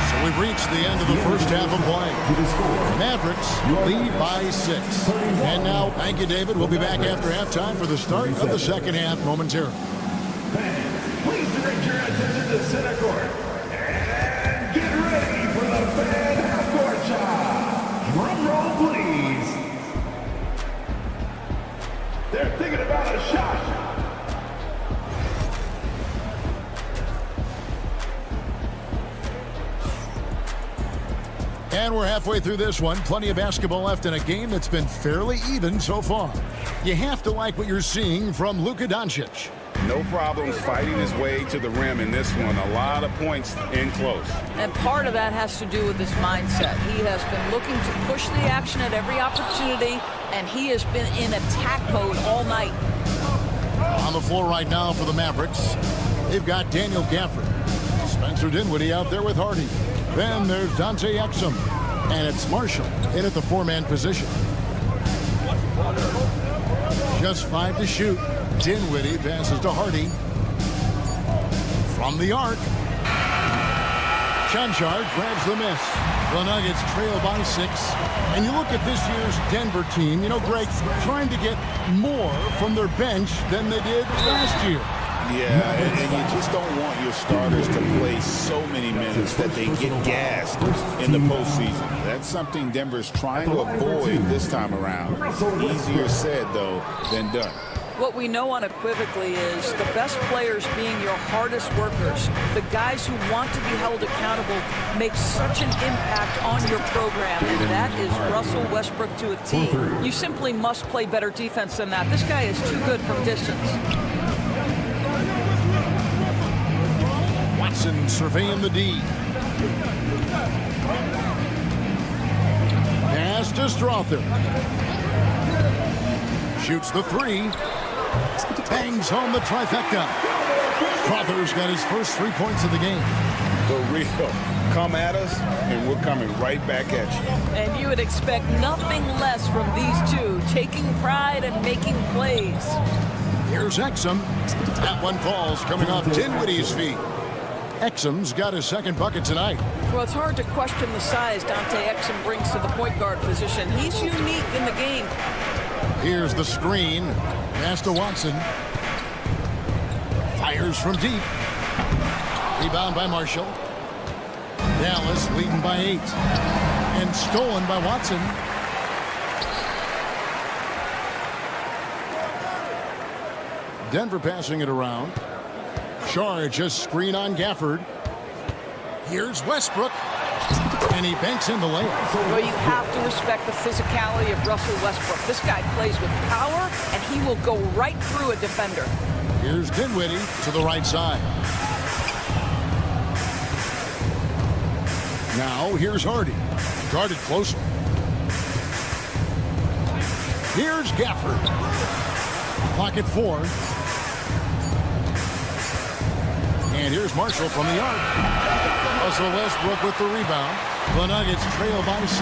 So we've reached the end of the first half of play. Mavericks lead by 6. And now, thank you, David. We'll be back after halftime for the start of the second half momentarily. Please direct your attention to center court. And get ready for the fan half-court shot. Drum roll, please. They're thinking about a shot. And we're halfway through this one. Plenty of basketball left in a game that's been fairly even so far. You have to like what you're seeing from Luka Doncic. No problems fighting his way to the rim in this one. A lot of points in close. And part of that has to do with his mindset. He has been looking to push the action at every opportunity, and he has been in attack mode all night. On the floor right now for the Mavericks, they've got Daniel Gafford. Spencer Dinwiddie out there with Hardy. Then there's Dante Exum. And it's Marshall in at the 4-man position. Just 5 to shoot. Dinwiddie passes to Hardy. From the arc. Chanchard grabs the miss. The Nuggets trail by 6. And you look at this year's Denver team, you know, Greg, trying to get more from their bench than they did last year. Yeah, and you just don't want your starters to play so many minutes that they get gassed in the postseason. That's something Denver's trying to avoid this time around. Easier said, though, than done. What we know unequivocally is the best players being your hardest workers, the guys who want to be held accountable, make such an impact on your program, and that is Russell Westbrook to a T. You simply must play better defense than that. This guy is too good from distance. Watson surveying the D. Pass to Strother. Shoots the 3. Bangs home the trifecta. Strother's got his first 3 points of the game. The real. Come at us, and we're coming right back at you. And you would expect nothing less from these two, taking pride and making plays. Here's Exum. That one falls, coming off Dinwiddie's feet. Exum's got his 2nd bucket tonight. Well, it's hard to question the size Dante Exum brings to the point guard position. He's unique in the game. Here's the screen. Pass to Watson. Fires from deep. Rebound by Marshall. Dallas leading by 8. And stolen by Watson. Denver passing it around. Charge a screen on Gafford. Here's Westbrook. And he banks in the layup. Well, you have to respect the physicality of Russell Westbrook. This guy plays with power, and he will go right through a defender. Here's Dinwiddie to the right side. Now here's Hardy. Guarded closer. Here's Gafford. Clock at 4. And here's Marshall from the arc. Russell Westbrook with the rebound. The Nuggets trail by 6.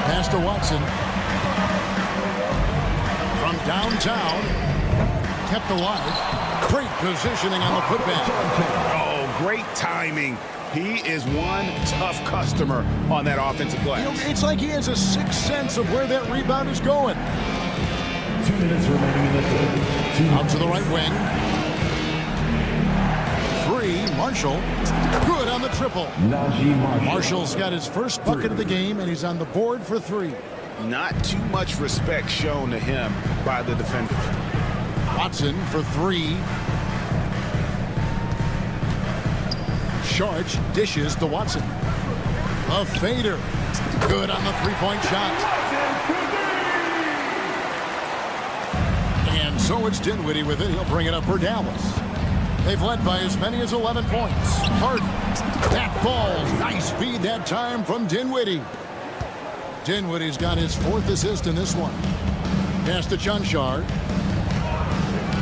Pass to Watson. From downtown. Kept alive. Great positioning on the putback. Oh, great timing. He is one tough customer on that offensive glass. You know, it's like he has a sixth sense of where that rebound is going. 2 minutes remaining in the third. Out to the right wing. 3, Marshall. Good on the triple. Marshall's got his first bucket of the game, and he's on the board for 3. Not too much respect shown to him by the defenders. Watson for 3. Sharch dishes to Watson. A fader. Good on the three-point shot. And so it's Dinwiddie with it. He'll bring it up for Dallas. They've led by as many as 11 points. Harden. That falls. Nice feed that time from Dinwiddie. Dinwiddie's got his 4th assist in this one. Pass to Chunchard.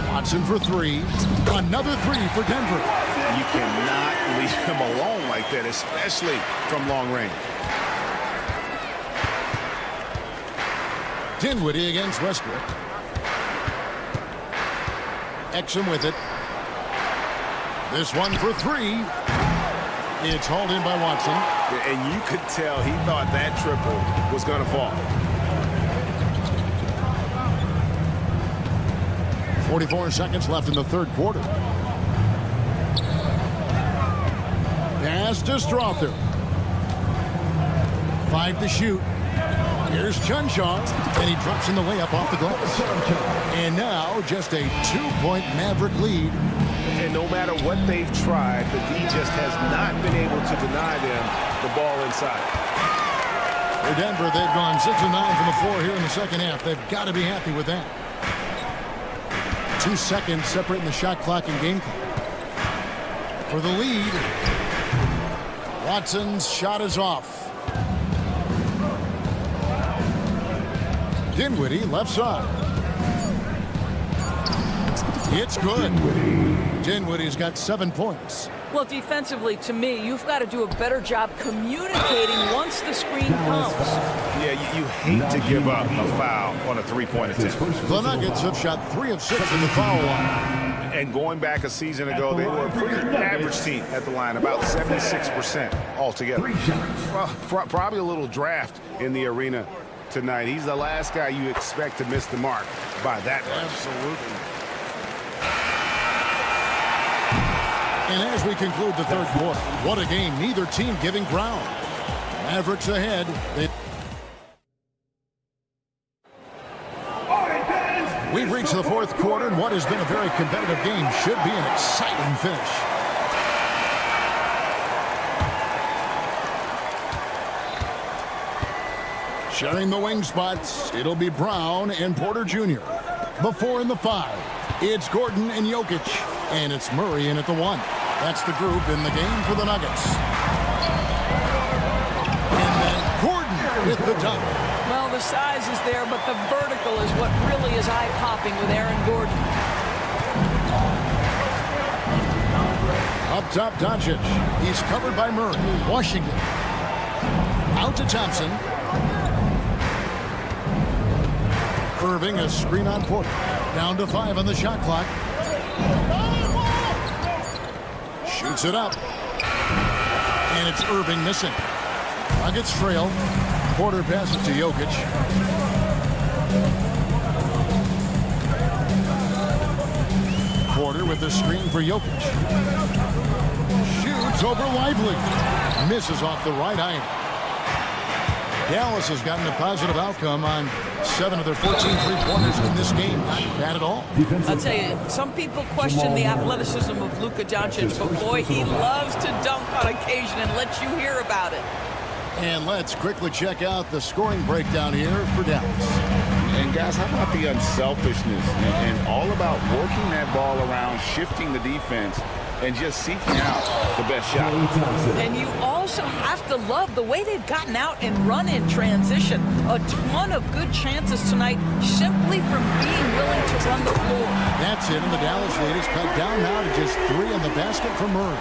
Watson for 3. Another 3 for Denver. You cannot leave him alone like that, especially from long range. Dinwiddie against Westbrook. Exum with it. This one for 3. It's hauled in by Watson. And you could tell he thought that triple was going to fall. 44 seconds left in the third quarter. Pass to Strother. 5 to shoot. Here's Chunchar, and he drops in the layup off the glass. And now just a 2-point Maverick lead. And no matter what they've tried, the D just has not been able to deny them the ball inside. For Denver, they've gone 6 of 9 from the floor here in the second half. They've got to be happy with that. 2 seconds separating the shot clock and game clock. For the lead, Watson's shot is off. Dinwiddie, left side. It's good. Dinwiddie's got 7 points. Well, defensively, to me, you've got to do a better job communicating once the screen comes. Yeah, you hate to give up a foul on a three-point attempt. The Nuggets have shot 3 of 6 in the foul line. And going back a season ago, they were a pretty average team at the line, about 76% altogether. Well, probably a little draft in the arena tonight. He's the last guy you expect to miss the mark by that much. Absolutely. And as we conclude the third quarter, what a game. Neither team giving ground. Mavericks ahead. We've reached the fourth quarter, and what has been a very competitive game should be an exciting finish. Sharing the wing spots, it'll be Brown and Porter Jr. The 4 and the 5. It's Gordon and Jokic, and it's Murray in at the 1. That's the group in the game for the Nuggets. And then Gordon with the dunk. Well, the size is there, but the vertical is what really is eye-popping with Aaron Gordon. Up top, Doncic. He's covered by Murray. Washington. Out to Thompson. Irving, a screen on Porter. Down to 5 on the shot clock. Shoots it up. And it's Irving missing. Nuggets trail. Porter passes to Jokic. Porter with the screen for Jokic. Shoots. It's over Lively. Misses off the right iron. Dallas has gotten a positive outcome on 7 of their 14 three-pointers in this game. Not bad at all. I'll tell you, some people question the athleticism of Luka Doncic, but boy, he loves to dunk on occasion and lets you hear about it. And let's quickly check out the scoring breakdown here for Dallas. And guys, how about the unselfishness and all about working that ball around, shifting the defense, and just seeking out the best shot. And you also have to love the way they've gotten out and run in transition. A ton of good chances tonight simply from being willing to run the floor. That's it, and the Dallas lead is cut down now to just 3 in the basket from Murray.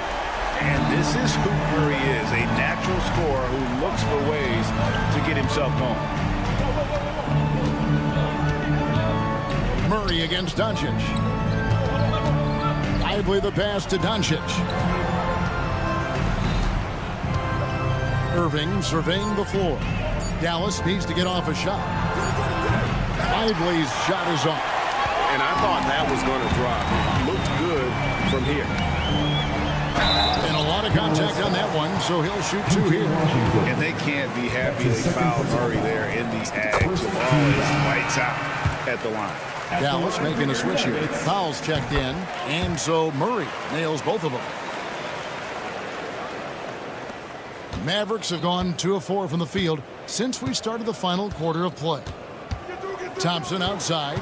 And this is who Murray is, a natural scorer who looks for ways to get himself going. Murray against Doncic. Lively the pass to Doncic. Irving surveying the floor. Dallas needs to get off a shot. Lively's shot is off. And I thought that was going to drop. It looked good from here. And a lot of contact on that one, so he'll shoot 2 here. And they can't be happy they fouled Murray there in the ag. The ball is lights out at the line. Dallas making a switch here. Fouls checked in, and so Murray nails both of them. Mavericks have gone 2 of 4 from the field since we started the final quarter of play. Thompson outside.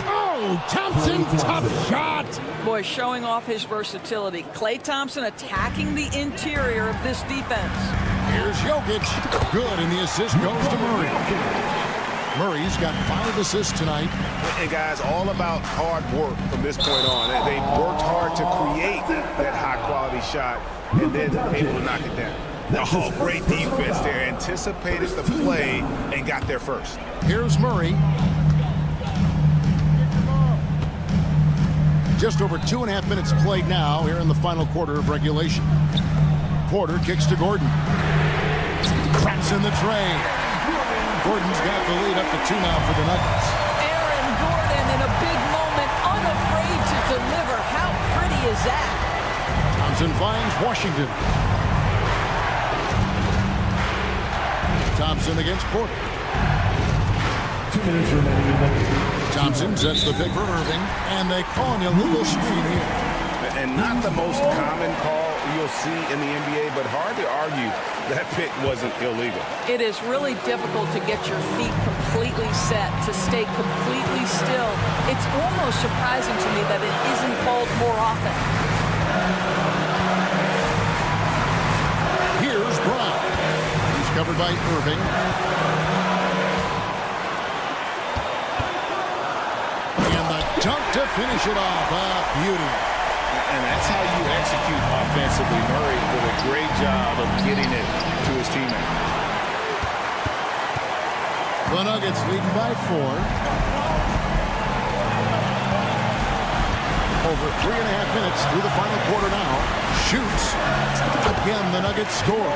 Oh, Thompson, tough shot. Boy, showing off his versatility. Klay Thompson attacking the interior of this defense. Here's Jokic. Good, and the assist goes to Murray. Murray's got 5 assists tonight. And guys, all about hard work from this point on. They worked hard to create that high-quality shot and then able to knock it down. Oh, great defense there. Anticipated the play and got there first. Here's Murray. Just over 2.5 minutes played now here in the final quarter of regulation. Porter kicks to Gordon. Traps in the tray. Gordon's got the lead up to 2 now for the Nuggets. Aaron Gordon in a big moment, unafraid to deliver. How pretty is that? Thompson finds Washington. Thompson against Porter. 2 minutes remaining. Thompson sets the pick for Irving, and they call an illegal screen here. And not the most common call you'll see in the NBA, but hard to argue that pick wasn't illegal. It is really difficult to get your feet completely set, to stay completely still. It's almost surprising to me that it isn't called more often. Here's Brown. He's covered by Irving. And the dunk to finish it off. Beauty. And that's how you execute offensively. Murray did a great job of getting it to his teammate. The Nuggets leading by 4. Over 3.5 minutes through the final quarter now. Shoots. Again, the Nuggets score.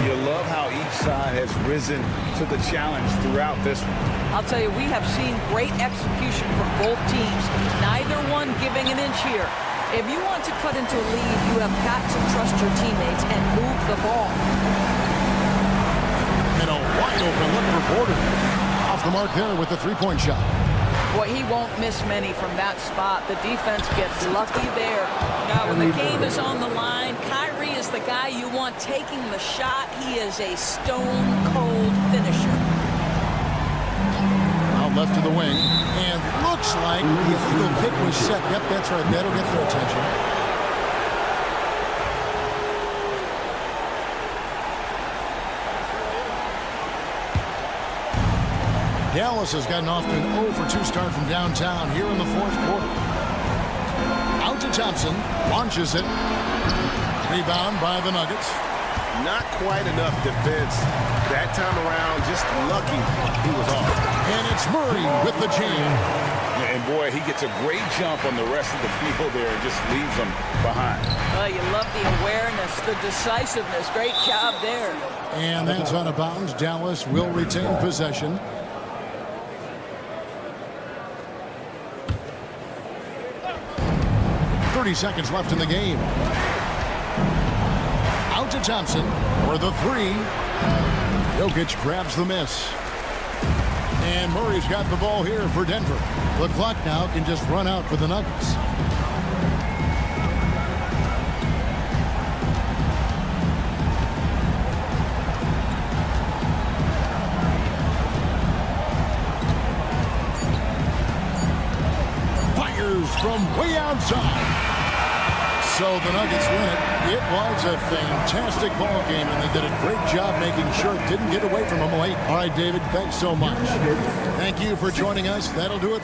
You love how each side has risen to the challenge throughout this one. I'll tell you, we have seen great execution from both teams. Neither one giving an inch here. If you want to cut into a lead, you have got to trust your teammates and move the ball. And a wide open look for Porter. Off the mark there with the 3-point shot. Boy, he won't miss many from that spot. The defense gets lucky there. Now, when the game is on the line, Kyrie is the guy you want taking the shot. He is a stone-cold finisher. Out left to the wing. And looks like the illegal kick was set. Yep, that's right. That'll get their attention. Dallas has gotten off to an 0-for-2 start from downtown here in the 4th quarter. Out to Thompson. Launches it. Rebound by the Nuggets. Not quite enough defense that time around. Just lucky he was off. And it's Murray with the jam. And boy, he gets a great jump on the rest of the field there and just leaves them behind. Well, you love the awareness, the decisiveness. Great job there. And that's out of bounds. Dallas will retain possession. 30 seconds left in the game. Out to Thompson for the three. Jokic grabs the miss. And Murray's got the ball here for Denver. The clock now can just run out for the Nuggets. Fires from way outside. So the Nuggets win it. It was a fantastic ball game, and they did a great job making sure it didn't get away from them late. All right, David, thanks so much. Thank you for joining us. That'll do it.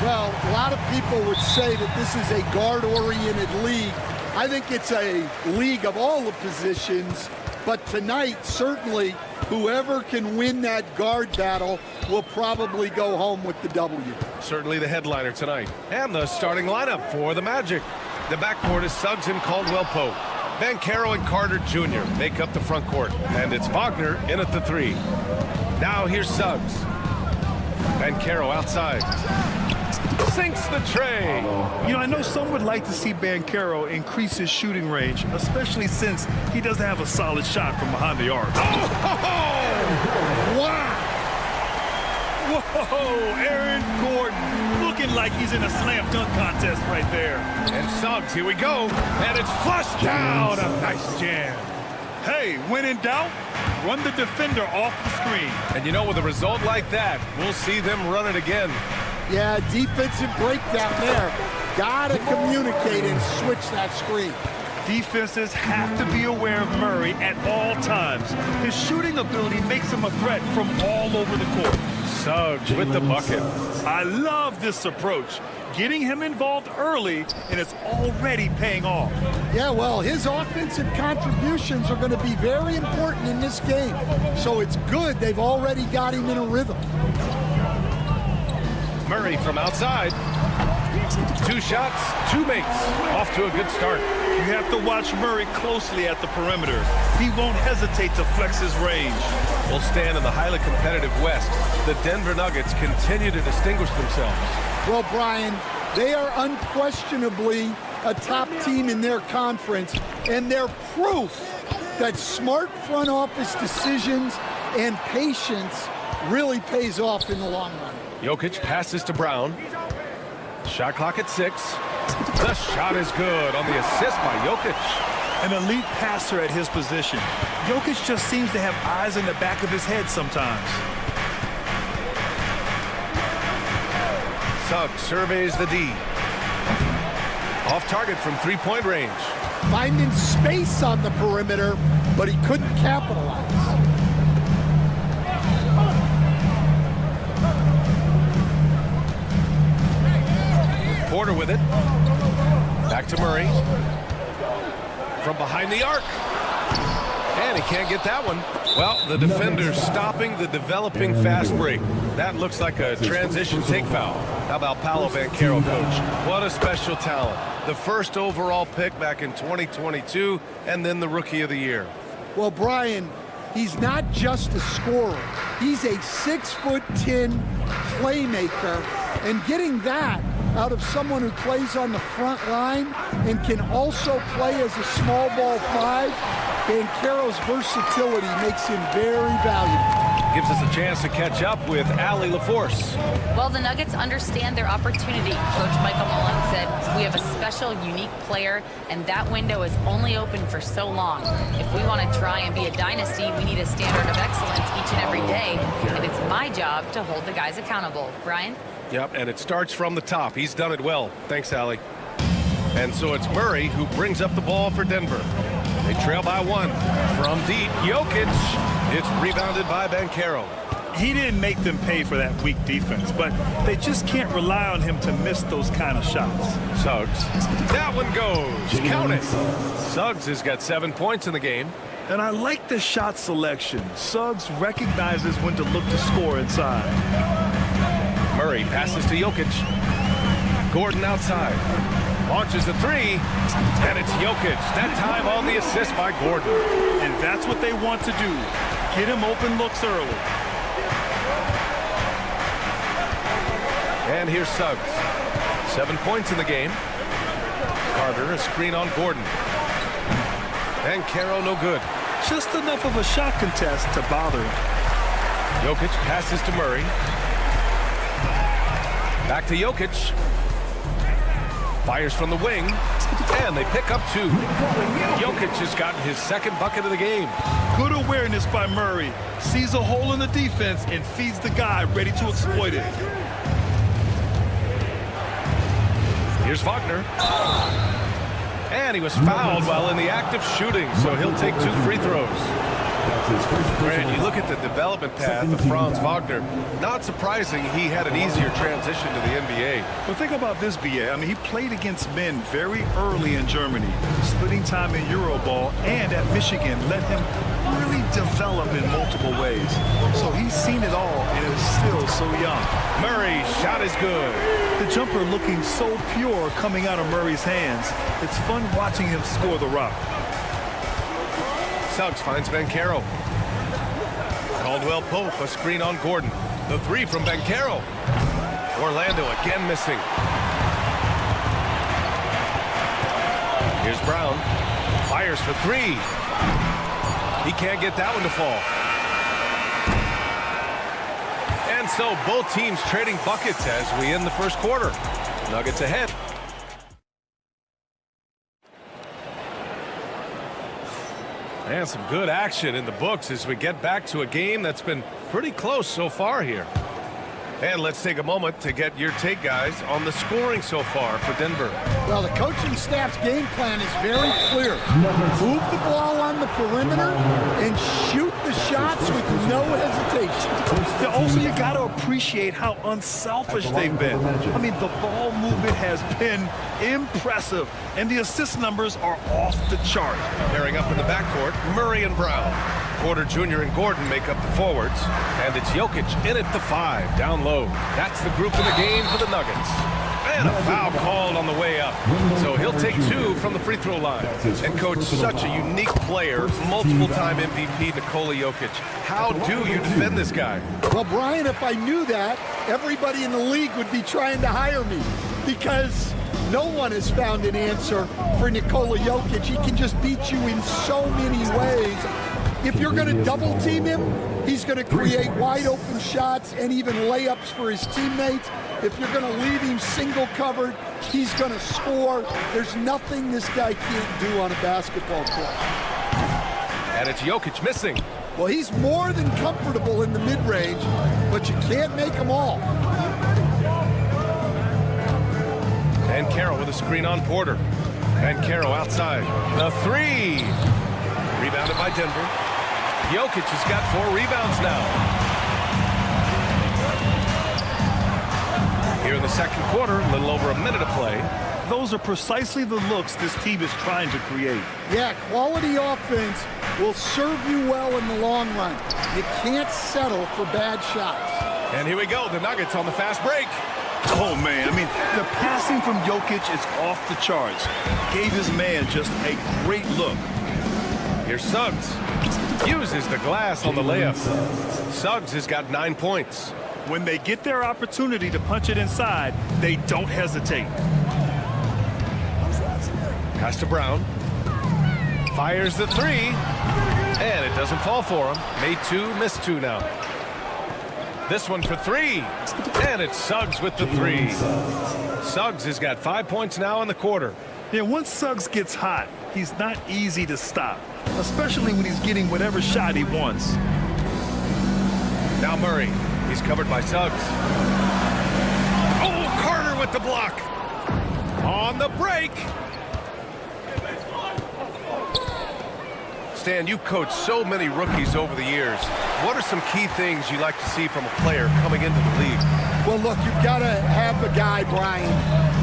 Well, a lot of people would say that this is a guard-oriented league. I think it's a league of all the positions, but tonight, certainly, whoever can win that guard battle will probably go home with the W. Certainly the headliner tonight. And the starting lineup for the Magic. The backcourt is Suggs and Caldwell Pope. Banchero and Carter Jr. make up the front court. And it's Wagner in at the 3. Now here's Suggs. Banchero outside. Sinks the tray. You know, I know some would like to see Banchero increase his shooting range, especially since he doesn't have a solid shot from behind the arc. Oh! Wow! Whoa, Aaron Gordon looking like he's in a slam dunk contest right there. And Suggs, here we go. And it's flushed down. A nice jam. Hey, when in doubt, run the defender off the screen. And you know, with a result like that, we'll see them run it again. Yeah, defensive breakdown there. Gotta communicate and switch that screen. Defenses have to be aware of Murray at all times. His shooting ability makes him a threat from all over the court. Suggs with the bucket. I love this approach. Getting him involved early, and it's already paying off. Yeah, well, his offensive contributions are going to be very important in this game. So it's good they've already got him in a rhythm. Murray from outside. 2 shots, 2 makes. Off to a good start. You have to watch Murray closely at the perimeter. He won't hesitate to flex his range. We'll stand in the highly competitive West. The Denver Nuggets continue to distinguish themselves. Well, Brian, they are unquestionably a top team in their conference, and they're proof that smart front office decisions and patience really pays off in the long run. Jokic passes to Brown. Shot clock at 6. The shot is good on the assist by Jokic. An elite passer at his position. Jokic just seems to have eyes in the back of his head sometimes. Suggs surveys the D. Off target from 3-point range. Finding space on the perimeter, but he couldn't capitalize. Porter with it. Back to Murray. From behind the arc. And he can't get that one. Well, the defender stopping the developing fast break. That looks like a transition take foul. How about Paolo Banchero, coach? What a special talent. The first overall pick back in 2022, and then the Rookie of the Year. Well, Brian, he's not just a scorer. He's a 6'10" playmaker, and getting that out of someone who plays on the front line and can also play as a small ball 5, Banchero's versatility makes him very valuable. Gives us a chance to catch up with Allie LaForce. Well, the Nuggets understand their opportunity. Coach Michael Malone said, we have a special, unique player, and that window is only open for so long. If we want to try and be a dynasty, we need a standard of excellence each and every day, and it's my job to hold the guys accountable. Brian? Yep, and it starts from the top. He's done it well. Thanks, Allie. And so it's Murray who brings up the ball for Denver. They trail by 1. From deep, Jokic. It's rebounded by Banchero. He didn't make them pay for that weak defense, but they just can't rely on him to miss those kind of shots. Suggs. That one goes. Count it. Suggs has got 7 points in the game. And I like the shot selection. Suggs recognizes when to look to score inside. Murray passes to Jokic. Gordon outside. Launches the 3, and it's Jokic. That time on the assist by Gordon. And that's what they want to do. Get him open looks early. And here's Suggs. 7 points in the game. Carter, a screen on Gordon. And Caro, no good. Just enough of a shot contest to bother him. Jokic passes to Murray. Back to Jokic. Fires from the wing, and they pick up 2. Jokic has gotten his 2nd bucket of the game. Good awareness by Murray. Sees a hole in the defense and feeds the guy ready to exploit it. Here's Wagner. And he was fouled while in the act of shooting, so he'll take 2 free throws. Grant, you look at the development path of Franz Wagner, not surprising he had an easier transition to the NBA. Well, think about this, BA. I mean, he played against men very early in Germany, splitting time in Euroball, and at Michigan let him really develop in multiple ways. So he's seen it all and is still so young. Murray, shot is good. The jumper looking so pure coming out of Murray's hands. It's fun watching him score the rock. Suggs finds Banchero. Caldwell Pope, a screen on Gordon. The three from Banchero. Orlando again missing. Here's Brown. Fires for three. He can't get that one to fall. And so both teams trading buckets as we end the first quarter. Nuggets ahead. And some good action in the books as we get back to a game that's been pretty close so far here. And let's take a moment to get your take, guys, on the scoring so far for Denver. Well, the coaching staff's game plan is very clear. Move the ball on the perimeter and shoot the shots with no hesitation. Also, you got to appreciate how unselfish they've been. I mean, the ball movement has been impressive, and the assist numbers are off the chart. Pairing up in the backcourt, Murray and Brown. Porter Jr. and Gordon make up the forwards, and it's Jokic in at the 5, down low. That's the group in the game for the Nuggets. And a foul called on the way up. So he'll take 2 from the free throw line. And coach, such a unique player, multiple-time MVP Nikola Jokic. How do you defend this guy? Well, Brian, if I knew that, everybody in the league would be trying to hire me, because no one has found an answer for Nikola Jokic. He can just beat you in so many ways. If you're going to double team him, he's going to create wide open shots and even layups for his teammates. If you're going to leave him single covered, he's going to score. There's nothing this guy can't do on a basketball court. And it's Jokic missing. Well, he's more than comfortable in the mid-range, but you can't make them all. And Carroll with a screen on Porter. And Carroll outside. The 3. Rebounded by Denver. Jokic has got 4 rebounds now. Here in the second quarter, a little over a minute of play. Those are precisely the looks this team is trying to create. Yeah, quality offense will serve you well in the long run. You can't settle for bad shots. And here we go, the Nuggets on the fast break. Oh, man, I mean, the passing from Jokic is off the charts. Gave his man just a great look. Here's Suggs. Uses the glass on the layup. Suggs has got 9 points. When they get their opportunity to punch it inside, they don't hesitate. Pass to Brown. Fires the 3. And it doesn't fall for him. Made 2, missed 2 now. This one for 3. And it's Suggs with the 3. Suggs has got 5 points now in the quarter. Yeah, once Suggs gets hot, he's not easy to stop, especially when he's getting whatever shot he wants. Now Murray. He's covered by Suggs. Oh, Carter with the block. On the break. Stan, you've coached so many rookies over the years. What are some key things you like to see from a player coming into the league? Well, look, you've got to have a guy, Brian,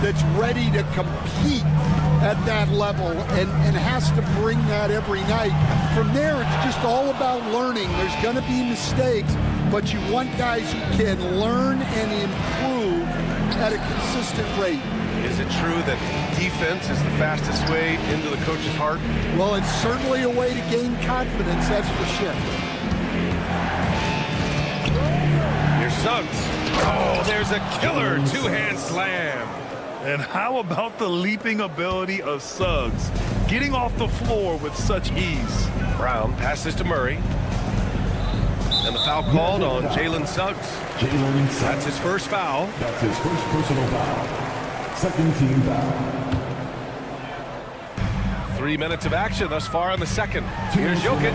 that's ready to compete at that level and has to bring that every night. From there, it's just all about learning. There's going to be mistakes, but you want guys who can learn and improve at a consistent rate. Is it true that defense is the fastest way into the coach's heart? Well, it's certainly a way to gain confidence, that's for sure. Here's Suggs. Oh, there's a killer two-hand slam. And how about the leaping ability of Suggs, getting off the floor with such ease? Brown passes to Murray. And the foul called on Jalen Suggs. That's his first foul. That's his first personal foul. Second team foul. 3 minutes of action thus far in the second. Here's Jokic.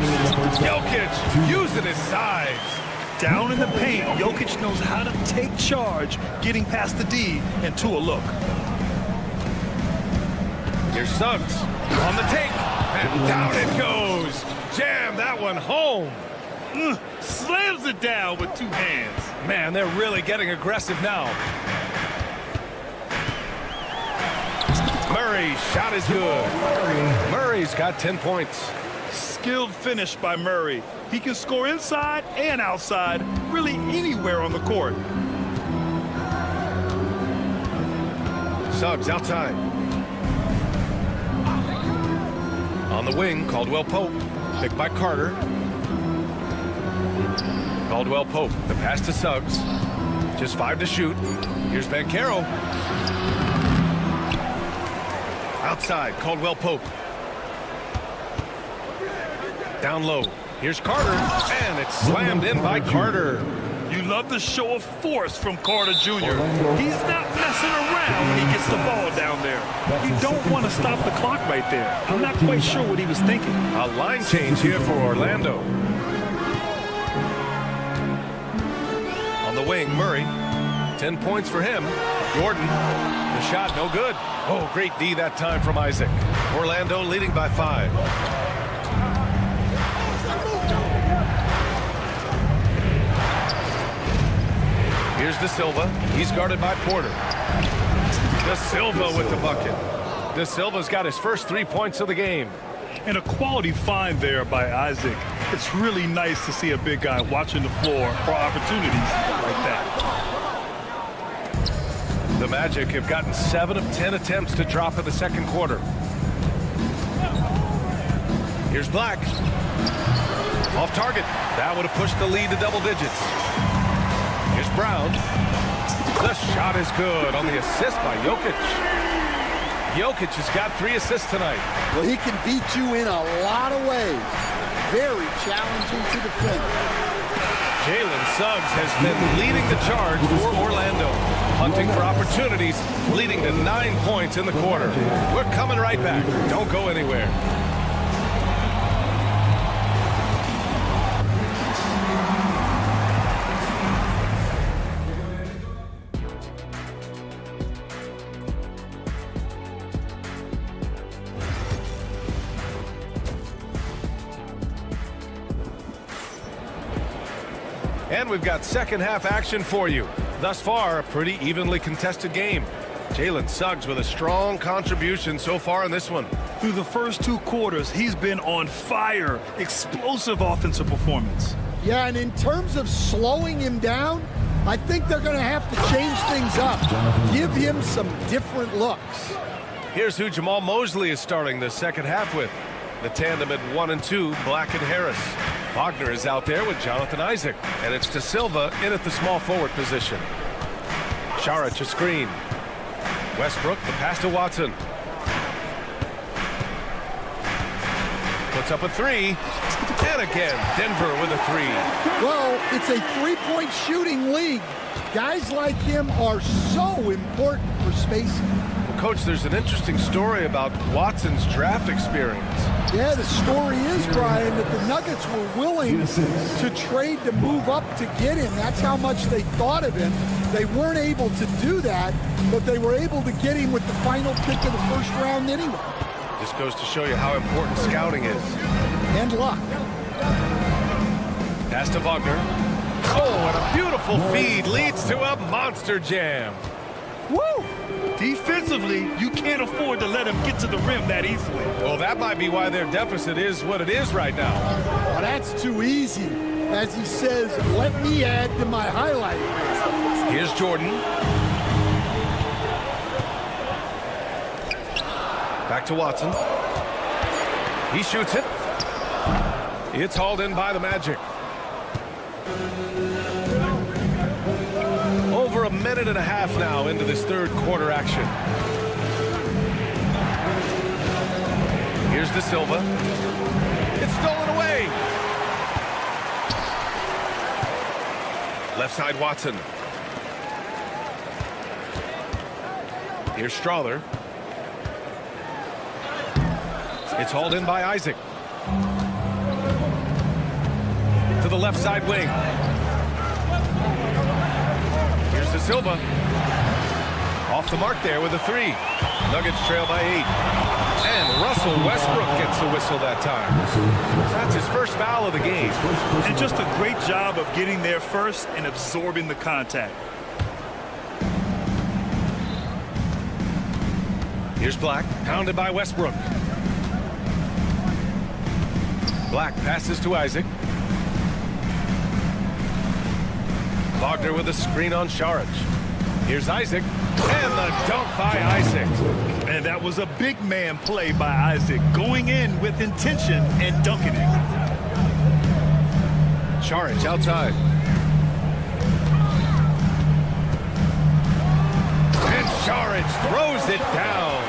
Jokic using his size. Down in the paint, Jokic knows how to take charge, getting past the D and to a look. Here's Suggs on the take. And down it goes. Jam that one home. Slams it down with two hands. Man, they're really getting aggressive now. Murray, shot is good. Murray's got 10 points. Skilled finish by Murray. He can score inside and outside, really anywhere on the court. Suggs outside. On the wing, Caldwell Pope. Picked by Carter. Caldwell Pope, the pass to Suggs. Just 5 to shoot. Here's Banchero. Outside, Caldwell Pope. Down low. Here's Carter, and it's slammed in by Carter. You love the show of force from Carter Jr. He's not messing around when he gets the ball down there. You don't want to stop the clock right there. I'm not quite sure what he was thinking. A line change here for Orlando. On the wing, Murray. 10 points for him. Gordon, the shot no good. Oh, great D that time from Isaac. Orlando leading by 5. Here's De Silva. He's guarded by Porter. De Silva with the bucket. De Silva's got his first 3 points of the game. And a quality find there by Isaac. It's really nice to see a big guy watching the floor for opportunities like that. The Magic have gotten 7 of 10 attempts to drop in the second quarter. Here's Black. Off target. That would have pushed the lead to double digits. Here's Brown. The shot is good on the assist by Jokic. Jokic has got 3 assists tonight. Well, he can beat you in a lot of ways. Very challenging to defend. Jalen Suggs has been leading the charge for Orlando. Hunting for opportunities, leading to 9 points in the quarter. We're coming right back. Don't go anywhere. And we've got second half action for you. Thus far, a pretty evenly contested game. Jalen Suggs with a strong contribution so far in this one. Through the first 2 quarters, he's been on fire. Explosive offensive performance. Yeah, and in terms of slowing him down, I think they're going to have to change things up. Give him some different looks. Here's who Jamal Mosley is starting the second half with. The tandem at 1 and 2, Black and Harris. Wagner is out there with Jonathan Isaac, and it's De Silva in at the small forward position. Saric a screen. Westbrook, the pass to Watson. Puts up a 3, and again, Denver with a 3. Well, it's a 3-point shooting league. Guys like him are so important for spacing. Well, Coach, there's an interesting story about Watson's draft experience. Yeah, the story is, Brian, that the Nuggets were willing to trade to move up to get him. That's how much they thought of him. They weren't able to do that, but they were able to get him with the final pick of the first round anyway. This goes to show you how important scouting is. And luck. Pass to Wagner. Oh, and a beautiful feed leads to a monster jam. Woo! Defensively, you can't afford to let him get to the rim that easily. Well, that might be why their deficit is what it is right now. Well, that's too easy. As he says, let me add to my highlight. Here's Jordan. Back to Watson. He shoots it. It's hauled in by the Magic. Over a minute and a half now into this third quarter action. Here's De Silva. It's stolen away. Left side Watson. Here's Strawther. It's hauled in by Isaac. To the left side wing. Here's De Silva. Off the mark there with a 3. Nuggets trail by 8. And Russell Westbrook gets the whistle that time. That's his first foul of the game. And just a great job of getting there first and absorbing the contact. Here's Black, pounded by Westbrook. Black passes to Isaac. Wagner with a screen on Saric. Here's Isaac, and the dunk by Isaac. And that was a big man play by Isaac, going in with intention and dunking it. Saric outside. And Saric throws it down.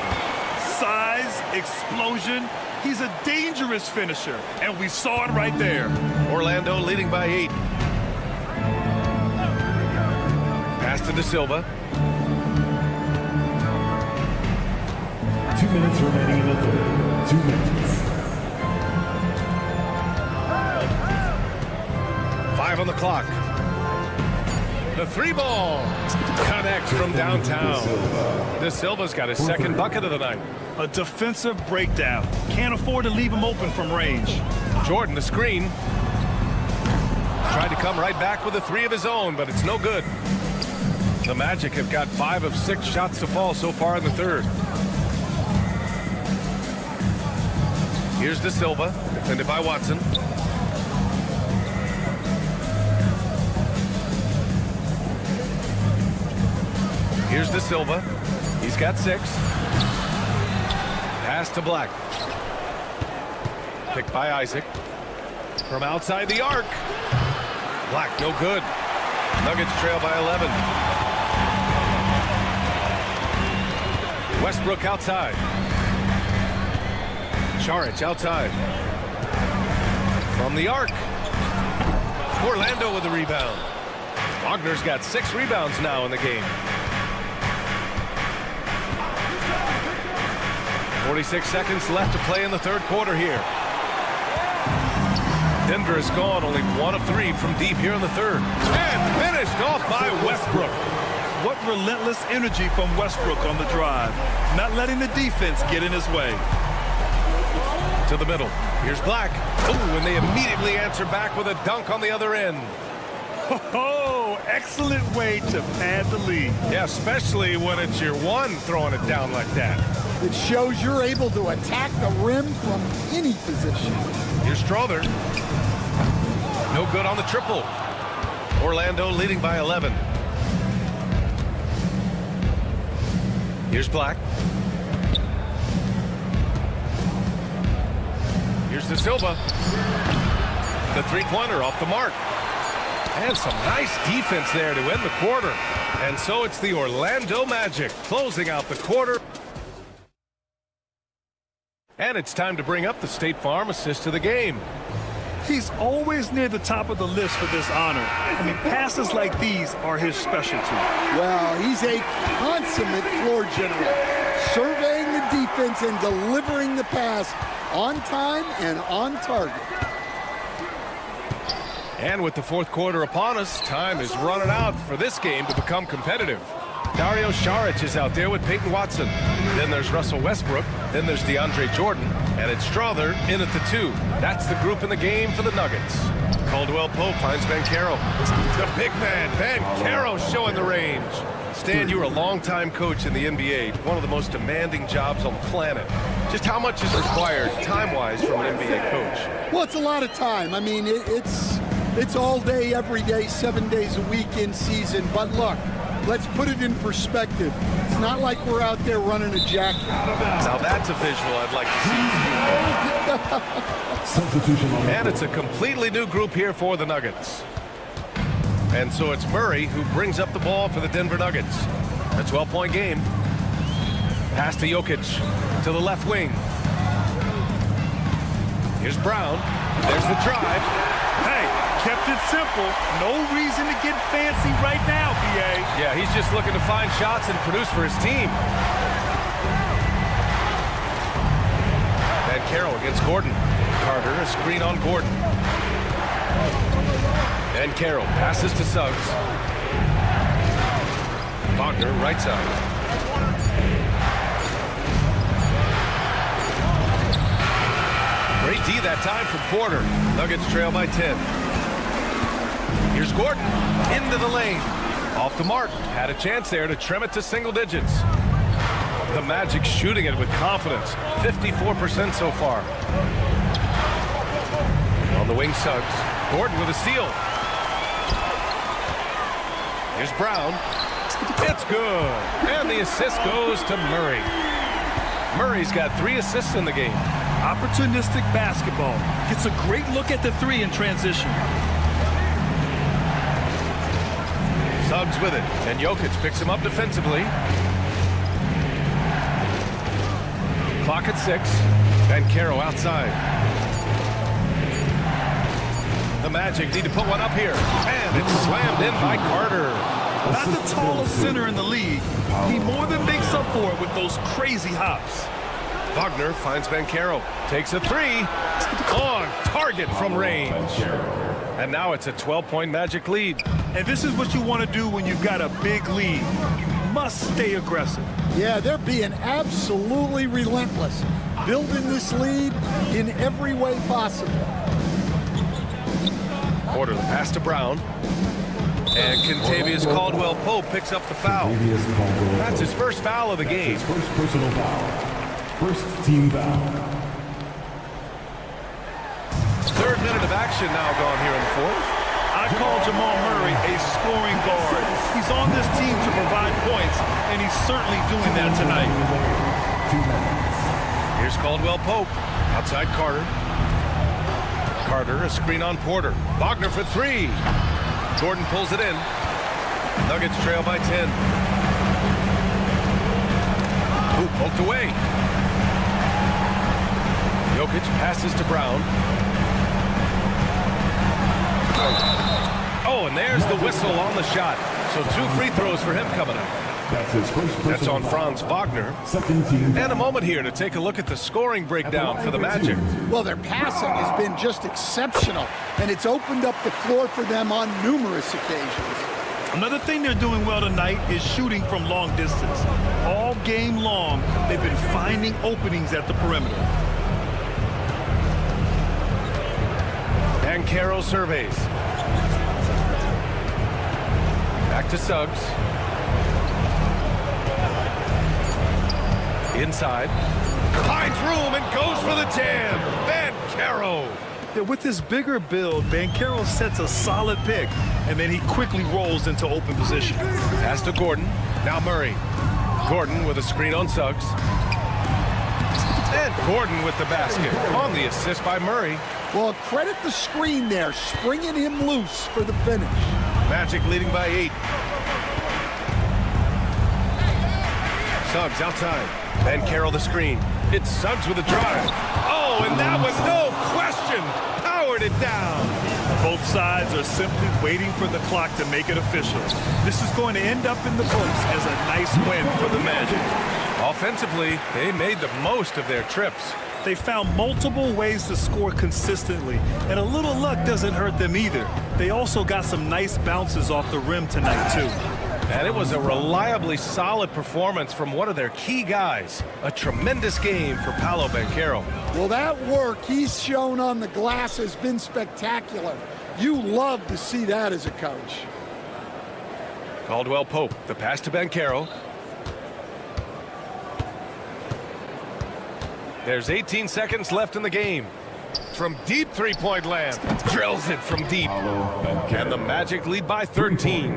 Size, explosion. He's a dangerous finisher, and we saw it right there. Orlando leading by 8. Pass to De Silva. 2 minutes remaining in the third. 2 minutes. 5 on the clock. The 3-ball connects from downtown. De Silva's got his second bucket of the night. A defensive breakdown. Can't afford to leave him open from range. Jordan, the screen. Tried to come right back with a 3 of his own, but it's no good. The Magic have got 5 of 6 shots to fall so far in the third. Here's De Silva, defended by Watson. Here's De Silva. He's got 6. Pass to Black. Picked by Isaac. From outside the arc. Black, no good. Nuggets trail by 11. Westbrook outside. Saric outside. From the arc. Orlando with the rebound. Wagner's got 6 rebounds now in the game. 46 seconds left to play in the third quarter here. Denver has gone only 1 of 3 from deep here in the third. And finished off by Westbrook. What relentless energy from Westbrook on the drive. Not letting the defense get in his way. To the middle. Here's Black. Oh, and they immediately answer back with a dunk on the other end. Oh, excellent way to pad the lead. Yeah, especially when it's your one throwing it down like that. It shows you're able to attack the rim from any position. Here's Strother. No good on the triple. Orlando leading by 11. Here's Black. Here's De Silva. The 3-pointer off the mark. And some nice defense there to end the quarter. And so it's the Orlando Magic closing out the quarter. And it's time to bring up the State Farm assist of the game. He's always near the top of the list for this honor. I mean, passes like these are his specialty. Well, he's a consummate floor general, surveying the defense and delivering the pass on time and on target. And with the fourth quarter upon us, time is running out for this game to become competitive. Dario Saric is out there with Peyton Watson. Then there's Russell Westbrook. Then there's DeAndre Jordan. And it's Strother in at the 2. That's the group in the game for the Nuggets. Caldwell Pope finds Banchero. The big man, Banchero, showing the range. Stan, you were a longtime coach in the NBA, one of the most demanding jobs on the planet. Just how much is required time-wise from an NBA coach? Well, it's a lot of time. I mean, it's all day, every day, 7 days a week in season. But look, let's put it in perspective. It's not like we're out there running a jacket. Now that's a visual I'd like to see. Substitution. And it's a completely new group here for the Nuggets. And so it's Murray who brings up the ball for the Denver Nuggets. A 12-point game. Pass to Jokic to the left wing. Here's Brown. There's the drive. Hey, kept it simple. No reason to get fancy right now, BA. Yeah, he's just looking to find shots and produce for his team. And Carroll against Gordon. Carter, a screen on Gordon. And Carroll passes to Suggs. Wagner, right side. D that time for Porter. Nuggets trail by 10. Here's Gordon into the lane. Off the mark. Had a chance there to trim it to single digits. The Magic shooting it with confidence. 54% so far. On the wing, Suggs. Gordon with a steal. Here's Brown. It's good. And the assist goes to Murray. Murray's got 3 assists in the game. Opportunistic basketball. Gets a great look at the 3 in transition. Suggs with it. And Jokic picks him up defensively. Clock at 6. Banchero outside. The Magic need to put one up here. And it's slammed in by Carter. Not the tallest center in the league. He more than makes up for it with those crazy hops. Wagner finds Banchero. Takes a 3. On target from range. And now it's a 12-point Magic lead. And this is what you want to do when you've got a big lead. You must stay aggressive. Yeah, they're being absolutely relentless, building this lead in every way possible. Porter the pass to Brown. And Kentavious Caldwell-Pope picks up the foul. That's his first foul of the game. First personal foul. First team foul. 3rd minute of action now gone here in the 4th. I call Jamal Murray a scoring guard. He's on this team to provide points, and he's certainly doing that tonight. Here's Caldwell-Pope. Outside Carter. Carter, a screen on Porter. Wagner for 3. Gordon pulls it in. Nuggets trail by 10. Ooh, poked away. Jokic passes to Brown. Oh, and there's the whistle on the shot. So 2 free throws for him coming up. That's his first. That's on Franz Wagner. Second team. And a moment here to take a look at the scoring breakdown for the Magic. Well, their passing has been just exceptional, and it's opened up the floor for them on numerous occasions. Another thing they're doing well tonight is shooting from long distance. All game long, they've been finding openings at the perimeter. Banchero surveys. Back to Suggs. Inside. Finds room and goes for the jam. Banchero. Yeah, with this bigger build, Banchero sets a solid pick, and then he quickly rolls into open position. Pass to Gordon. Now Murray. Gordon with a screen on Suggs. And Gordon with the basket. On the assist by Murray. Well, credit the screen there, springing him loose for the finish. Magic leading by 8. Suggs outside. Banchero the screen. It's Suggs with a drive. Oh, and that was no question. Powered it down. Both sides are simply waiting for the clock to make it official. This is going to end up in the books as a nice win for the Magic. Offensively, they made the most of their trips. They found multiple ways to score consistently, and a little luck doesn't hurt them either. They also got some nice bounces off the rim tonight, too. And it was a reliably solid performance from one of their key guys. A tremendous game for Paolo Banchero. Well, that work he's shown on the glass has been spectacular. You love to see that as a coach. Caldwell-Pope, the pass to Banchero. There's 18 seconds left in the game. From deep three-point land, drills it from deep. And the Magic lead by 13.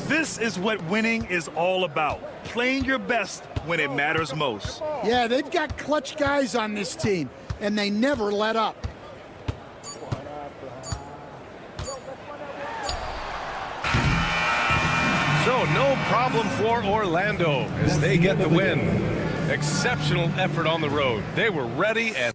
This is what winning is all about. Playing your best when it matters most. Yeah, they've got clutch guys on this team, and they never let up. So no problem for Orlando as they get the win. Exceptional effort on the road. They were ready and